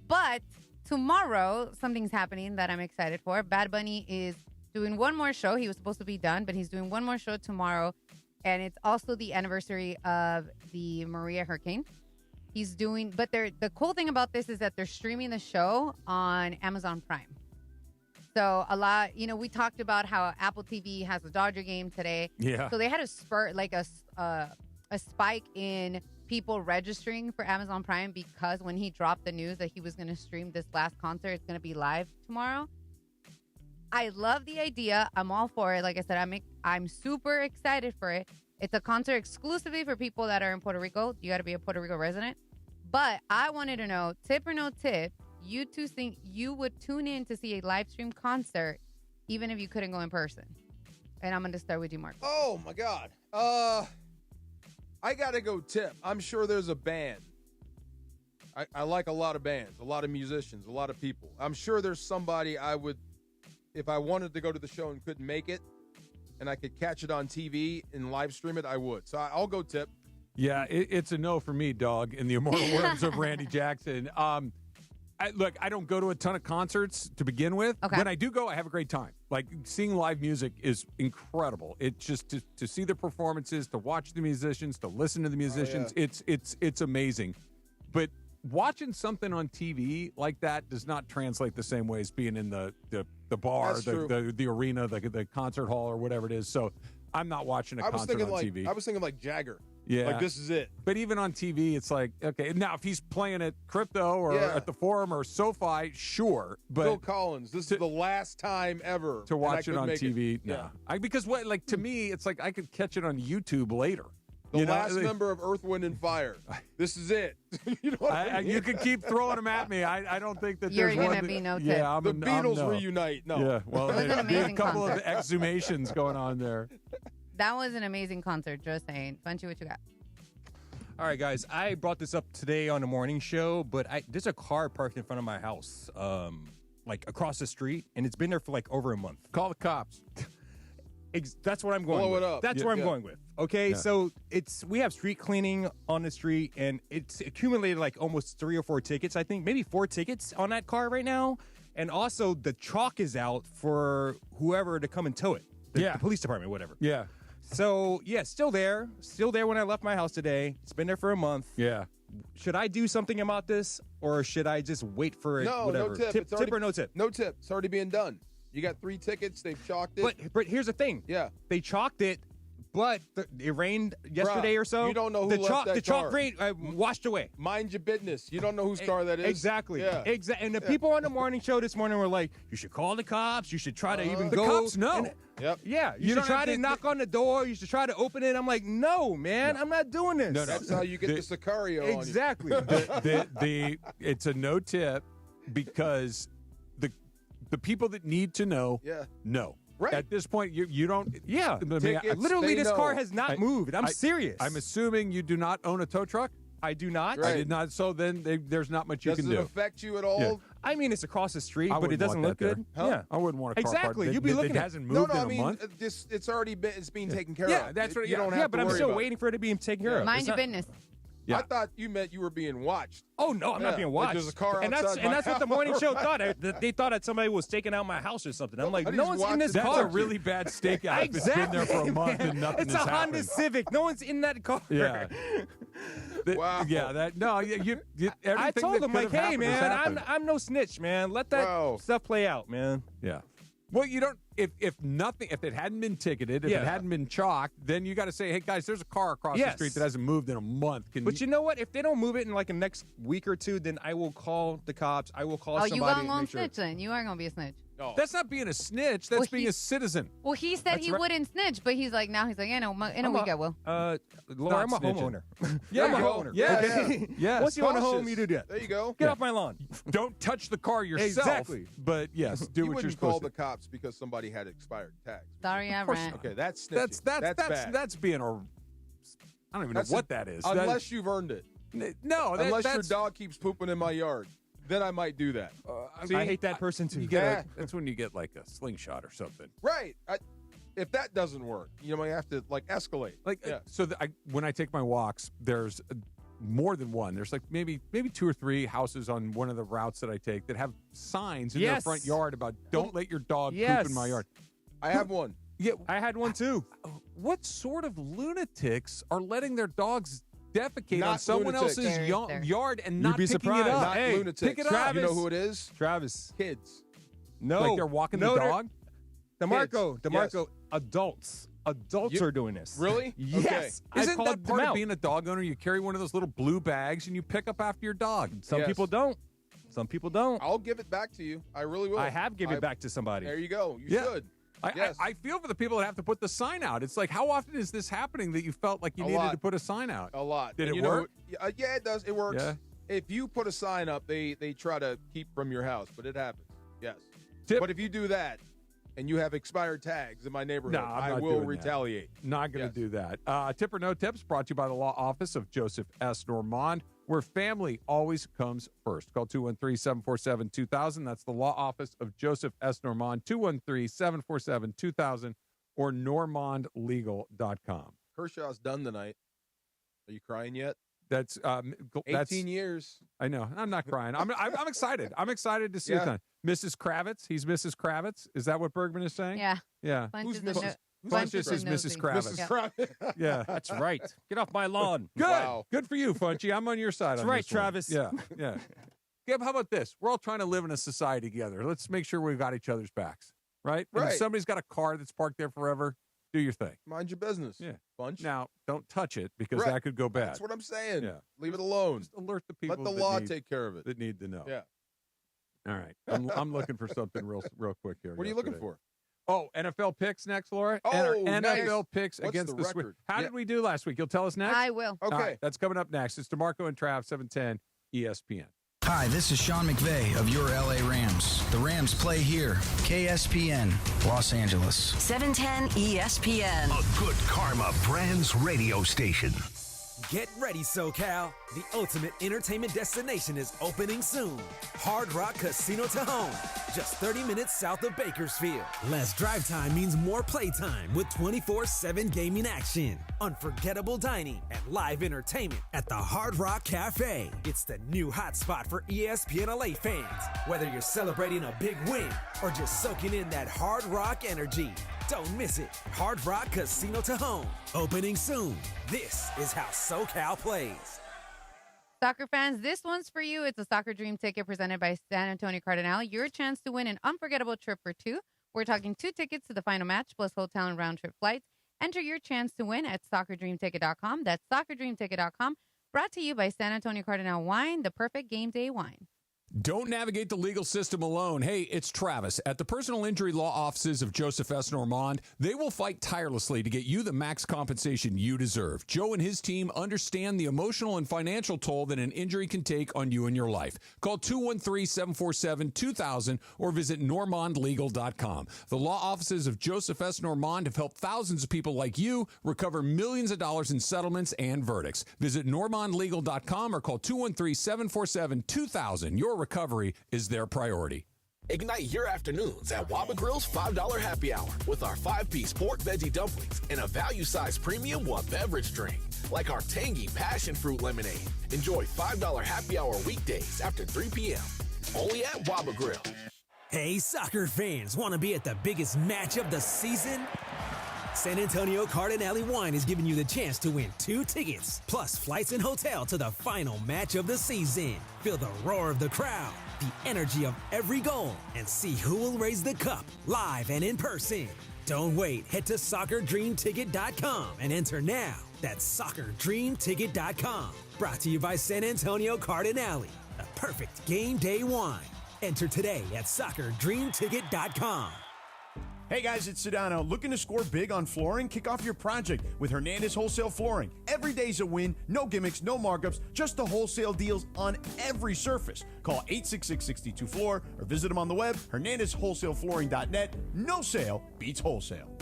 But tomorrow, something's happening that I'm excited for. Bad Bunny is doing one more show. He was supposed to be done, but he's doing one more show tomorrow. And it's also the anniversary of the Maria hurricane. He's doing, but the cool thing about this is that they're streaming the show on Amazon Prime. So a lot, we talked about how Apple TV has a Dodger game today. Yeah. So they had a spurt, like a spike in people registering for Amazon Prime because when he dropped the news that he was going to stream this last concert, it's going to be live tomorrow. I love the idea. I'm all for it. Like I said, I'm super excited for it. It's a concert exclusively for people that are in Puerto Rico. You got to be a Puerto Rico resident. But I wanted to know, tip or no tip, you two think you would tune in to see a live stream concert even if you couldn't go in person? And I'm going to start with you, Mark. Oh, my God. I got to go tip. I'm sure there's a band. I like a lot of bands, a lot of musicians, a lot of people. I'm sure there's somebody I would, if I wanted to go to the show and couldn't make it, and I could catch it on TV and live stream it, I would. So I'll go tip. Yeah, it's a no for me, dog, in the immortal words of Randy Jackson. Look, I don't go to a ton of concerts to begin with. Okay. When I do go, I have a great time. Like, seeing live music is incredible. It's just to see the performances, to watch the musicians, to listen to the musicians. It's amazing. But watching something on TV like that does not translate the same way as being in the bar, the arena, the concert hall, or whatever it is. So I'm not watching a concert on TV. I was thinking like Jagger. Yeah. Like, this is it. But even on TV, it's like, okay. Now, if he's playing at Crypto or at the Forum or SoFi, sure. But Phil Collins, this is the last time ever to watch it on TV. Yeah. Because to me, it's like I could catch it on YouTube later. The last member of Earth, Wind, and Fire. This is it. You know what I mean? You can keep throwing them at me. I don't think that You're there's gonna be no tip. Yeah, the Beatles reunite. No. Yeah, well, It was an there's a amazing couple concert. of exhumations going on there. That was an amazing concert, just saying. Funchy, what you got? All right, guys. I brought this up today on the morning show, but there's a car parked in front of my house, like across the street, and it's been there for like over a month. Call the cops. That's what I'm going Blow with. it up. That's where I'm going with. Okay, so we have street cleaning on the street, and it's accumulated like almost 3 or 4 tickets, I think, maybe 4 tickets on that car right now. And also the chalk is out for whoever to come and tow it. The police department, whatever. Yeah. So, still there when I left my house today. It's been there for a month. Yeah. Should I do something about this, or should I just wait for it? No, whatever? no tip. Tip or no tip? No tip. It's already being done. You got 3 tickets. They've chalked it. But here's the thing. Yeah. They chalked it, but it rained yesterday or so. You don't know who left that the chalk car. rain washed away. Mind your business. You don't know whose car that is. Exactly. Yeah. And the people on the morning show this morning were like, you should call the cops. You should try to even the go. cops know. And- Yep. Yeah, you You should don't try have to to- knock on the door. You should try to open it. I'm like, no, man, I'm not doing this. No. That's how you get the Sicario on you. Exactly. It's a no tip because the people that need to know know. Right. At this point, you don't. Yeah. I mean, Tickets, Literally, they this car know. has not moved. I'm serious. I'm assuming you do not own a tow truck. I do not. Right. I did not. So then there's not much you Does can it do. affect you at all? Yeah. I mean, it's across the street, I but it wouldn't doesn't want look that good. there. Yeah. I wouldn't want a car Exactly. parked You'd be looking that at- hasn't No, moved I in a mean, month. it's already been. It's being taken care Yeah, of. that's what. You don't have but to I'm worry still about waiting for it to be taken care of. Mind It's your not- business. Yeah. I thought you meant you were being watched. Oh no, I'm not being watched. Like there's a car and outside my that's what the house. morning show thought. They thought that somebody was taking out my house or something. I'm like, Nobody's no one's in this watching. car. That's a really bad stakeout. If it's been there for a month and nothing It's has a Honda happened. Civic. No one's in that car. Yeah. Wow. Yeah. That no. You I told him like, hey man, I'm I'm no snitch, man. Let that Bro. stuff play out, man. Yeah. Well, you don't. If it hadn't been ticketed, if it hadn't been chalked, then you got to say, hey guys, there's a car across the Yes. street that hasn't moved in a month. But you know what? If they don't move it in like the next week or two, then I will call the cops. I will call Oh, somebody. you are to going make to snitch then. You are going to be a snitch. Oh. That's not being a snitch. That's being a citizen. Well, he said he wouldn't snitch, but he's like, in a week I will. Laura, I'm a homeowner. Yeah, I'm a homeowner. Yeah. Yes. Once you own a home, you do that. There you go. Get off my lawn. Don't touch the car yourself. Exactly. But yes, do you what you're wouldn't call supposed the to. cops because somebody had expired tags. Sorry, I ran. Okay, that's snitching. That's being a. I don't even know what that is. Unless you've earned it. No, unless your dog keeps pooping in my yard, then I might do that. See, I hate that person too. That's when you get like a slingshot or something. Right. If that doesn't work, you might have to escalate. When I take my walks, there's more than one. There's like maybe 2 or 3 houses on one of the routes that I take that have signs in their front yard about "Don't let your dog poop in my yard." I have one. Yeah, I had one too. What sort of lunatics are letting their dogs defecate Not on someone lunatics. else's yard and You'd not be picking surprised. it up? Not Hey, lunatics. pick it up. Travis. You know who it is? Travis. Kids. No. Like they're walking the they're- dog? DeMarco, adults. Adults are doing this. Really? Yes. Okay. Isn't called that them part of out. being a dog owner? You carry one of those little blue bags and you pick up after your dog. Some people don't. Some people don't. I'll give it back to you. I really will. I have given it back to somebody. There you go. You Yeah. should. I feel for the people that have to put the sign out. It's like, how often is this happening that you felt like you A needed lot. to put a sign out? A lot. Did And it you know work? what- yeah, it does. It works. Yeah. If you put a sign up, they try to keep from your house, but it happens. Yes. Tip. But if you do that and you have expired tags in my neighborhood, No, I'm I not will doing that. retaliate. Not going Yes. to do that. Tip or no tips brought to you by the law office of Joseph S. Normand, where family always comes first. Call 213-747-2000. That's the law office of Joseph S. Normand, 213-747-2000 or normandlegal.com. Kershaw's done tonight. Are you crying yet? That's 18 years. I know. I'm not crying. I'm excited. I'm excited to see Yeah. it done. Mrs. Kravitz. He's Mrs. Kravitz. Is that what Bergman is saying? Yeah. Yeah. Bunches Who's of Mrs. Funches is Mrs. Kravitz. Mrs. Kravitz. Yeah. That's right. Get off my lawn. Good. Wow. Good for you, Funchy. I'm on your side. That's on right, this one. Travis. Yeah. Yeah. Gib, how about this? We're all trying to live in a society together. Let's make sure we've got each other's backs, right? And if Right. somebody's got a car that's parked there forever, do your thing. Mind your business. Yeah. Bunch. Now, don't touch it because Right. that could go bad. That's what I'm saying. Yeah. Leave it alone. Just alert the people. Let the that law need- take care of it. that need to know. Yeah. All right. I'm looking for something real quick here. What are you looking yesterday. for? Oh, NFL picks next, Laura. Oh, NFL nice. picks What's against the the Swiss. record? How Yeah. did we do last week? You'll tell us next? I will. Okay. All right, that's coming up next. It's DeMarco and Trav, 710 ESPN. Hi, this is Sean McVay of your LA Rams. The Rams play here. KSPN, Los Angeles. 710 ESPN. A good karma brands radio station. Get ready, SoCal. The ultimate entertainment destination is opening soon. Hard Rock Casino Tejon, just 30 minutes south of Bakersfield. Less drive time means more playtime with 24/7 gaming action, unforgettable dining, and live entertainment at the Hard Rock Cafe. It's the new hotspot for ESPN LA fans. Whether you're celebrating a big win or just soaking in that Hard Rock energy, don't miss it. Hard Rock Casino Tejon, opening soon. This is how SoCal plays. Soccer fans, this one's for you. It's a soccer dream ticket presented by San Antonio Cardinal. Your chance to win an unforgettable trip for two. We're talking 2 tickets to the final match plus hotel and round trip flights. Enter your chance to win at soccerdreamticket.com. That's soccerdreamticket.com. Brought to you by San Antonio Cardinal Wine, the perfect game day wine. Don't navigate the legal system alone. Hey, it's Travis. At the personal injury law offices of Joseph S. Normand, they will fight tirelessly to get you the max compensation you deserve. Joe and his team understand the emotional and financial toll that an injury can take on you and your life. Call 213-747-2000 or visit normandlegal.com. The law offices of Joseph S. Normand have helped thousands of people like you recover millions of dollars in settlements and verdicts. Visit normandlegal.com or call 213-747-2000. Your recovery is their priority. Ignite your afternoons at Waba Grill's $5 happy hour with our 5-piece pork veggie dumplings and a value-sized premium beverage drink, like our tangy passion fruit lemonade. Enjoy $5 happy hour weekdays after 3 p.m. Only at Waba Grill. Hey, soccer fans, want to be at the biggest match of the season? San Antonio Cardinale Wine is giving you the chance to win 2 tickets, plus flights and hotel to the final match of the season. Feel the roar of the crowd, the energy of every goal, and see who will raise the cup live and in person. Don't wait. Head to soccerdreamticket.com and enter now. That's soccerdreamticket.com. Brought to you by San Antonio Cardinale, the perfect game day wine. Enter today at soccerdreamticket.com. Hey guys, it's Sedano. Looking to score big on flooring? Kick off your project with Hernandez Wholesale Flooring. Every day's a win, no gimmicks, no markups, just the wholesale deals on every surface. Call 866-62-FLOOR or visit them on the web, hernandezwholesaleflooring.net. No sale beats wholesale.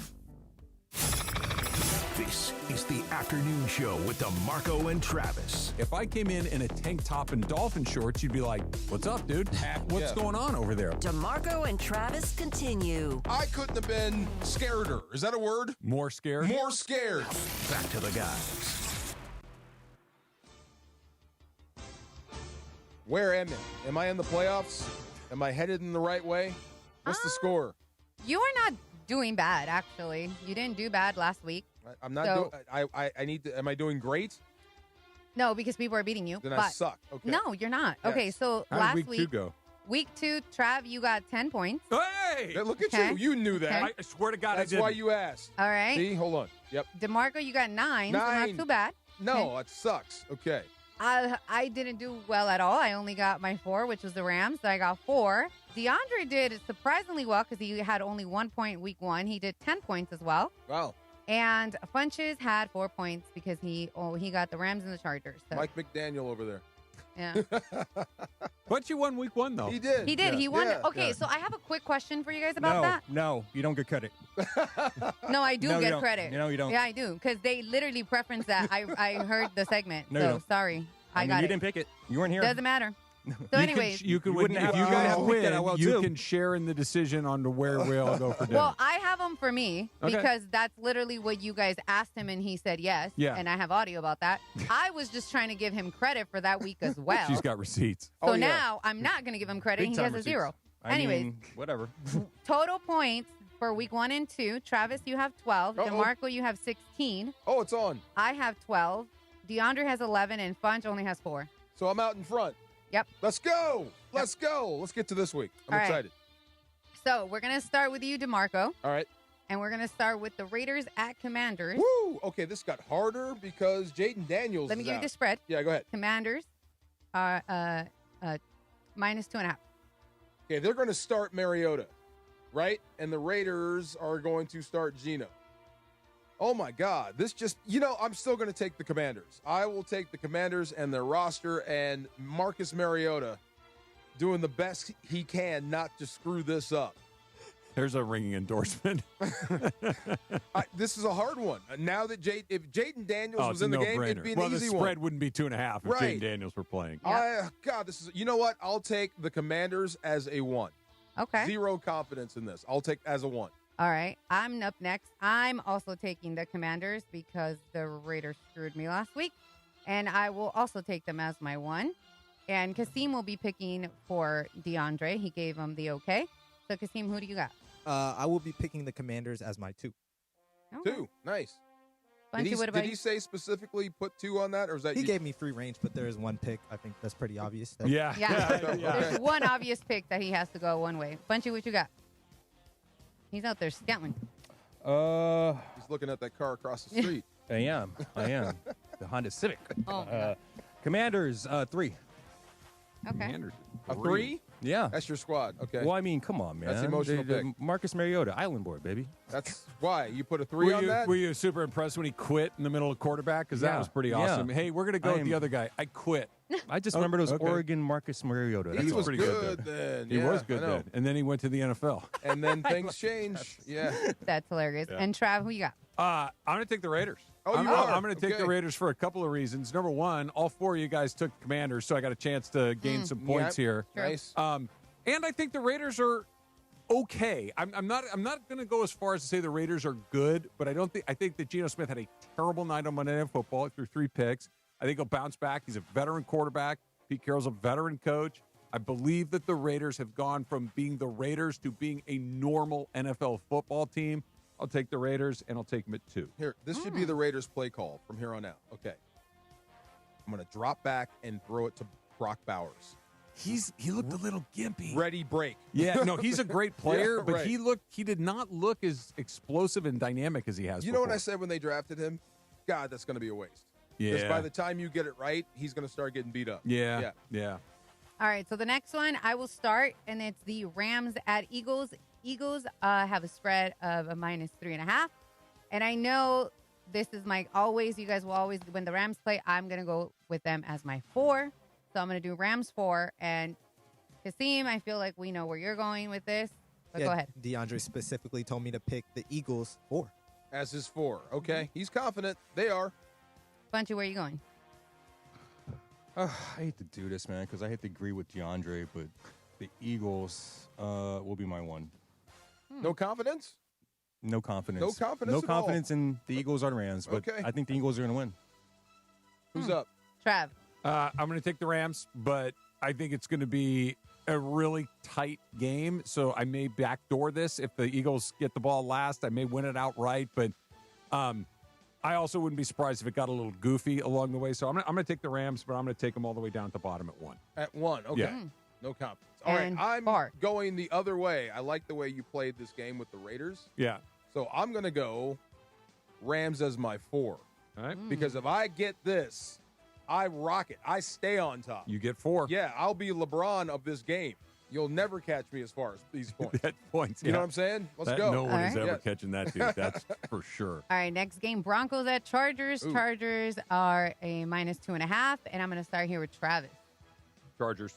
This is the afternoon show with DeMarco and Travis. If I came in a tank top and dolphin shorts, you'd be like, what's up, dude? What's going on over there? DeMarco and Travis continue. I couldn't have been scareder. Is that a word? More scared? More scared. Back to the guys. Where am I? Am I in the playoffs? Am I headed in the right way? What's the score? You are not doing bad, actually. You didn't do bad last week. I'm not So- doing. I need to. Am I doing great? No, because people are beating you. Then but I suck. Okay. No, you're not. Yes. Okay, so How did last week week, 2 go? week 2, Trav, you got 10 points. Hey! Hey, look at Okay. you. You knew that. Okay. I swear to God, That's I didn't. why you asked. All right. See, hold on. Yep. DeMarco, you got 9, so 9. not too bad. No, it sucks. Okay. I didn't do well at all. I only got my 4, which was the Rams. So I got 4. DeAndre did surprisingly well because he had only 1 point week 1. He did 10 points as well. Wow. And Funches had 4 points because he got the Rams and the Chargers. So, Mike McDaniel over there. yeah. But you won week 1, though. He did. He did. Yeah. He won. Yeah. Okay, so I have a quick question for you guys about that. No, you don't get credit. No, I do No, you get don't. credit. No, you don't. Yeah, I do. Because they literally preference that. I heard the segment. No, you so don't. sorry. I mean, got you it. didn't pick it. You weren't here. Doesn't matter. So anyways. You can You win. wouldn't If have- you you guys have picked that out win, well, you too. can share in the decision on to where we all go for dinner. Well, I have them for me Okay. because that's literally what you guys asked him and he said yes. Yeah. And I have audio about that. I was just trying to give him credit for that week as well. She's got receipts. So Oh, yeah. now I'm not going to give him credit. Big He time has a receipts. 0. I Anyways, mean, whatever. total points for week 1 and 2. Travis, you have 12. Uh-oh. DeMarco, you have 16. Oh, it's on. I have 12. DeAndre has 11 and Funch only has 4. So I'm out in front. Yep. Let's go. Let's go. Let's get to this week. I'm All right. excited. So we're going to start with you, DeMarco. All right. And we're going to start with the Raiders at Commanders. Woo. Okay, this got harder because Jaden Daniels Let me is give you out. the spread. Yeah, go ahead. Commanders are minus 2.5. Okay, they're going to start Mariota, right? And the Raiders are going to start Geno. Oh, my God. This just, I'm still going to take the Commanders. I will take the Commanders and their roster and Marcus Mariota doing the best he can not to screw this up. There's a ringing endorsement. This is a hard one. Now that if Jaden Daniels Oh, was it's in a the game, no-brainer. it'd be an well, easy the spread one. wouldn't be 2.5 if Right. Jaden Daniels were playing. God, this is. You know what? I'll take the Commanders as a 1. Okay. 0 confidence in this. I'll take as a 1. All right. I'm up next. I'm also taking the Commanders because the Raiders screwed me last week. And I will also take them as my 1. And Kasim will be picking for DeAndre. He gave him the okay. So, Kasim, who do you got? I will be picking the Commanders as my 2. Okay. 2. Nice. Bunchy, what about Did he say specifically put 2 on that, or is that He you? gave me free range, but there is one pick. I think that's pretty obvious. That- Yeah. There's one obvious pick that he has to go one way. Bunchy, what you got? He's out there scouting. He's looking at that car across the street. I am. The Honda Civic. Oh, my God. Commanders, 3. Okay. A 3? Yeah. That's your squad. Okay. Well, I mean, come on, man. That's emotional pick. Marcus Mariota, Island Boy, baby. That's why you put a 3 on that. Were you super impressed when he quit in the middle of quarterback? Because that Yeah. was pretty Yeah. awesome. Hey, we're going to go with the other guy. I quit. I just remembered it was okay. Oregon Marcus Mariota. He That's was all. good then. He Yeah, was I good know. then. And then he went to the NFL. And then things change. Yeah. That's hilarious. Yeah. And Trav, who you got? I'm going to take the Raiders. Oh, you I'm are? going to take the Okay. Raiders for a couple of reasons. Number one, all 4 of you guys took Commanders, so I got a chance to gain some points Yep. here. Nice. And I think the Raiders are okay. I'm not going to go as far as to say the Raiders are good, but I think that Geno Smith had a terrible night on Monday Night Football. He threw 3 picks. I think he'll bounce back. He's a veteran quarterback. Pete Carroll's a veteran coach. I believe that the Raiders have gone from being the Raiders to being a normal NFL football team. I'll take the Raiders, and I'll take them at 2. Here, this should be the Raiders play call from here on out. Okay. I'm going to drop back and throw it to Brock Bowers. He looked a little gimpy. Ready, break. Yeah, no, he's a great player, Yeah, but right. he did not look as explosive and dynamic as he has You know what before. I said when they drafted him? God, that's going to be a waste. Yeah. Because by the time you get it right, he's going to start getting beat up. Yeah. All right, so the next one I will start, and it's the Rams at Eagles. Eagles have a spread of a -3.5. And I know this is my always, you guys will always, when the Rams play, I'm going to go with them as my 4. So I'm going to do Rams 4. And Kasim, I feel like we know where you're going with this. But go ahead. DeAndre specifically told me to pick the Eagles 4. As his 4. Okay. He's confident. They are. Bunchy, where are you going? I hate to do this, man, because I hate to agree with DeAndre, but the Eagles will be my 1. No confidence? No confidence. No confidence No at all? confidence in the Eagles or the Rams, but Okay. I think the Eagles are going to win. Who's up? Trav. I'm going to take the Rams, but I think it's going to be a really tight game. So I may backdoor this. If the Eagles get the ball last, I may win it outright. But I also wouldn't be surprised if it got a little goofy along the way. So I'm going to take the Rams, but I'm going to take them all the way down to the bottom at 1. At 1. Okay. Yeah. No confidence. All right. And I'm Bart. going the other way. I like the way you played this game with the Raiders. Yeah. So I'm going to go Rams as my 4. All right. Because if I get this, I rock it. I stay on top. You get 4. Yeah, I'll be LeBron of this game. You'll never catch me as far as these points. That points. You know what I'm saying? Let's That go. No one is All ever right. catching that, dude. That's for sure. All right, next game, Broncos at Chargers. Ooh. Chargers are a -2.5, and I'm going to start here with Travis. Chargers.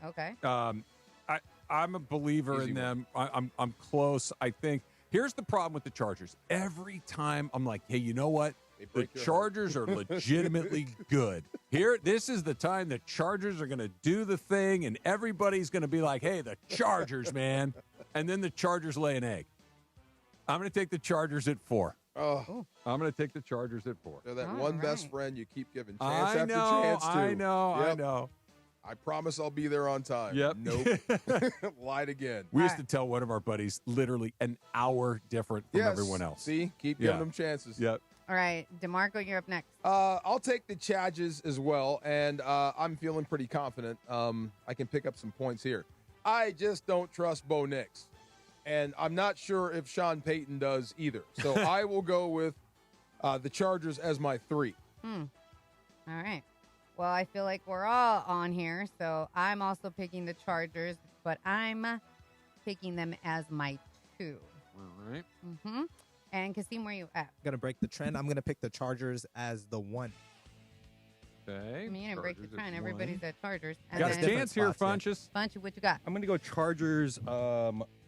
Okay. I'm a believer Easy in them. I'm close. I think here's the problem with the Chargers. Every time I'm like, hey, you know what? The break your Chargers are legitimately good. This is the time the Chargers are going to do the thing, and everybody's going to be like, hey, the Chargers, man. And then the Chargers lay an egg. I'm going to take the Chargers at 4. Oh, I'm going to take the Chargers at 4. they're that All one best right. friend you keep giving chance I after know, chance to. I know, Yep. I know. I promise I'll be there on time. Yep. Nope. Lied again. We used to tell one of our buddies literally an hour different from Yes. everyone else. See? Keep Yeah. giving them chances. Yep. All right, DeMarco, you're up next. I'll take the Chargers as well, and I'm feeling pretty confident I can pick up some points here. I just don't trust Bo Nix, and I'm not sure if Sean Payton does either. So I will go with the Chargers as my 3. All right. Well, I feel like we're all on here, so I'm also picking the Chargers, but I'm picking them as my 2. All right. Mm-hmm. And Kasim, where you at? I'm going to break the trend. I'm going to pick the Chargers as the 1. Okay. I mean, you didn't break the Chargers trend. at Everybody's 1. at Chargers. Got a different chance here, spots, yeah. Funchess. Bunchy, what you got? I'm going to go Chargers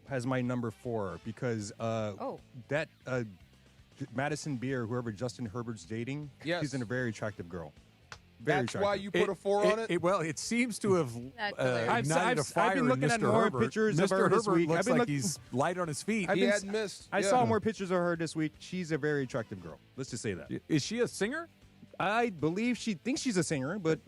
as my number 4 because that Madison Beer, whoever Justin Herbert's dating, Yes. she's a very attractive girl. Very That's attractive. why you put a 4 on it? Well, it seems to have That's hilarious. ignited a fire I've been in looking at Mr. more Herbert. pictures Mr. of her this Herbert week. looks I've been like he's light on his feet. He had missed. I saw more pictures of her this week. She's a very attractive girl. Let's just say that. Is she a singer? I believe she thinks she's a singer, but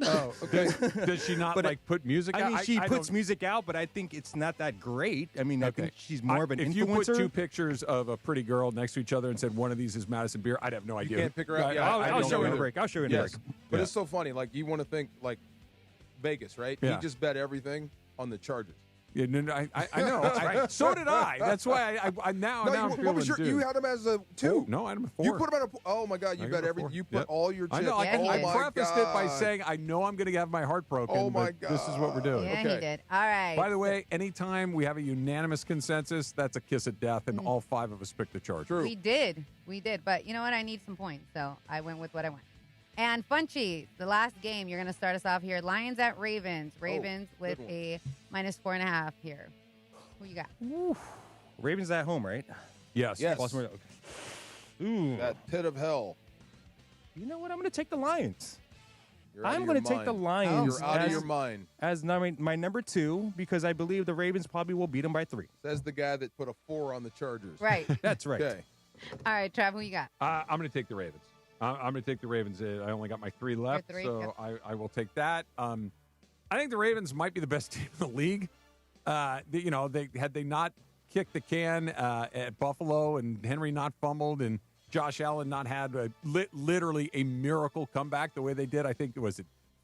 Okay. Does she not But like put music out? I mean, she I puts don't- music out, but I think it's not that great. I mean, I think she's more of an If influencer. you put 2 pictures of a pretty girl next to each other and said one of these is Madison Beer, I'd have no idea. You can't pick her out. I- Yeah, I I'll don't show you in know. a break. I'll show you in a Yes. break. But Yeah. it's so funny. Like, you want to think, like, Vegas, right? Yeah. He just bet everything on the Chargers. Yeah, no, I know. So did I. That's why I now No, I'm what feeling was your? due. You had him as a 2. Oh, no, I had him a 4. You put him at a. Oh my God! You I bet got a everything. 4. You put Yep. all your chips. I know. Yeah, he oh did. my I prefaced it by God. saying I know I'm going to have my heart broken. Oh my but This is what we're doing. Yeah, Okay. he did. All right. By the way, anytime we have a unanimous consensus, that's a kiss of death, and all 5 of us picked the Chargers. True. We did. But you know what? I need some points, so I went with what I went. And Funchy, the last game, you're going to start us off here. Lions at Ravens. Ravens with good one. a -4.5 here. Who you got? Ravens at home, right? Yes. Yes. Baltimore. Ooh. That pit of hell. You know what? I'm going to take the Lions. You're out I'm of going your to take the mind. Lions You're out of your mind. as my number 2 because I believe the Ravens probably will beat them by 3. Says the guy that put a 4 on the Chargers. Right. That's right. Okay. All right, Trav, who you got? I'm going to take the Ravens. I'm going to take the Ravens. I only got my 3 left, 3, so yep. I will take that. I think the Ravens might be the best team in the league. Had they not kicked the can at Buffalo and Henry not fumbled and Josh Allen not had literally a miracle comeback the way they did, I think it was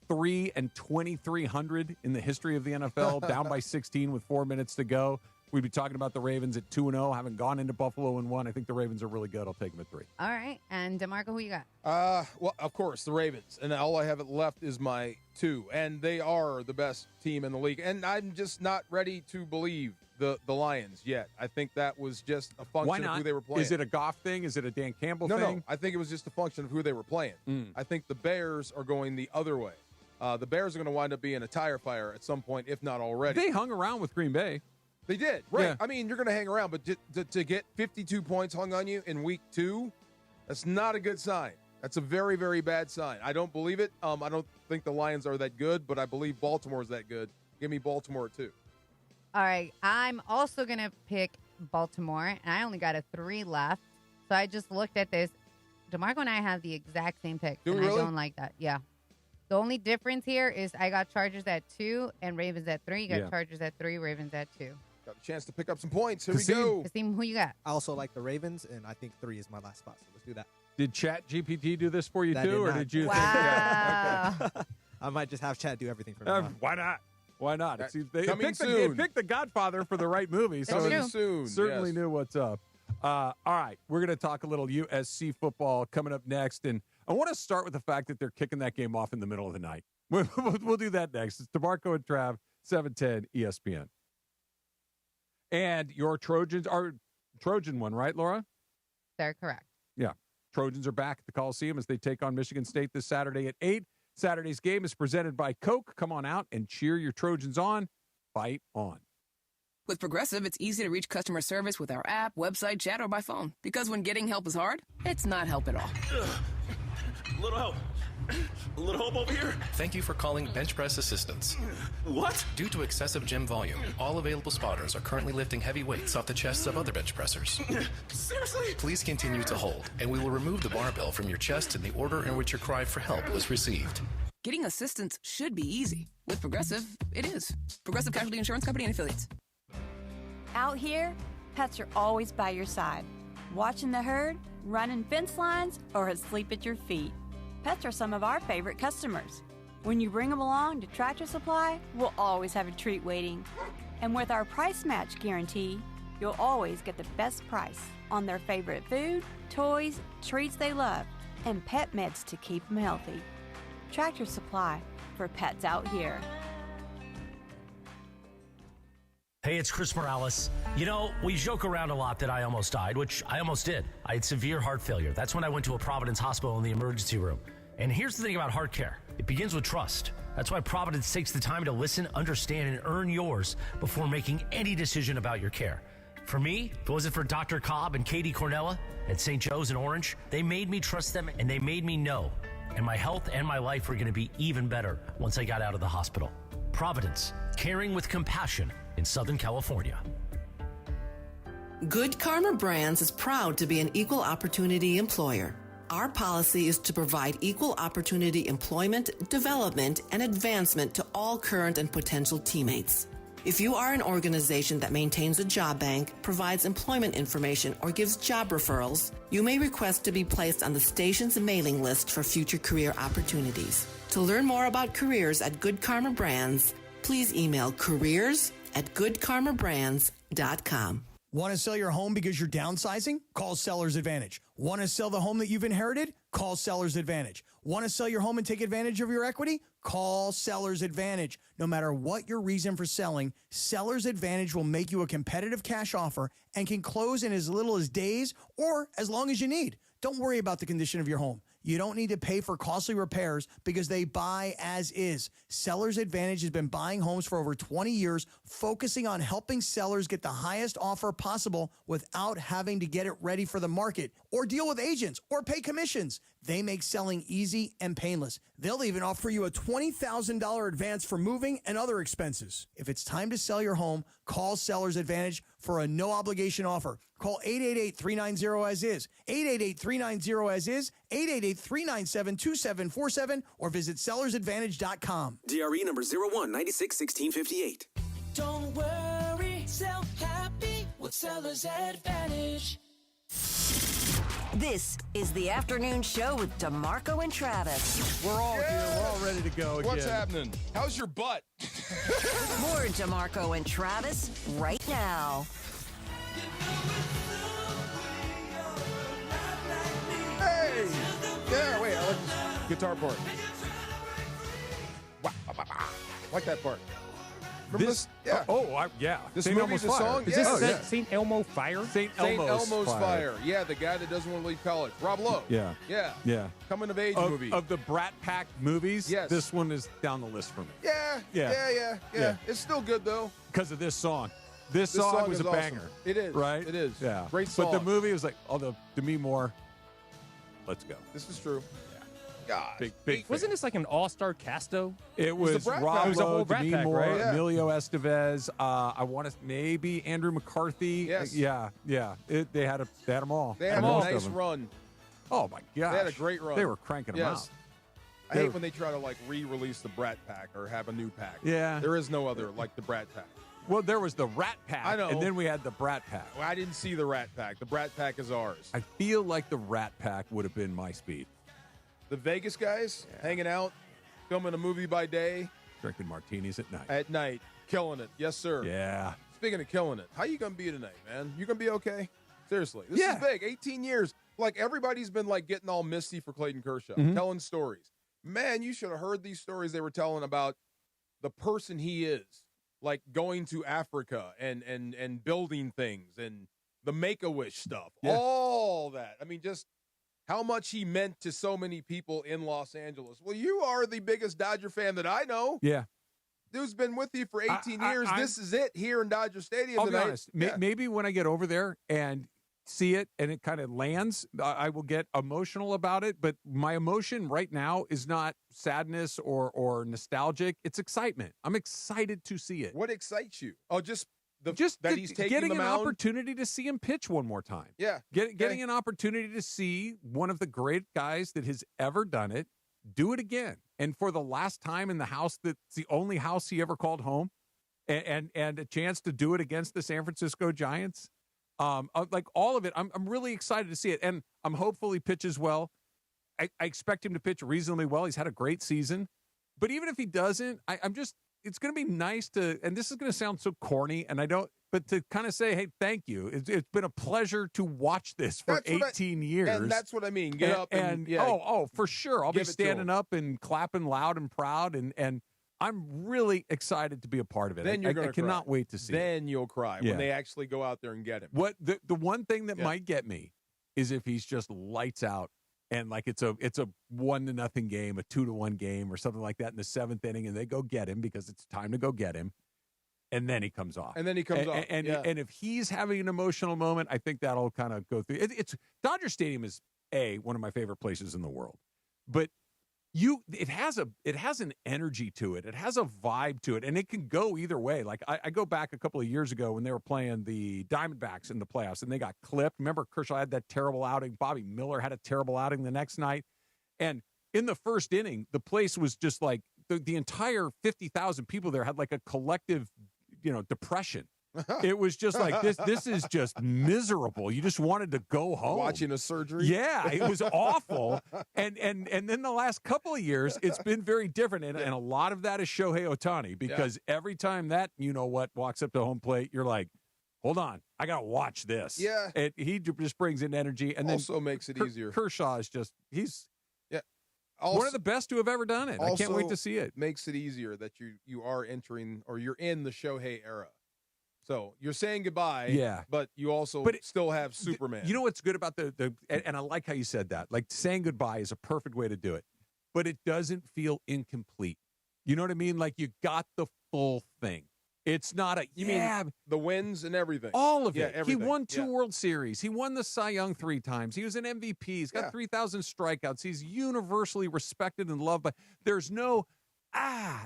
3 and 2,300 in the history of the NFL, down by 16 with 4 minutes to go. We'd be talking about the Ravens at 2-0, having gone into Buffalo and 1. I think the Ravens are really good. I'll take them at 3. All right. And DeMarco, who you got? Well, of course, the Ravens. And all I have left is my 2. And they are the best team in the league. And I'm just not ready to believe the Lions yet. I think that was just a function of who they were playing. Is it a Goff thing? Is it a Dan Campbell thing? No. I think it was just a function of who they were playing. I think the Bears are going the other way. The Bears are going to wind up being a tire fire at some point, if not already. They hung around with Green Bay. They did, right. Yeah. I mean, you're going to hang around, but to get 52 points hung on you in week 2, that's not a good sign. That's a very, very bad sign. I don't believe it. I don't think the Lions are that good, but I believe Baltimore is that good. Give me Baltimore at 2. All right. I'm also going to pick Baltimore, and I only got a 3 left. So I just looked at this. DeMarco and I have the exact same picks, Do we and really? I don't like that. Yeah. The only difference here is I got Chargers at 2 and Ravens at 3. You got Chargers at 3, Ravens at 2. Got a chance to pick up some points. Here we go. Kasim, who you got? I also like the Ravens, and I think 3 is my last spot. So let's do that. Did Chat GPT do this for you That too, did or not. did you? Wow. I might just have Chad do everything for me. Why not? Why not? It seems they Coming picked soon. The Godfather for the right movie, so Coming it soon. certainly yes. knew what's up. All right, we're going to talk a little USC football coming up next, and I want to start with the fact that they're kicking that game off in the middle of the night. We'll do that next. It's DeMarco and Trav, 710 ESPN. And your Trojans are Trojan one, right, Laura? They're correct. Yeah. Trojans are back at the Coliseum as they take on Michigan State this Saturday at 8. Saturday's game is presented by Coke. Come on out and cheer your Trojans on. Fight on. With Progressive, it's easy to reach customer service with our app, website, chat, or by phone. Because when getting help is hard, it's not help at all. Little help. A little help over here. Thank you for calling Bench Press Assistance. What? Due to excessive gym volume, all available spotters are currently lifting heavy weights off the chests of other bench pressers. Seriously? Please continue to hold, and we will remove the barbell from your chest in the order in which your cry for help was received. Getting assistance should be easy. With Progressive, it is. Progressive Casualty Insurance Company and Affiliates. Out here, pets are always by your side, watching the herd, running fence lines, or asleep at your feet. Pets are some of our favorite customers. When you bring them along to Tractor Supply, we'll always have a treat waiting. And with our price match guarantee, you'll always get the best price on their favorite food, toys, treats they love, and pet meds to keep them healthy. Tractor Supply, for pets out here. Hey, it's Chris Morales. You know, we joke around a lot that I almost died, which I almost did. I had severe heart failure. That's when I went to a Providence hospital in the emergency room. And here's the thing about heart care. It begins with trust. That's why Providence takes the time to listen, understand, and earn yours before making any decision about your care. For me, if it wasn't for Dr. Cobb and Katie Cornella at St. Joe's in Orange, they made me trust them and they made me know. And my health and my life were going to be even better once I got out of the hospital. Providence, caring with compassion in Southern California. Good Karma Brands is proud to be an equal opportunity employer. Our policy is to provide equal opportunity employment, development, and advancement to all current and potential teammates. If you are an organization that maintains a job bank, provides employment information, or gives job referrals, you may request to be placed on the station's mailing list for future career opportunities. To learn more about careers at Good Karma Brands, please email careers@goodkarmabrands.com. Want to sell your home because you're downsizing? Call Seller's Advantage. Want to sell the home that you've inherited? Call Seller's Advantage. Want to sell your home and take advantage of your equity? Call Seller's Advantage. No matter what your reason for selling, Seller's Advantage will make you a competitive cash offer and can close in as little as days or as long as you need. Don't worry about the condition of your home. You don't need to pay for costly repairs because they buy as is. Seller's Advantage has been buying homes for over 20 years, focusing on helping sellers get the highest offer possible without having to get it ready for the market or deal with agents or pay commissions. They make selling easy and painless. They'll even offer you a $20,000 advance for moving and other expenses. If it's time to sell your home, call Seller's Advantage for a no-obligation offer. Call 888-390-AS-IS, 888-390-AS-IS, 888-397-2747, or visit sellersadvantage.com. DRE number 01961658. Don't worry, sell happy with Seller's Advantage. This is the afternoon show with DeMarco and Travis. We're all here. We're all ready to go again. What's happening? How's your butt? More DeMarco and Travis right now. Hey! Yeah, wait, I like this guitar part. Wow, like that part. Remember this? Yeah. Yeah. This St. movie's Elmo's a Fire. song? Is Yeah. this St. Elmo Fire? St. St. Elmo's Fire. Yeah, the guy that doesn't want to leave college. Rob Lowe. Yeah. Yeah. Yeah. Coming of age movie. Of the Brat Pack movies, Yes. this one is down the list for me. Yeah. Yeah. It's still good, though. Because of this song. This This song song was is a awesome. banger. It is. Right? It is. Yeah. Great But the song. movie was like, although Demi Moore, let's go. This is true. God. Big Wasn't this like an all-star cast, though? It was the Brat Rob Pack. It was a whole Lowe, Brat Demi Pack, Moore, right? Yeah. Emilio Estevez. I want to maybe Andrew McCarthy. Yes. Yeah. They had them all. They had a Most of nice them. run. Oh my gosh. They had a great run. They were cranking them Yes. out. I hate when they try to like re-release the Brat Pack or have a new pack. Yeah. There is no other like the Brat Pack. Well, there was the Rat Pack, I know. and then we had the Brat Pack. Well, I didn't see the Rat Pack. The Brat Pack is ours. I feel like the Rat Pack would have been my speed. The Vegas guys hanging out, filming a movie by day, Drinking martinis at night. at night, killing it. Yes, sir. Yeah. Speaking of killing it, how you gonna be tonight, man? You gonna be okay? Seriously, this Yeah. is big. 18 years. Like everybody's been like getting all misty for Clayton Kershaw, telling stories. Man, you should have heard these stories they were telling about the person he is, like going to Africa and building things and the Make-A-Wish stuff, all that. I mean, just how much he meant to so many people in Los Angeles. Well, you are the biggest Dodger fan that I know. Yeah. Dude's been with you for 18 I- years. This is it here in Dodger Stadium I'll be tonight. honest. Yeah. Maybe when I get over there and see it and it kind of lands, I will get emotional about it. But my emotion right now is not sadness or nostalgic. It's excitement. I'm excited to see it. What excites you? Oh, just that he's taking getting the an mound? opportunity to see him pitch one more time. Yeah. Getting an opportunity to see one of the great guys that has ever done it do it again. And for the last time in the house that's the only house he ever called home, and a chance to do it against the San Francisco Giants. Like all of it, I'm really excited to see it. And I'm hopeful he pitches well. I expect him to pitch reasonably well. He's had a great season. But even if he doesn't, it's going to be nice to, and this is going to sound so corny, but to kind of say, hey, thank you. It's been a pleasure to watch this for 18 years. And that's what I mean. Get up and for sure. I'll be give it to standing him. up and clapping loud and proud. And I'm really excited to be a part of it. Then you're going I to cannot wait to see it. Then you'll cry Yeah. when they actually go out there and get him. What the one thing that might get me is if he's just lights out and like it's a 1-0 game, a 2-1 game or something like that in the 7th inning, and they go get him because it's time to go get him, and then he comes off. And then he comes off. And yeah. if he's having an emotional moment, I think that'll kind of go through. It's Dodger Stadium is one of my favorite places in the world, but it has an energy to it. It has a vibe to it, and it can go either way. Like I go back a couple of years ago when they were playing the Diamondbacks in the playoffs, and they got clipped. Remember, Kershaw had that terrible outing. Bobby Miller had a terrible outing the next night, and in the first inning, the place was just like the entire 50,000 people there had like a collective, depression. It was just like this is just miserable. You just wanted to go home. Watching a surgery. Yeah, it was awful. And then the last couple of years, it's been very different. And a lot of that is Shohei Ohtani, because every time that walks up to home plate, you're like, hold on, I got to watch this. Yeah. And he just brings in energy. And also then makes it easier. Kershaw is he's Also, one of the best to have ever done it. I can't wait to see it. Makes it easier that you are entering or you're in the Shohei era. So you're saying goodbye, but you also still have Superman. You know what's good about and I like how you said that. Like saying goodbye is a perfect way to do it, but it doesn't feel incomplete. You know what I mean? Like you got the full thing. It's not You mean the wins and everything? all of Yeah, it. everything. He won 2 Yeah. World Series. He won the Cy Young 3 times. He was an MVP. He's got 3,000 strikeouts. He's universally respected and loved. But there's no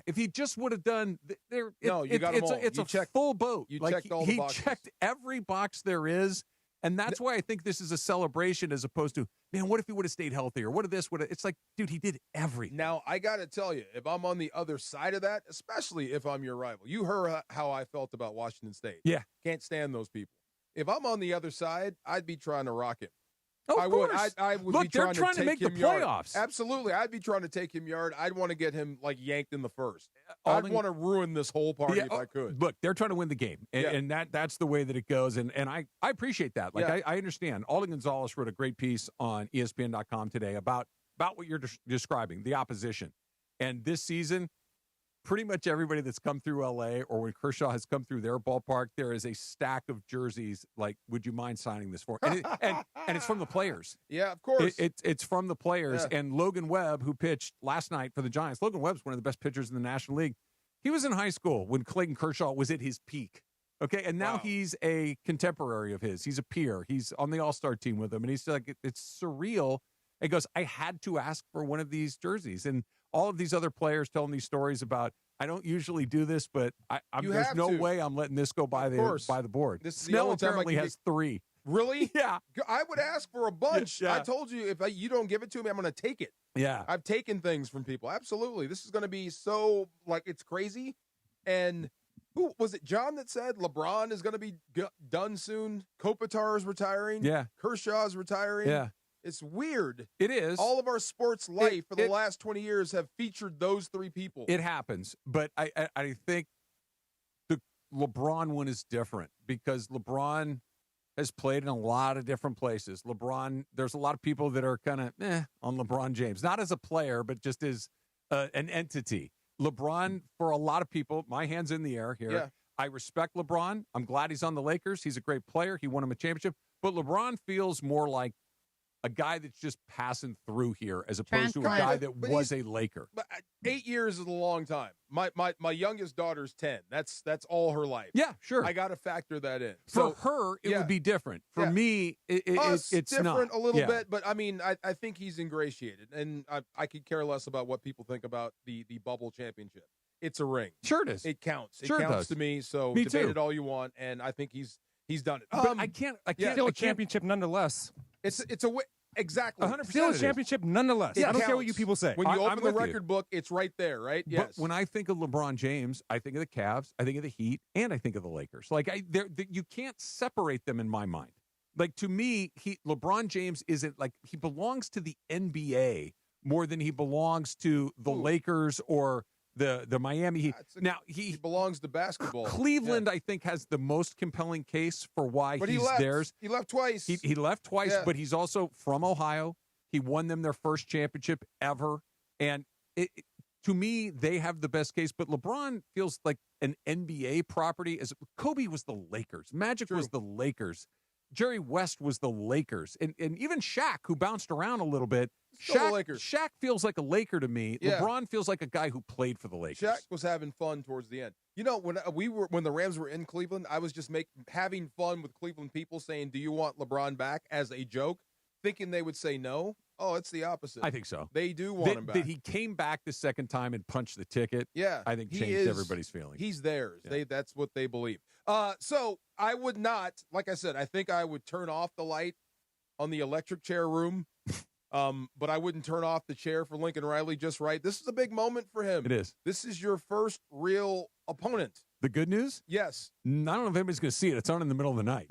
if he just would have done there. You got them all. It's You a checked- full boat. you Like, checked all the he boxes. checked every box there is. And that's why I think this is a celebration as opposed to, man, what if he would have stayed healthier? What if this would have? It's like, dude, he did everything. Now, I got to tell you, if I'm on the other side of that, especially if I'm your rival, you heard how I felt about Washington State. Yeah. Can't stand those people. If I'm on the other side, I'd be trying to rock him. I would. I would Look, be they're trying to make the yard. playoffs. Absolutely. I'd be trying to take him yard. I'd want to get him like yanked in the first. I'd want to ruin this whole party if I could. Look, they're trying to win the game, and that's the way that it goes. And I appreciate that. Like I understand. Alden Gonzalez wrote a great piece on ESPN.com today about what you're describing, the opposition. And this season, pretty much everybody that's come through LA or when Kershaw has come through their ballpark, there is a stack of jerseys like, would you mind signing this for? And it's from the players. Yeah, of course. It's from the players. Yeah. And Logan Webb, who pitched last night for the Giants, Logan Webb's one of the best pitchers in the National League. He was in high school when Clayton Kershaw was at his peak. Okay, and now he's a contemporary of his. He's a peer. He's on the All-Star team with him. And he's like, it's surreal. He goes, I had to ask for one of these jerseys. And all of these other players telling these stories about, I don't usually do this, but there's no way I'm letting this go by the board. This is Snell the only time apparently has 3. Really? Yeah. I would ask for a bunch. Yeah. I told you, if you don't give it to me, I'm going to take it. Yeah. I've taken things from people. Absolutely. This is going to be so, it's crazy. And who was it, John, that said LeBron is going to be done soon? Kopitar is retiring. Yeah. Kershaw is retiring. Yeah. It's weird. It is. All of our sports life for the last 20 years have featured those 3 people. It happens. But I think the LeBron one is different because LeBron has played in a lot of different places. There's a lot of people that are kind of on LeBron James, not as a player, but just as an entity. LeBron, for a lot of people, my hand's in the air here. Yeah. I respect LeBron. I'm glad he's on the Lakers. He's a great player. He won him a championship. But LeBron feels more like a guy that's just passing through here as opposed to a guy that was a Laker. But 8 years is a long time. My youngest daughter's 10. That's all her life. Yeah, sure. I got to factor that in. For her, it would be different. For me, it's different not. a little bit. But, I mean, I think he's ingratiated. And I could care less about what people think about the bubble championship. It's a ring. Sure it is. It counts. Sure it counts does. to me. So Me debate too. it all you want. And I think he's done it. But I can't. Still a championship nonetheless. It's a exactly 100%. Still a championship nonetheless. It I don't care what counts. you people say. When you I'm open the with you. record book, it's right there, right? Yes. But when I think of LeBron James, I think of the Cavs, I think of the Heat, and I think of the Lakers. Like you can't separate them in my mind. Like to me, LeBron James isn't like he belongs to the NBA more than he belongs to the Lakers or the Miami Heat. Now he belongs to basketball. Cleveland, I think, has the most compelling case for why But he's he left. theirs. He left twice. He left twice, Yeah. but he's also from Ohio. He won them their first championship ever. And to me, they have the best case. But LeBron feels like an NBA property. As Kobe was the Lakers. Magic was the Lakers. Jerry West was the Lakers. And even Shaq, who bounced around a little bit. Still the Lakers. Shaq feels like a Laker to me. Yeah. LeBron feels like a guy who played for the Lakers. Shaq was having fun towards the end. You know, when the Rams were in Cleveland, I was just having fun with Cleveland people saying, "Do you want LeBron back?" as a joke, thinking they would say no. Oh, it's the opposite. I think so. They do want him back. That he came back the second time and punched the ticket. Yeah, I think he changed is- everybody's feeling. He's theirs. Yeah. That's what they believe. So I would not, like I said, I think I would turn off the light on the electric chair room. But I wouldn't turn off the chair for Lincoln Riley just right. This is a big moment for him. It is. This is your first real opponent. The good news? Yes. I don't know if anybody's going to see it. It's on in the middle of the night.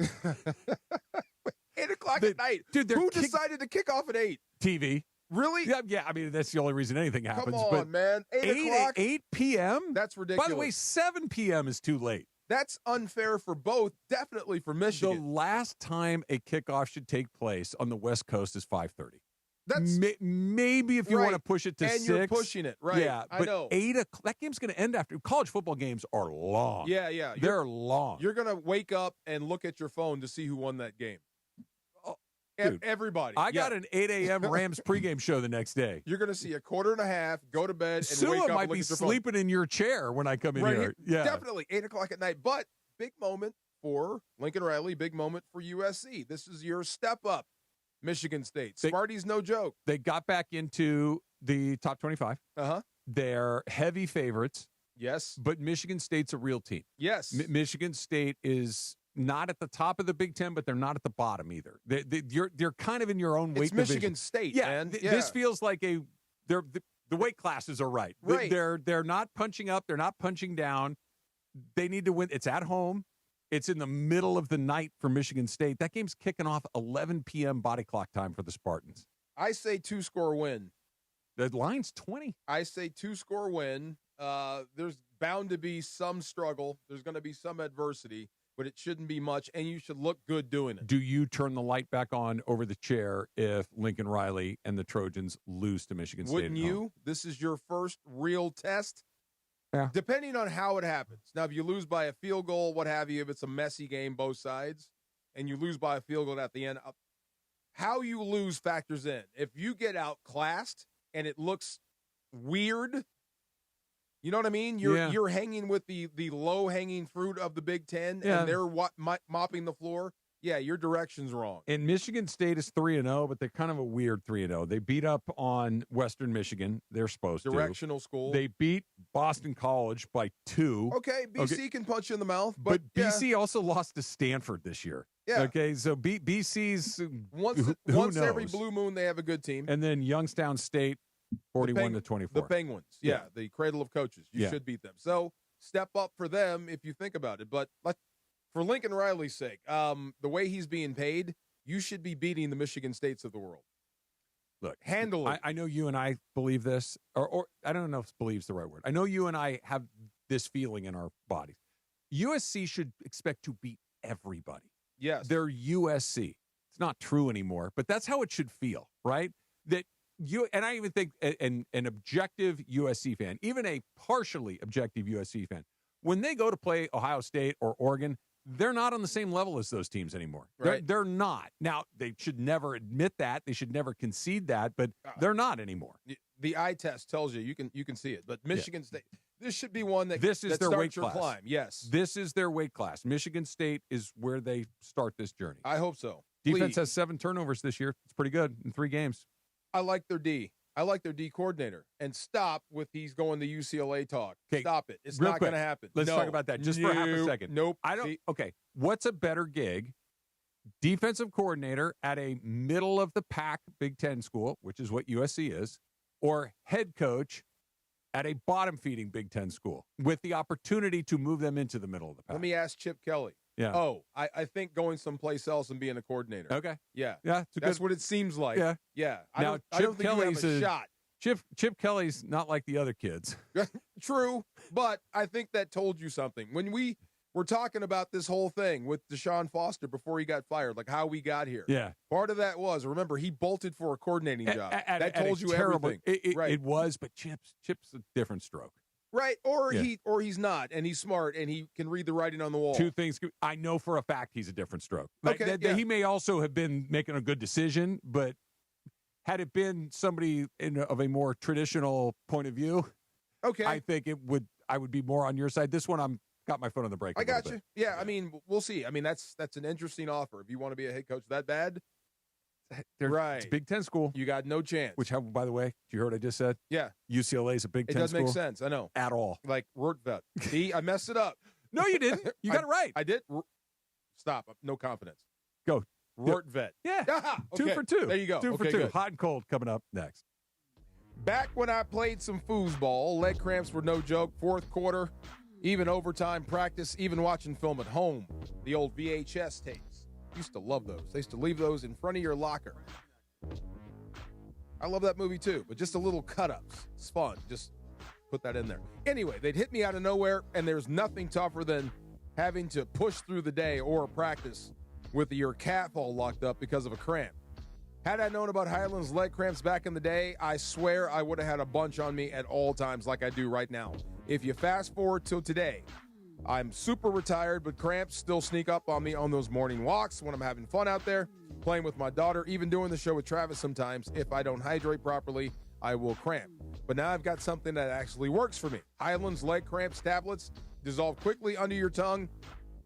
8 o'clock at night. Dude, who decided to kick off at 8? TV. Really? Yeah. I mean, that's the only reason anything happens. Come on, but man. 8 o'clock? 8 p.m.? That's ridiculous. By the way, 7 p.m. is too late. That's unfair for both, definitely for Michigan. The last time a kickoff should take place on the West Coast is 5:30. That's maybe if you want to push it to 6. And you're pushing it, right? Yeah, I but know. 8 o'clock. That game's going to end after. College football games are long. Yeah. They're long. You're going to wake up and look at your phone to see who won that game. Dude, everybody. I got an 8 a.m. Rams pregame show the next day. You're going to see a quarter and a half, go to bed, and Sua wake up might and look be at your sleeping in your chair when I come in phone. here. Yeah, Definitely 8 o'clock at night. But big moment for Lincoln Riley, big moment for USC. This is your step up, Michigan State. Smarty's no joke. They got back into the top 25. Uh-huh. They're heavy favorites. Yes. But Michigan State's a real team. Yes. Michigan State is not at the top of the Big Ten, but they're not at the bottom either. They're kind of in your own weight It's division. Michigan State, yeah, man. This feels like the weight classes are right. Right. They're not punching up. They're not punching down. They need to win. It's at home. It's in the middle of the night for Michigan State. That game's kicking off 11 p.m. body clock time for the Spartans. I say 2-score win. The line's 20. I say 2-score win. There's bound to be some struggle. There's going to be some adversity, but it shouldn't be much, and you should look good doing it. Do you turn the light back on over the chair if Lincoln Riley and the Trojans lose to Michigan State? Wouldn't you? This is your first real test. Yeah. Depending on how it happens. Now, if you lose by a field goal, what have you, if it's a messy game, both sides, and you lose by a field goal at the end, how you lose factors in. If you get outclassed and it looks weird, you know what I mean? You're hanging with the low-hanging fruit of the Big Ten, and they're mopping the floor. Yeah, your direction's wrong. And Michigan State is 3-0, but they're kind of a weird 3-0. They beat up on Western Michigan. They're supposed to. Directional school. They beat Boston College by 2. Okay, BC can punch you in the mouth. But BC also lost to Stanford this year. Yeah. Okay, so BC's once every blue moon, they have a good team. And then Youngstown State, 41-24. The Penguins. Yeah, the cradle of coaches. You should beat them. So step up for them if you think about it. But for Lincoln Riley's sake, the way he's being paid, you should be beating the Michigan States of the world. Look, handle it. I know you and I believe this, or I don't know if believe's the right word. I know you and I have this feeling in our bodies. USC should expect to beat everybody. Yes. They're USC. It's not true anymore, but that's how it should feel, right? That and I even think an objective USC fan, even a partially objective USC fan, when they go to play Ohio State or Oregon, they're not on the same level as those teams anymore. Right. They're not. Now, they should never admit that. They should never concede that, but they're not anymore. The eye test tells you can see it. But Michigan State, this should be one that this is that their starts weight your class. Climb. Yes. This is their weight class. Michigan State is where they start this journey. I hope so. Defense Please. has 7 turnovers this year. It's pretty good in 3 games. I like their D. I like their D coordinator. And stop with he's going to UCLA talk. Stop it. It's not going to happen. Let's talk about that just for half a second. Nope. I don't. Okay. What's a better gig? Defensive coordinator at a middle of the pack Big Ten school, which is what USC is, or head coach at a bottom feeding Big Ten school with the opportunity to move them into the middle of the pack? Let me ask Chip Kelly. Yeah. Oh, I think going someplace else and being a coordinator. Okay. Yeah. Yeah. That's what it seems like. Yeah. Yeah. I Now, don't think Kelly's you have a shot. Chip Kelly's not like the other kids. True, but I think that told you something. When we were talking about this whole thing with Deshaun Foster before he got fired, like how we got here. Yeah. Part of that was, remember, he bolted for a coordinating job. That told you terrible, everything. Right. It was, but Chip's a different stroke. Right, or he's not, and he's smart, and he can read the writing on the wall. 2 things. I know for a fact he's a different stroke. Okay, He may also have been making a good decision, but had it been somebody of a more traditional point of view, okay, I think I would be more on your side. This one, I'm got my foot on the brake. I got you. Yeah, I mean, we'll see. I mean, that's an interesting offer. If you want to be a head coach that bad, right? It's Big Ten school. You got no chance. Which, by the way, you heard what I just said? Yeah. UCLA is a Big Ten school. It does make sense. I know. At all. Like Rortvet. See, I messed it up. No, you didn't. You got it right. I did. Stop. No confidence. Go. Rortvet. Yeah. Okay. 2 for 2. There you go. 2 for 2. Good. Hot and cold coming up next. Back when I played some foosball, leg cramps were no joke. 4th quarter, even overtime practice, even watching film at home. The old VHS tapes. Used to love those. They used to leave those in front of your locker. I love that movie too, but just a little cut-ups. It's fun. Just put that in there. Anyway, they'd hit me out of nowhere, and there's nothing tougher than having to push through the day or practice with your calf all locked up because of a cramp. Had I known about Highland's leg cramps back in the day, I swear I would have had a bunch on me at all times like I do right now. If you fast forward till today, I'm super retired, but cramps still sneak up on me on those morning walks when I'm having fun out there, playing with my daughter, even doing the show with Travis sometimes. If I don't hydrate properly, I will cramp. But now I've got something that actually works for me. Highland's leg cramps tablets dissolve quickly under your tongue,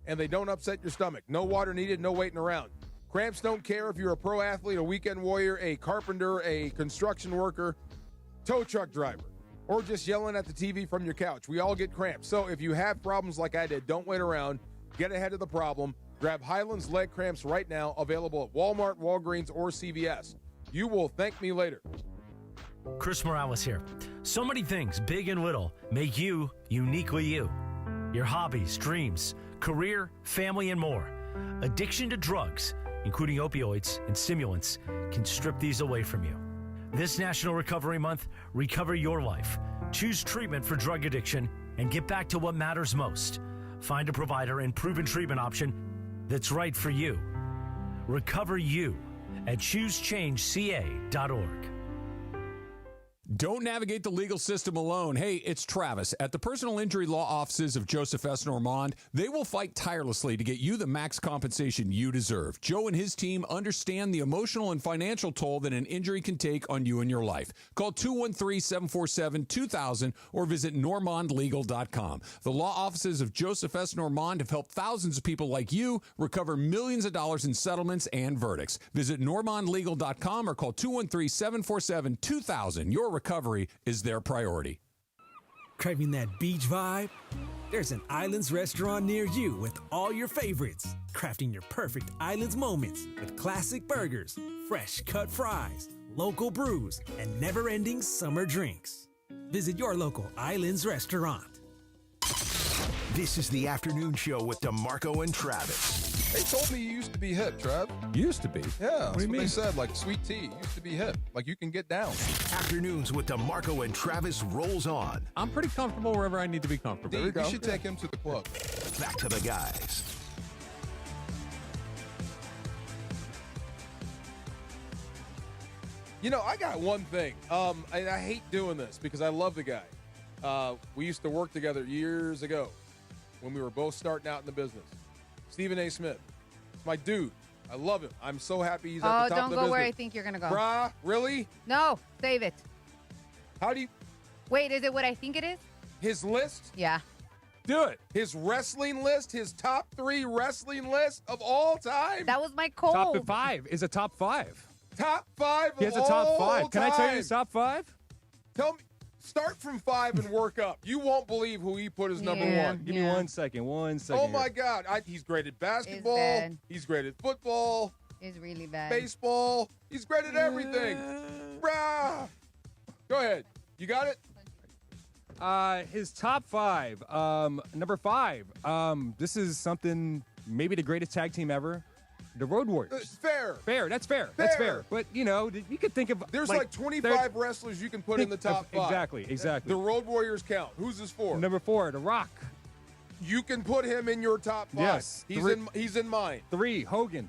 and they don't upset your stomach. No water needed, no waiting around. Cramps don't care if you're a pro athlete, a weekend warrior, a carpenter, a construction worker, tow truck driver, or just yelling at the TV from your couch. We all get cramps. So if you have problems like I did, don't wait around. Get ahead of the problem. Grab Highland's leg cramps right now, available at Walmart, Walgreens, or CVS. You will thank me later. Chris Morales here. So many things, big and little, make you uniquely you. Your hobbies, dreams, career, family, and more. Addiction to drugs, including opioids and stimulants, can strip these away from you. This National Recovery Month, recover your life. Choose treatment for drug addiction and get back to what matters most. Find a provider and proven treatment option that's right for you. Recover you at choosechangeca.org. Don't navigate the legal system alone. Hey, it's Travis. At the personal injury law offices of Joseph S. Normand, they will fight tirelessly to get you the max compensation you deserve. Joe and his team understand the emotional and financial toll that an injury can take on you and your life. Call 213-747-2000 or visit normandlegal.com. The law offices of Joseph S. Normand have helped thousands of people like you recover millions of dollars in settlements and verdicts. Visit normandlegal.com or call 213-747-2000. Your recovery is their priority. Craving that beach vibe? There's an Islands restaurant near you with all your favorites. Crafting your perfect Islands moments with classic burgers, fresh cut fries, local brews, and never-ending summer drinks. Visit your local Islands restaurant. This is the afternoon show with DeMarco and Travis. They told me you used to be hip, Trav. Used to be? Yeah, What do you mean? They said, like sweet tea used to be hip. Like you can get down. Afternoons with DeMarco and Travis rolls on. I'm pretty comfortable wherever I need to be comfortable. You should take him to the club. Back to the guys. You know, I got one thing. And I hate doing this because I love the guy. We used to work together years ago when we were both starting out in the business. Stephen A. Smith. It's my dude. I love him. I'm so happy he's at the top of the business. Oh, don't go where I think you're going to go. Brah, really? No, save it. How do you... Wait, is it what I think it is? His list? Yeah. Do it. His wrestling list, his top 3 wrestling list of all time. That was my call. Top 5 is a top 5. Top 5 He has of a top all 5. Can I tell you time. his top 5? Tell me. Start from 5 and work up. You won't believe who he put as number 1. Give me 1 second. 1 second. Oh, my God. He's great at basketball. He's great at football. It's really bad. Baseball. He's great at everything. Brah. Go ahead. You got it? His top 5. Number 5. This is something, maybe the greatest tag team ever. The Road Warriors. Fair. That's fair. That's fair. But, you know, you could think of... There's like 25 wrestlers you can put in the top 5. Exactly. The Road Warriors count. Who's this for? Number 4, The Rock. You can put him in your top 5. Yes. He's in mine. 3, Hogan.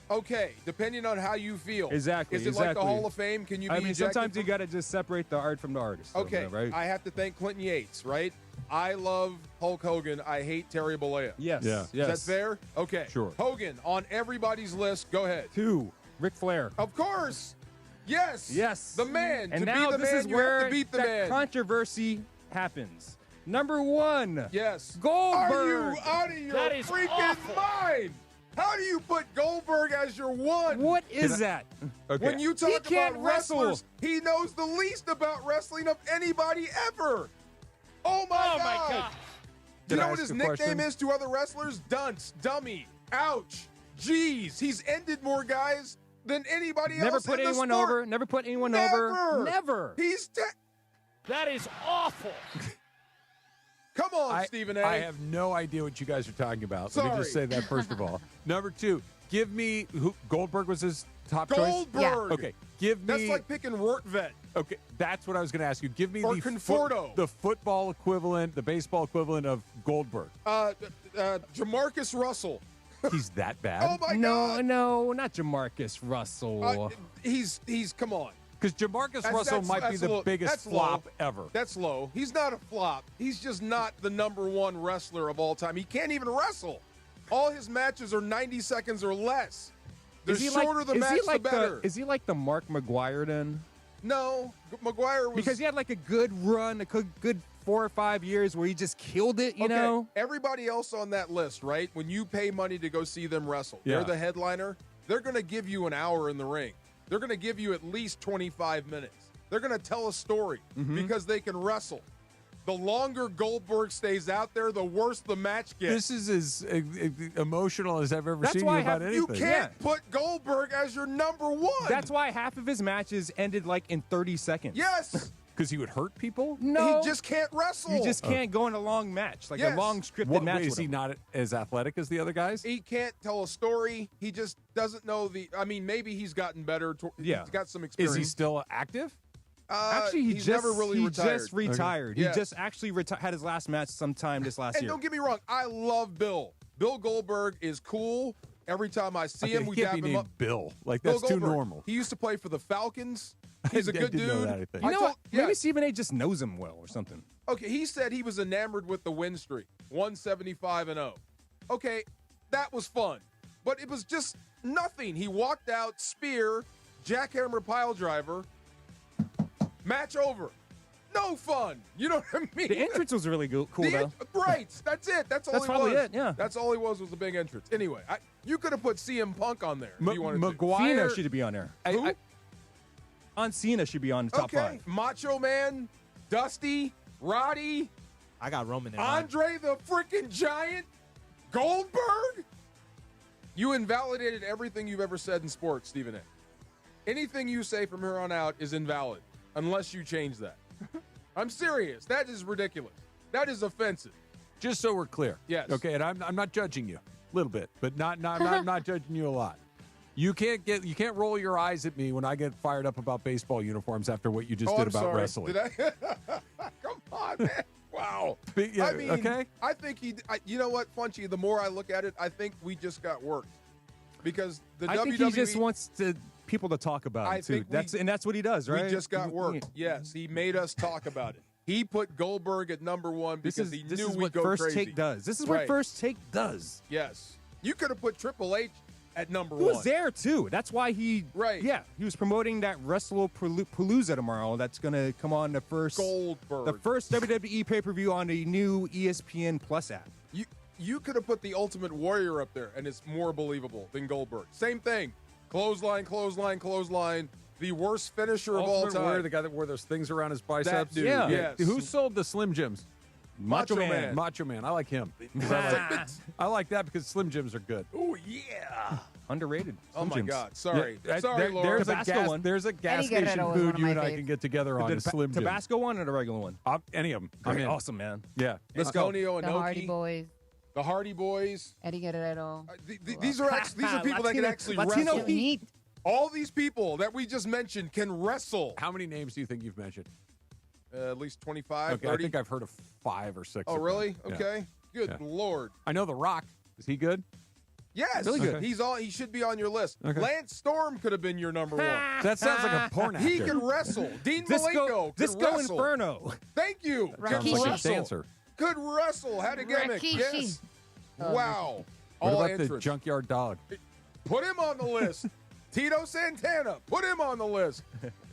Okay, depending on how you feel. Exactly. Is it like the Hall of Fame? Can you be ejected sometimes from... you got to just separate the art from the artist. Okay, right? I have to thank Clinton Yates, right? I love Hulk Hogan. I hate Terry Bollea. Yes. Yeah. Is that fair? Okay. Sure. Hogan, on everybody's list, go ahead. 2, Ric Flair. Of course. Yes. Yes. The man. And to now be the this man, is you where have to beat the that man. controversy happens. Number 1. Yes. Goldberg. Are you out of your That is freaking awful. mind? How do you put Goldberg as your 1? What is that? Okay. When you talk can't about wrestle. wrestlers, he knows the least about wrestling of anybody ever. Oh my God. Do you Can I know what ask his a nickname question? is to other wrestlers? Dunce, dummy, ouch, jeez. He's ended more guys than anybody Never else put in the anyone sport. over. Never put anyone Never. over. Never. He's That is awful. Come on, Stephen A. I have no idea what you guys are talking about. Let me just say Sorry. that first of all. Number 2, give me who Goldberg was his top choice. Goldberg. Yeah. Okay, give me. That's like picking Rortvet. Okay, that's what I was going to ask you. Give me Or the Conforto. the football equivalent, the baseball equivalent of Goldberg. Jamarcus Russell. He's that bad. Oh my God. No, not Jamarcus Russell. He's come on. Because Jamarcus Russell might be the biggest flop ever. That's low. He's not a flop. He's just not the number 1 wrestler of all time. He can't even wrestle. All his matches are 90 seconds or less. The shorter the match, the better. Is he like the Mark McGuire then? No, McGuire was... Because he had like a good run, a good 4 or 5 years where he just killed it, you know? Everybody else on that list, right? When you pay money to go see them wrestle, Yeah. they're the headliner. They're going to give you an hour in the ring. They're going to give you at least 25 minutes. They're going to tell a story because they can wrestle. The longer Goldberg stays out there, the worse the match gets. This is as emotional as I've ever That's seen why you about anything. You can't put Goldberg as your number 1. That's why half of his matches ended like in 30 seconds. Yes. Because he would hurt people? No. He just can't wrestle. You just can't go in a long match, like a long scripted match. Is with he him. not as athletic as the other guys? He can't tell a story. He just doesn't know maybe he's gotten better. He's got some experience. Is he still active? Actually, he's never really retired. Just retired. Okay. He just actually had his last match sometime this last And year. don't get me wrong, I love Bill. Bill Goldberg is cool. Every time I see him, we can't dap be him named up. Bill. Like, Bill that's too Goldberg. normal. He used to play for the Falcons. He's a good didn't know dude. that, I think. You know what? Yeah. Maybe Stephen A. just knows him well or something. Okay, he said he was enamored with the win streak, 175-0. Okay, that was fun, but it was just nothing. He walked out, spear, jackhammer pile driver, match over. No fun. You know what I mean? The entrance was really cool, though. Right. That's it. That's all That's he probably was. it, yeah. That's all he was a big entrance. Anyway, you could have put CM Punk on there if you wanted to. Cena should be on there. Who? On Cena should be on the top Okay. 5. Macho Man, Dusty, Roddy, I got Roman in mind. Andre the freaking Giant, Goldberg. You invalidated everything you've ever said in sports, Stephen A. Anything you say from here on out is invalid unless you change that. I'm serious. That is ridiculous. That is offensive. Just so we're clear. Yes. Okay, and I'm not judging you a little bit, but not judging you a lot. You can't roll your eyes at me when I get fired up about baseball uniforms after what you just did I'm about sorry. wrestling. Did I? Come on, man. Wow. Yeah, I mean, okay. I think you know what, Funchy, the more I look at it, I think we just got worked. Because the I WWE... think he just wants people to talk about I it, too. think That's what he does, right? We just got worked. Yes, he made us talk about it. He put Goldberg at number 1 because he knew we'd go First crazy. Take does. This is what Right. First Take does. Yes. You could have put Triple H at number He 1. was there, too. That's why he... Right. Yeah, he was promoting that Palooza tomorrow. That's going to come on the first... Goldberg. The first WWE pay-per-view on the new ESPN Plus app. You could have put the Ultimate Warrior up there, and it's more believable than Goldberg. Same thing. Clothesline, clothesline, clothesline. The worst finisher of all Ultimate time. Warrior, the guy that wore those things around his biceps. That dude, yeah. yes. Who sold the Slim Jims? Macho Man. Macho Man. I like him. I like that because Slim Jims are good. Oh, yeah. Underrated. Oh, my Slim Jims. God. Sorry. Yeah, Sorry, Laura. There's a gas Eddie Guerrero station was food one of you my and I faves. can get together on. The Is Slim Jim. Tabasco one or the regular one? Any of them. Great. Awesome, man. Yeah. Let's go. Antonio The Hardy Inoki, Boys, the Hardy Boys. Eddie Guerrero. These are people that can actually Latino wrestle. Heat. All these people that we just mentioned can wrestle. How many names do you think you've mentioned? At least 25, Okay, 30. I think I've heard of 5 or 6. Oh, of them. really? Yeah. Okay. Good Yeah. Lord. I know The Rock. Is he good? Yes. Really good. Okay. He should be on your list. Okay. Lance Storm could have been your number 1. That sounds like a porn actor. He can wrestle. Dean Malenko could Disco wrestle. Inferno. Thank you. Sounds Could like a wrestle. dancer. Could wrestle. Had a gimmick. Rikishi. Yes. Wow. What All about the entrants. Junkyard Dog? Put him on the list. Tito Santana. Put him on the list.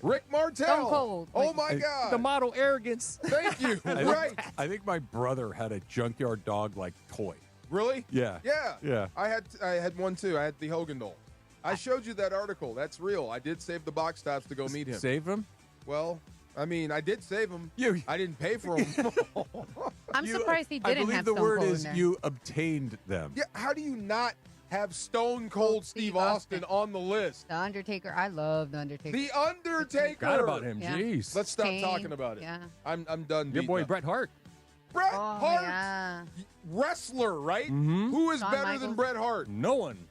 Rick Martel. Stone Cold. Oh, my God. The model arrogance. Thank you. Right. I think my brother had a Junkyard Dog like toy. Really? Yeah. Yeah. Yeah. I had one too. I had the Hogan doll. I showed you that article. That's real. I did save the box tops to go meet him. Save him? Well, I mean, I did save him. I didn't pay for them. I'm surprised he I didn't believe have the Stone word Cold is in there. you obtained them. Yeah, how do you not have Stone Cold Steve Austin on the list? The Undertaker. I love The Undertaker. The Undertaker. Forgot about him. Yeah. Jeez. Let's stop Kane, talking about it. yeah. I'm done. Your beating boy up. Bret Hart. Bret Oh, Hart, yeah. wrestler, right? Mhm. Who is Shawn better Michaels. than Bret Hart? No one.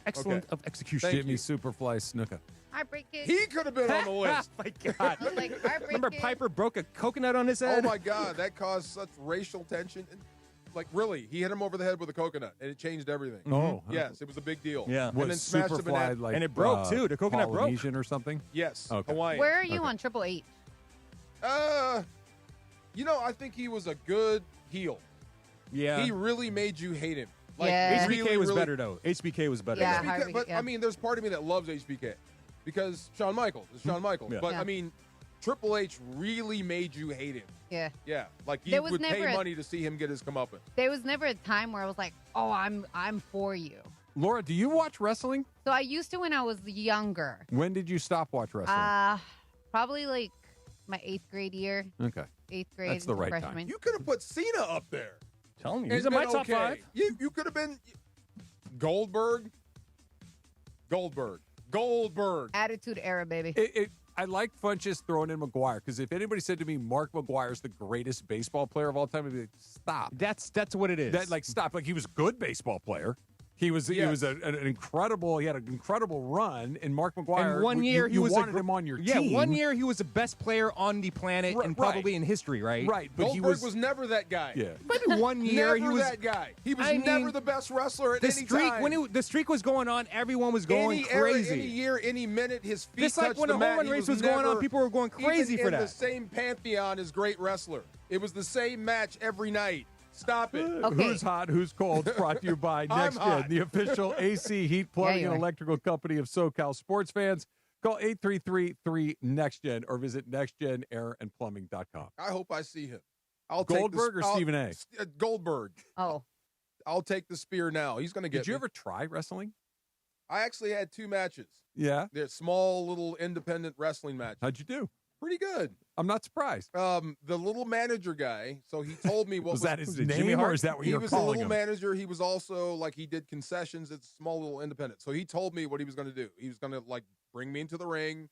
Excellent Okay. of execution. Jimmy Superfly Snuka. Heartbreak Kid. He could have been on the list. My God. I was like, Heartbreak Remember Kid. Piper broke a coconut on his Oh head? my God, that caused such racial tension. And, like really, he hit him over the head with a coconut, and it changed everything. Oh. Yes, it was a big deal. Yeah. and Was then smashed him in Superfly half. like And it broke, too. The coconut broke. Polynesian or something? Yes, Okay. Hawaiian. Where are you on Triple H? I think he was a good heel. Yeah. He really made you hate him. Yeah. HBK really, was really- better, though. HBK was better. Yeah. though. Harvey, But yeah. I mean, there's part of me that loves HBK because Shawn Michaels is Shawn Michaels. Yeah. But Yeah. I mean, Triple H really made you hate him. Yeah. Yeah, like you There was would pay never a- money to see him get his comeuppance. There was never a time where I was like, oh, I'm for you. Laura, do you watch wrestling? So I used to when I was younger. When did you stop watch wrestling? Probably like my 8th grade year. Okay. 8th grade. That's the until right time. freshman. You could have put Cena up there. Telling you. and He's in my been top okay. 5. You could have been Goldberg. Attitude Era, baby. I like Funchess throwing in McGuire because if anybody said to me Mark McGuire's the greatest baseball player of all time, I'd be like, stop. That's what it is. Stop. Like, he was a good baseball player. He was an incredible. He had an incredible run. And Mark McGuire. And 1 year you wanted him on your team. Yeah, 1 year he was the best player on the planet and probably in history, right? Right, but Goldberg was never that guy. Yeah, maybe 1 year never he was that guy. He was never the best wrestler at any time. When the streak was going on, everyone was going crazy. Any year, any minute, his feet just like touched when the the mat, home run he race was going on, people were going crazy even for in that. the same pantheon as great wrestler. It was the same match every night. Stop it. Okay. Who's hot, who's cold? Brought to you by Next Gen, the official AC heat plumbing and electrical company of SoCal sports fans. Call 833-3-NEXT-GEN or visit nextgenairandplumbing.com. I hope I see him. Goldberg or Stephen A? Goldberg. Oh. I'll take the spear now. He's going to get Did you ever try wrestling? I actually had 2 matches. Yeah? They're small, little, independent wrestling matches. How'd you do? Pretty good. I'm not surprised. The little manager guy, so he told me what was that his name, Jimmy Hart? or is that what you were calling calling him? He was a little him? manager. He was also, like, he did concessions. It's small, little independent. So he told me what he was going to do. He was going to, like, bring me into the ring,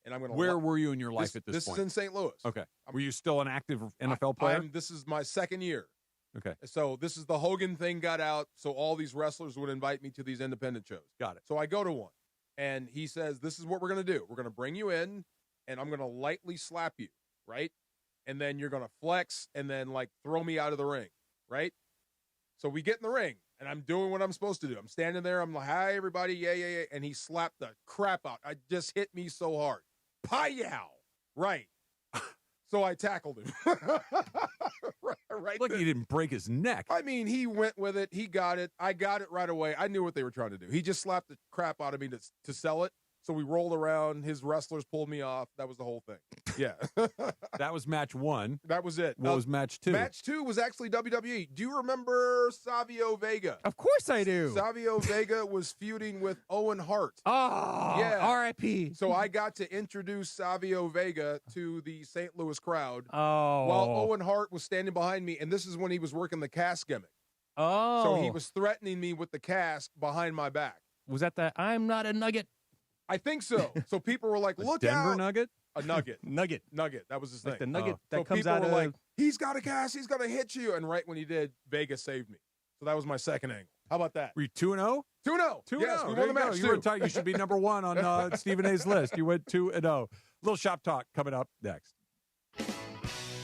and I'm going to... Where were you in your life at this point? This is in St. Louis. Okay. Were you still an active NFL player? This is my second year. Okay. So this is the Hogan thing got out, so all these wrestlers would invite me to these independent shows. Got it. So I go to one, and he says, this is what we're going to do. We're going to bring you in, and I'm going to lightly slap you, right? And then you're going to flex and then, like, throw me out of the ring, right? So we get in the ring, and I'm doing what I'm supposed to do. I'm standing there. I'm like, hi, everybody. Yeah. And he slapped the crap out. I just hit me so hard. Pow! Right. So I tackled him. right Look, there. he didn't break his neck. I mean, he went with it. He got it. I got it right away. I knew what they were trying to do. He just slapped the crap out of me to sell it. So we rolled around. His wrestlers pulled me off. That was the whole thing. Yeah. That was match 1. That was it. What was match 2? Match 2 was actually WWE. Do you remember Savio Vega? Of course I do. Savio Vega was feuding with Owen Hart. Oh, yeah. R.I.P. So I got to introduce Savio Vega to the St. Louis crowd Oh. while Owen Hart was standing behind me, and this is when he was working the cast gimmick. Oh. So he was threatening me with the cast behind my back. Was that the I'm not a nugget? I think so. So people were like, look Denver out. Nugget? A nugget. Nugget. That was his Like thing. the nugget that so comes people out were of like, he's got a cast. He's going to hit you. And right when he did, Vegas saved me. So that was my second angle. How about that? Were you 2-0? 2-0. 2-0. Yes, we There won the you go. match, You were too. tight. You should be number 1 on Stephen A's list. You went 2-0. Little shop talk coming up next.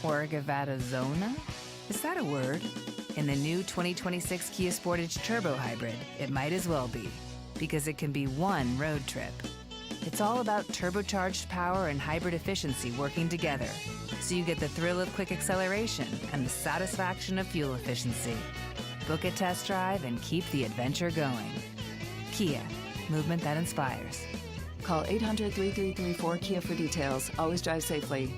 Zona? Is that a word? In the new 2026 Kia Sportage Turbo Hybrid, it might as well be, because it can be one road trip. It's all about turbocharged power and hybrid efficiency working together, so you get the thrill of quick acceleration and the satisfaction of fuel efficiency. Book a test drive and keep the adventure going. Kia, movement that inspires. Call 800-3334-KIA for details. Always drive safely.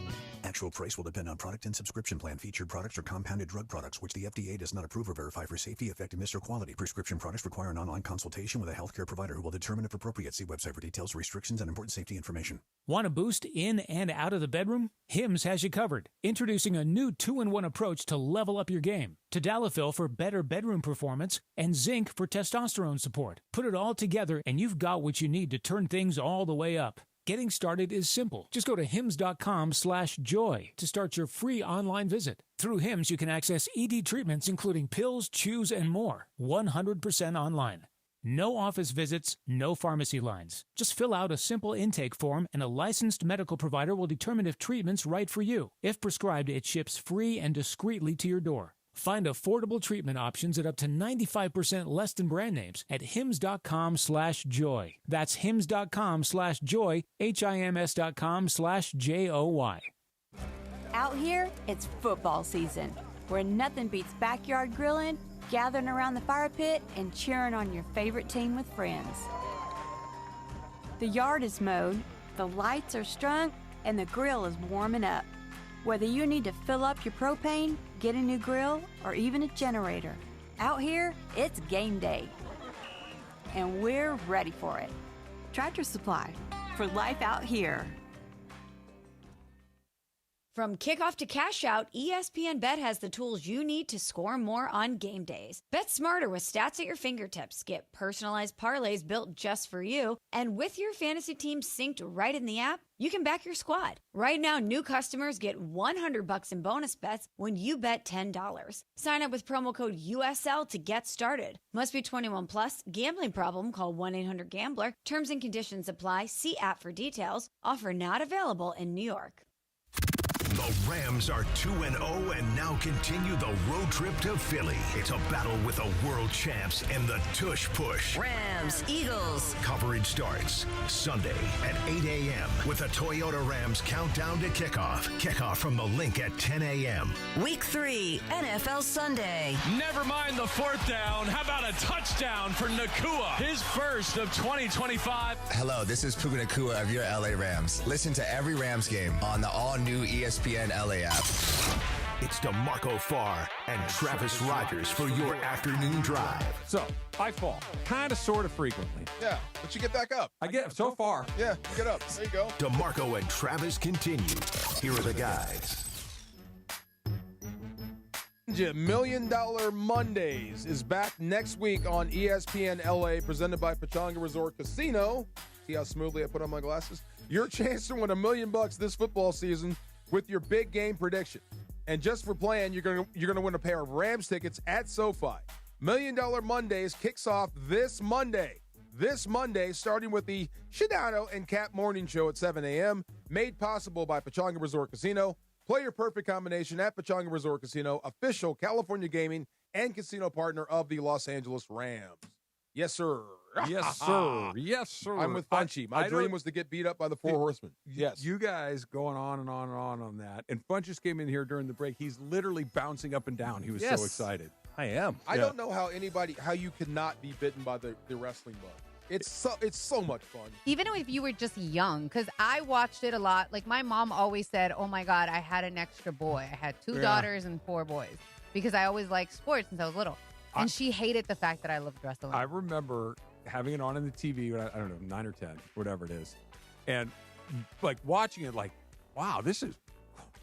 Actual price will depend on product and subscription plan. Featured products are compounded drug products, which the FDA does not approve or verify for safety, effectiveness, or quality. Prescription products require an online consultation with a healthcare provider who will determine if appropriate. See website for details, restrictions, and important safety information. Want a boost in and out of the bedroom? Hims has you covered. Introducing a new 2-in-1 approach to level up your game. Tadalafil for better bedroom performance and zinc for testosterone support. Put it all together and you've got what you need to turn things all the way up. Getting started is simple. Just go to hims.com/joy to start your free online visit. Through Hims, you can access ED treatments including pills, chews, and more. 100% online. No office visits, no pharmacy lines. Just fill out a simple intake form and a licensed medical provider will determine if treatment's right for you. If prescribed, it ships free and discreetly to your door. Find affordable treatment options at up to 95% less than brand names at hims.com/joy. That's hims.com/joy, HIMS.com/JOY. Out here, it's football season, where nothing beats backyard grilling, gathering around the fire pit, and cheering on your favorite team with friends. The yard is mowed, the lights are strung, and the grill is warming up. Whether you need to fill up your propane, get a new grill, or even a generator, out here, it's game day. And we're ready for it. Tractor Supply, for life out here. From kickoff to cash out, ESPN Bet has the tools you need to score more on game days. Bet smarter with stats at your fingertips. Get personalized parlays built just for you. And with your fantasy team synced right in the app, you can back your squad. Right now, new customers get $100 in bonus bets when you bet $10. Sign up with promo code USL to get started. Must be 21 plus. Gambling problem? Call 1-800-GAMBLER. Terms and conditions apply. See app for details. Offer not available in New York. The Rams are 2-0 and now continue the road trip to Philly. It's a battle with the world champs and the Tush Push. Rams, Eagles. Coverage starts Sunday at 8 a.m. with a Toyota Rams countdown to kickoff. Kickoff from the link at 10 a.m. Week 3, NFL Sunday. Never mind the fourth down. How about a touchdown for Nakua? His first of 2025. Hello, this is Puka Nakua of your LA Rams. Listen to every Rams game on the all-new ESPN LA app. It's DeMarco Farr and Travis Rogers for your afternoon drive. So, I fall. Kind of, sort of frequently. Yeah, but you get back up. I get so far. Yeah, you get up. There you go. DeMarco and Travis continue. Here are the guys. $1 Million Mondays is back next week on ESPN LA, presented by Pechanga Resort Casino. See how smoothly I put on my glasses? Your chance to win $1 million this football season with your big game prediction. And just for playing, you're gonna win a pair of Rams tickets at SoFi. $1 Million Mondays kicks off this Monday. This Monday, starting with the Shadano and Cap Morning Show at 7 a.m., made possible by Pechanga Resort Casino. Play your perfect combination at Pechanga Resort Casino, official California gaming and casino partner of the Los Angeles Rams. Yes, sir. Yes, sir. Yes, sir. I'm with Funchy. My dream was to get beat up by the Four Horsemen. Yes. You guys going on and on and on that. And Funches came in here during the break. He's literally bouncing up and down. He was so excited. I am. I don't know how you could not be bitten by the wrestling bug. It's so much fun. Even if you were just young, because I watched it a lot. Like, my mom always said, oh, my God, I had an extra boy. I had 2 daughters and 4 boys because I always liked sports since I was little. And she hated the fact that I loved wrestling. I remember having it on in the TV when I don't know, 9 or 10, whatever it is. And, like, watching it like, wow, this is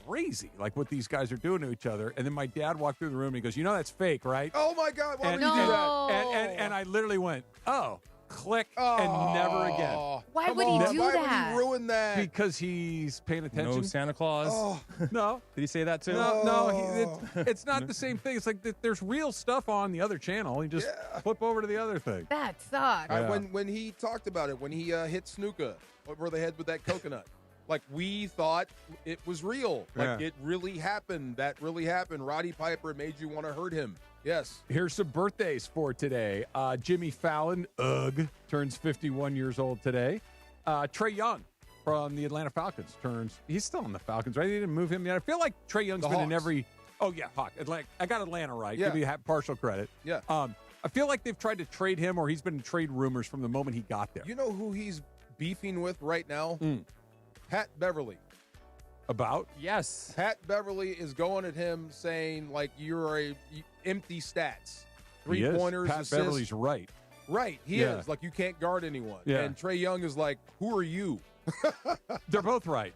crazy, like what these guys are doing to each other. And then my dad walked through the room and he goes, that's fake, right? Oh, my God, why would you do that? And I literally went, oh. Click and never again. Why would he do that? Why would he ruin that? Because he's paying attention. No Santa Claus. Oh. No. Did he say that too? No. It's not the same thing. It's like there's real stuff on the other channel. You just flip over to the other thing. That sucks. When he talked about it, when he hit Snuka over the head with that coconut, like, we thought it was real. Like, it really happened. That really happened. Roddy Piper made you want to hurt him. Yes. Here's some birthdays for today. Jimmy Fallon, turns 51 years old today. Trae Young from the Atlanta Falcons he's still on the Falcons, right? They didn't move him yet. I feel like Trae Young's been in every, Hawk. I got Atlanta right. Yeah. Give me partial credit. Yeah. I feel like they've tried to trade him, or he's been in trade rumors from the moment he got there. You know who he's beefing with right now? Pat Beverly. About? Yes. Pat Beverly is going at him saying, like, you're empty stats. 3-pointers, Pat assists. Beverly's right. Right, he is. Like, you can't guard anyone. Yeah. And Trae Young is like, who are you? They're both right.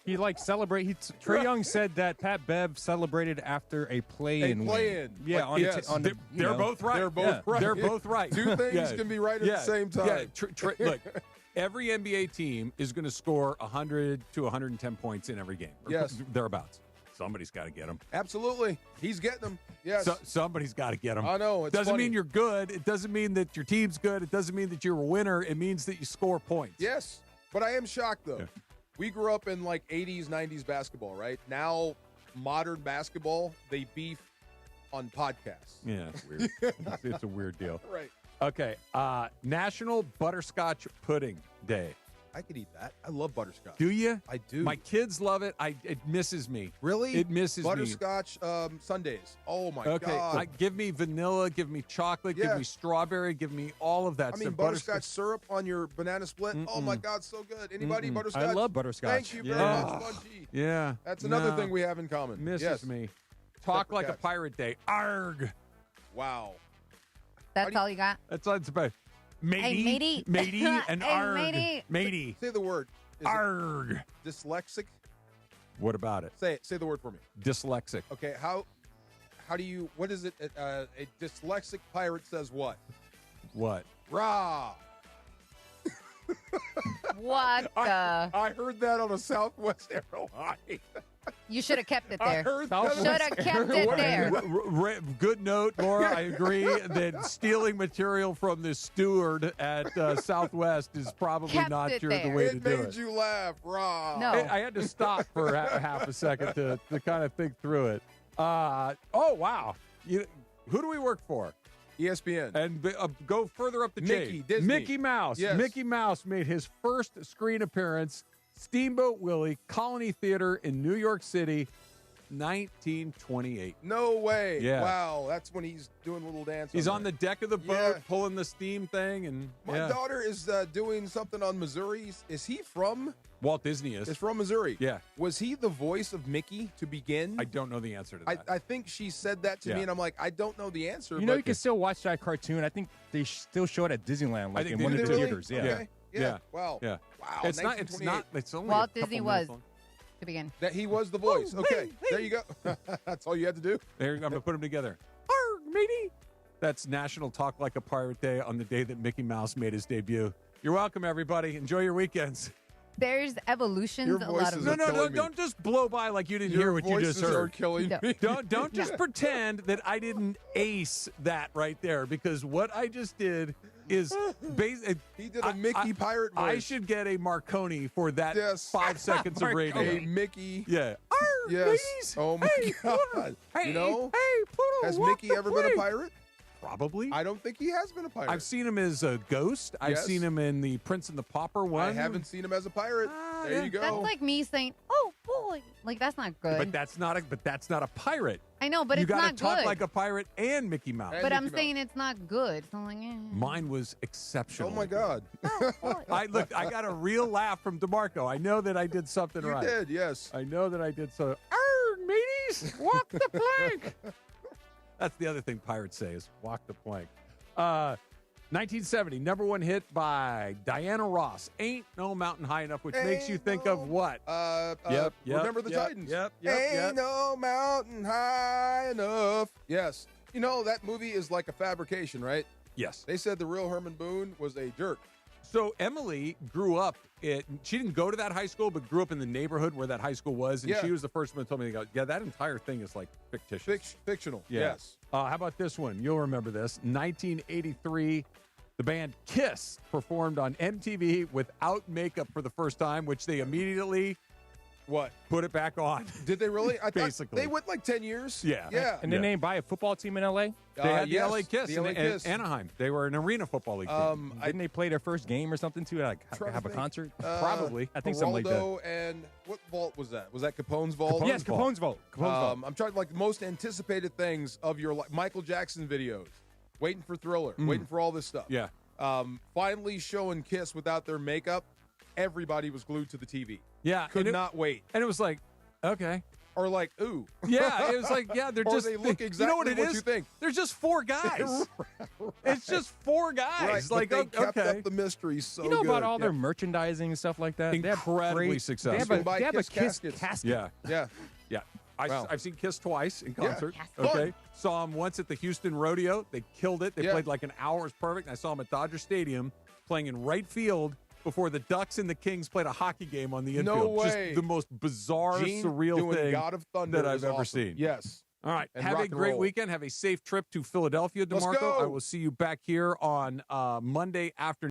He Trae Young said that Pat Bev celebrated after a play-in. Yeah, they're both right. They're both right. They're both right. Two things can be right at the same time. Look, every NBA team is going to score 100 to 110 points in every game. Yes. Thereabouts. Somebody's got to get them. Absolutely. He's getting them. Yes. Somebody's got to get them. I know. It doesn't mean you're good. It doesn't mean that your team's good. It doesn't mean that you're a winner. It means that you score points. Yes. But I am shocked, though. Yeah. We grew up in, like, 80s, 90s basketball, right? Now, modern basketball, they beef on podcasts. Yeah, it's weird. It's a weird deal. Right. Okay. National Butterscotch Pudding Day. I could eat that. I love butterscotch. Do you? I do. My kids love it. It misses me. Really? It misses butterscotch sundaes. Oh, my God. Give me vanilla. Give me chocolate. Give me strawberry. Give me all of that. I mean, butterscotch syrup on your banana split. Oh, my God, so good. Anybody butterscotch? I love butterscotch. Thank you very much, Funchy. Yeah. That's another thing we have in common. Misses me. Talk like a pirate day. Arg. Wow. That's all you got? That's all it's about. Matey, and hey, arg. Matey. Say the word. Arg. Dyslexic? What about it? Say the word for me. Dyslexic. Okay, how do you, what is it? A dyslexic pirate says what? What? Rah! What the? I heard that on a Southwest airline. You should have kept it I there. heard Should have kept it there. Good note, Laura. I agree that stealing material from the steward at Southwest is probably Kept not it the there. way It to do made it. you laugh, Rah. No. I had to stop for half a second to kind of think through it. Oh, wow. Who do we work for? ESPN. And go further up the chain. Mickey, Disney. Mickey Mouse. Yes. Mickey Mouse made his first screen appearance, Steamboat Willie, Colony Theater in New York City, 1928. No way. Yeah. Wow, that's when he's doing a little dance. He's on the deck of the boat, Yeah. pulling the steam thing. And My daughter is doing something on Missouri. Is he from? Walt Disney is. Is from Missouri. Yeah. Was he the voice of Mickey to begin? I don't know the answer to that. I think she said that to me, Yeah. and I'm like, I don't know the answer. You know, but you can still watch that cartoon. I think they still show it at Disneyland, like think in they one do. of the Really? theaters. Yeah. Okay. Yeah. Wow. Yeah. Wow. It's not. It's not. It's only Walt a couple Disney minutes was long. to begin. That he was the voice. Okay. There you go. That's all you had to do. There, I'm gonna put them together. Arr, matey. That's National Talk Like a Pirate Day on the day that Mickey Mouse made his debut. You're welcome, everybody. Enjoy your weekends. There's evolutions. Your A lot of voices No, are no, killing me. don't just blow by like you didn't Your hear what you just voices are heard. killing No. me. Don't just pretend that I didn't ace that right there, because what I just did is He did a Mickey pirate voice. I should get a Marconi for that Yes. 5 seconds of radio. A Mickey. Yeah. Yes. ladies. Oh my Hey, God. Hey, You know, hey, Poodle, has walk Mickey the ever been a plank. pirate? Probably. I don't think he has been a pirate. I've seen him as a ghost. I've Yes. seen him in the Prince and the Pauper one. I haven't seen him as a pirate. There you go. That's like me saying, "Oh boy," like that's not good. But that's not a pirate. I know, but you it's gotta not talk good. like a pirate and Mickey Mouse. And but Mickey I'm Mouse. saying it's not good. So I'm like, Mine was exceptional. Oh my God. I got a real laugh from DeMarco. I know that I did something You right. did, yes. I know that I did so. Arr, mateys, walk the plank. That's the other thing pirates say is walk the plank. 1970, number one hit by Diana Ross. Ain't No Mountain High Enough, which makes you think of what? Remember the Titans. Yep. Ain't no mountain high enough. Yes. You know, that movie is like a fabrication, right? Yes. They said the real Herman Boone was a jerk. So Emily grew up she didn't go to that high school, but grew up in the neighborhood where that high school was. And Yeah. she was the first one to tell me, yeah, that entire thing is like fictitious. Fictional. Yeah. Yes. How about this one? You'll remember this. 1983, the band Kiss performed on MTV without makeup for the first time, which they immediately put it back on. Did they really? I thought Basically. they went like 10 years. Yeah. Yeah. And then they buy a football team in L.A.? They had the yes, LA Kiss the in LA Kiss. Anaheim. They were an arena football league team. Didn't they play their first game or something too? Like have a concert? Probably. I think something like that. Geraldo and what vault was that? Was that Capone's vault? Yes, Capone's vault. I'm trying like the most anticipated things of your life. Michael Jackson videos, waiting for Thriller, waiting for all this stuff. Yeah. Finally showing Kiss without their makeup. Everybody was glued to the TV. Yeah. Could not wait. And it was like, okay. Or like, ooh. Yeah, it was like, yeah, they're Or just. they look exactly you know what it is? you think. They're just four guys. It's just four guys. Right, but Like, they kept okay. up the mystery so You know good. about all their merchandising and stuff like that? Incredibly successful. They have a Kiss Kiss caskets. casket. Yeah. Yeah. Yeah. Wow. I've seen Kiss twice in Yeah. concert. Fun. Okay. Saw them once at the Houston Rodeo. They killed it. They Yeah. played like an hour. It was perfect. And I saw them at Dodger Stadium playing in right field before the Ducks and the Kings played a hockey game on the infield. No way. Just the most bizarre, Gene surreal doing thing God of Thunder that I've is ever awesome. seen. Yes. All right. And Have rock a and great roll. weekend. Have a safe trip to Philadelphia, Let's DeMarco. go. I will see you back here on Monday afternoon.